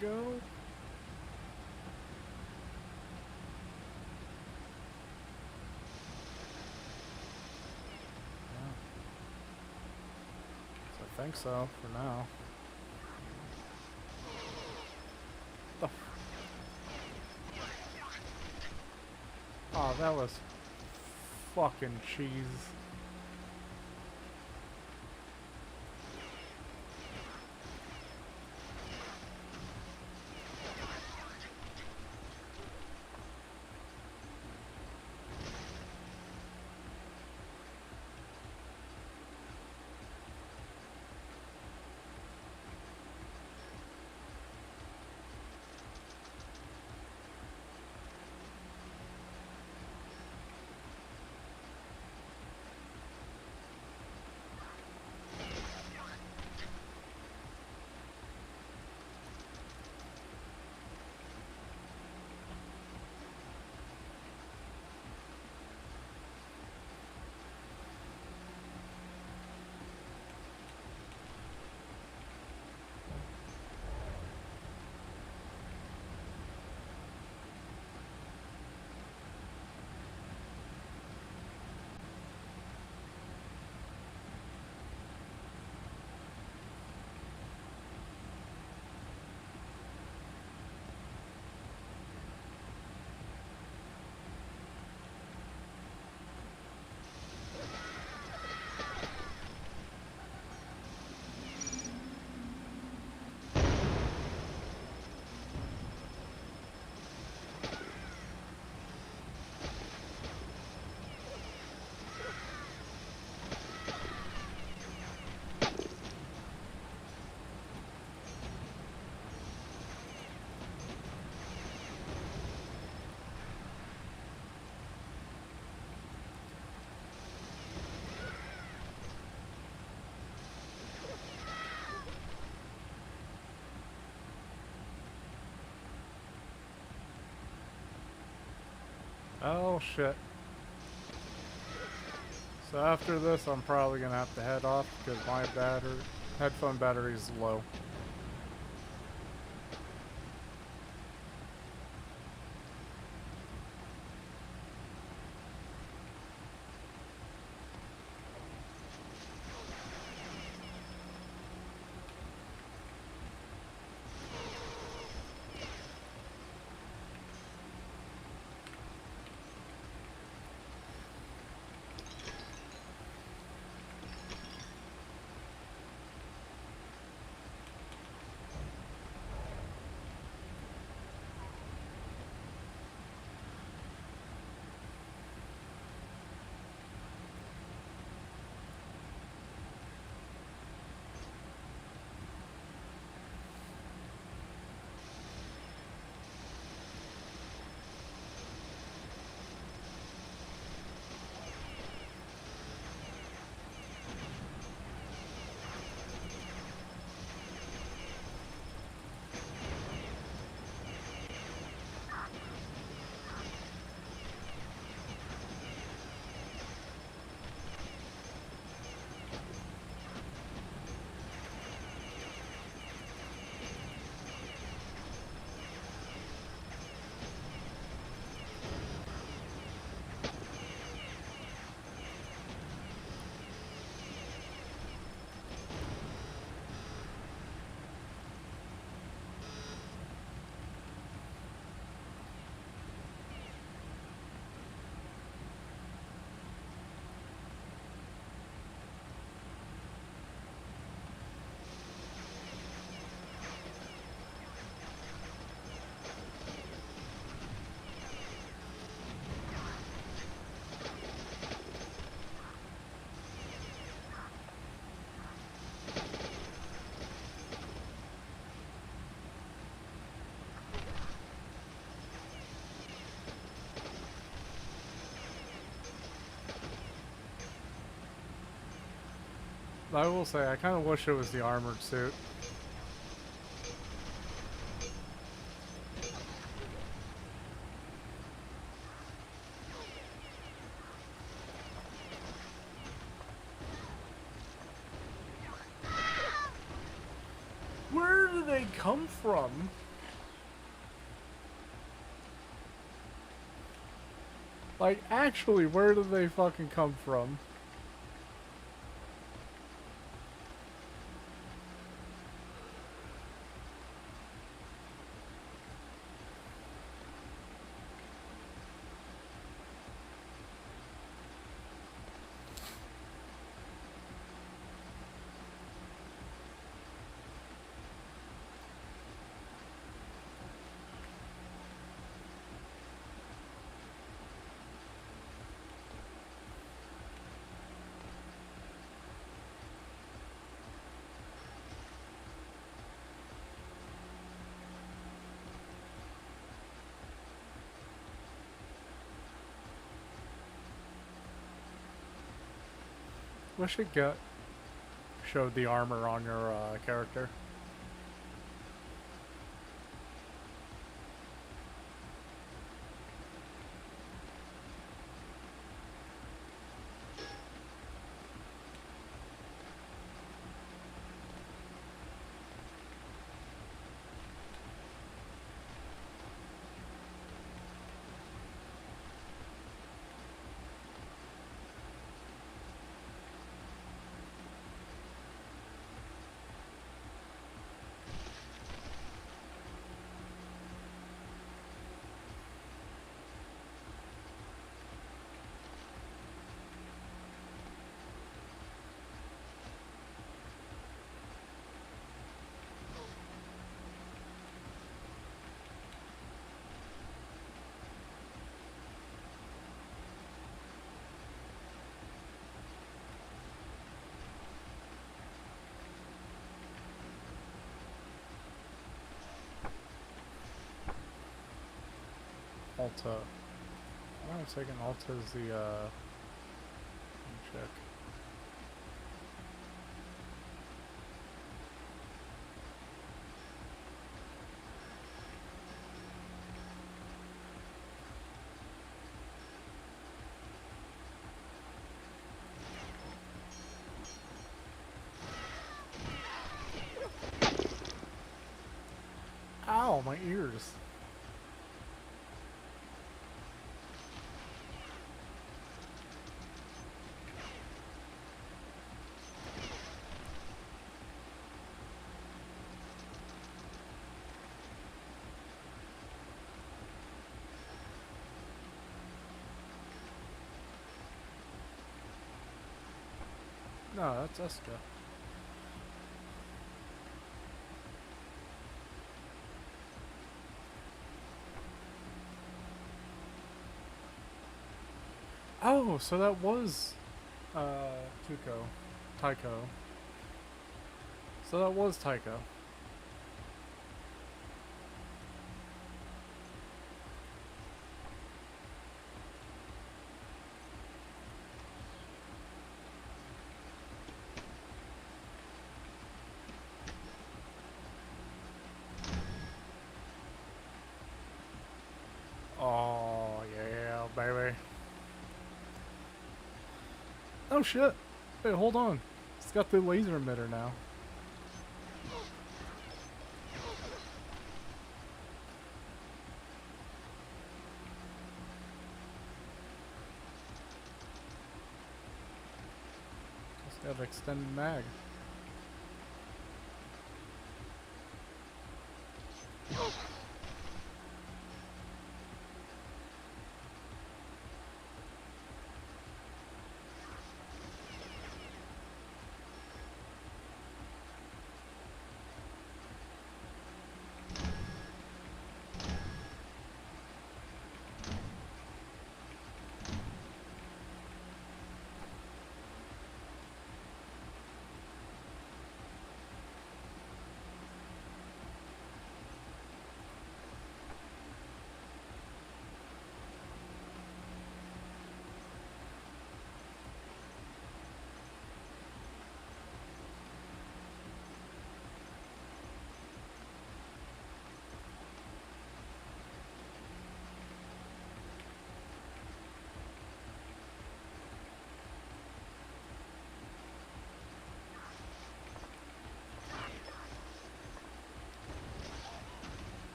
go. Yeah. So I think so for now. The oh, that was fucking cheese. Oh shit. So after this, I'm probably gonna have to head off because my headphone battery is low. I will say, I kind of wish it was the armored suit. Where do they come from? Like, actually, where do they fucking come from? Wish it got showed the armor on your character. Alta. I'm taking Alta as the, let me check. Ow, my ears. No, that's Eska. Oh, so that was Tuco. Tycho. So that was Tycho. Oh, yeah, baby. Oh, shit. Wait, hold on. It's got the laser emitter now. It's got an extended mag.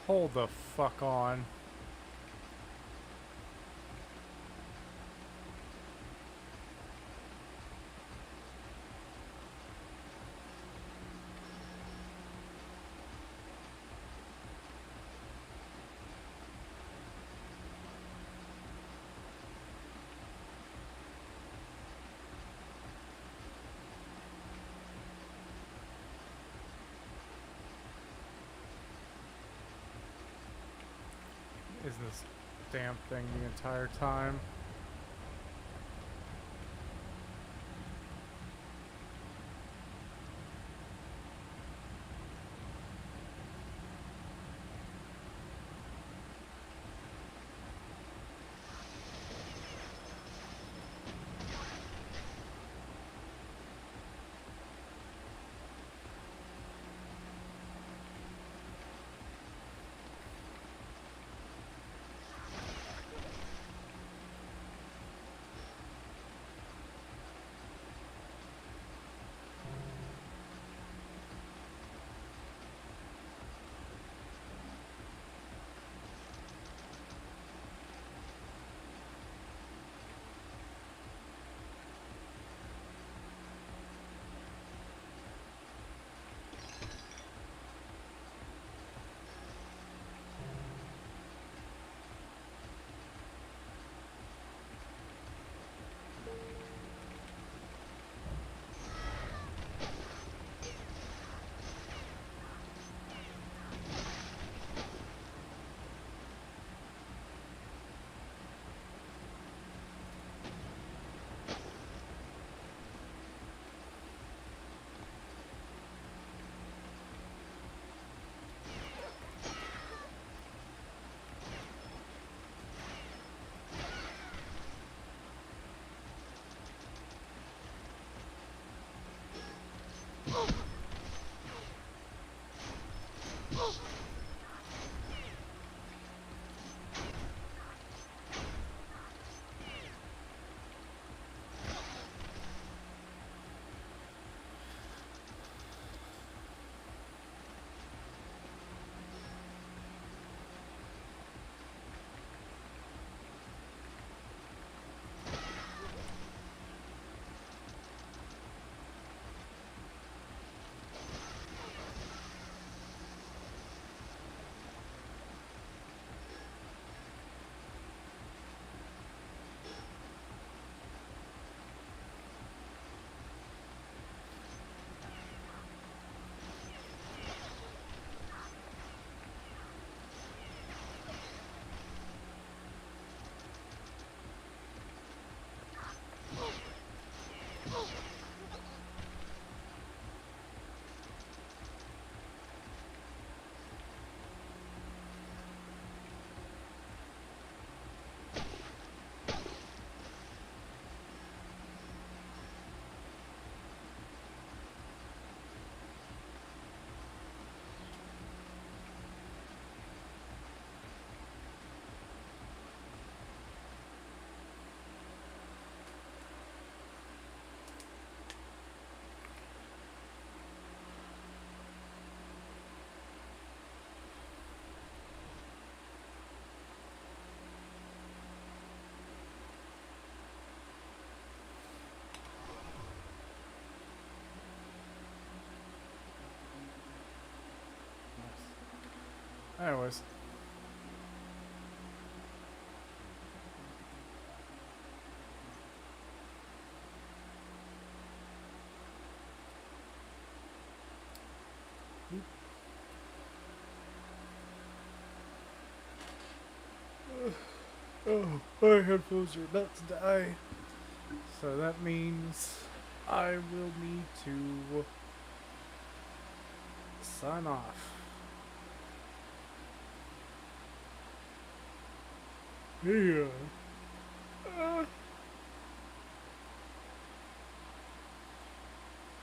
Hold the fuck on. Is this damn thing the entire time? Anyways. Oh, my headphones are about to die. So that means I will need to sign off. Yeah.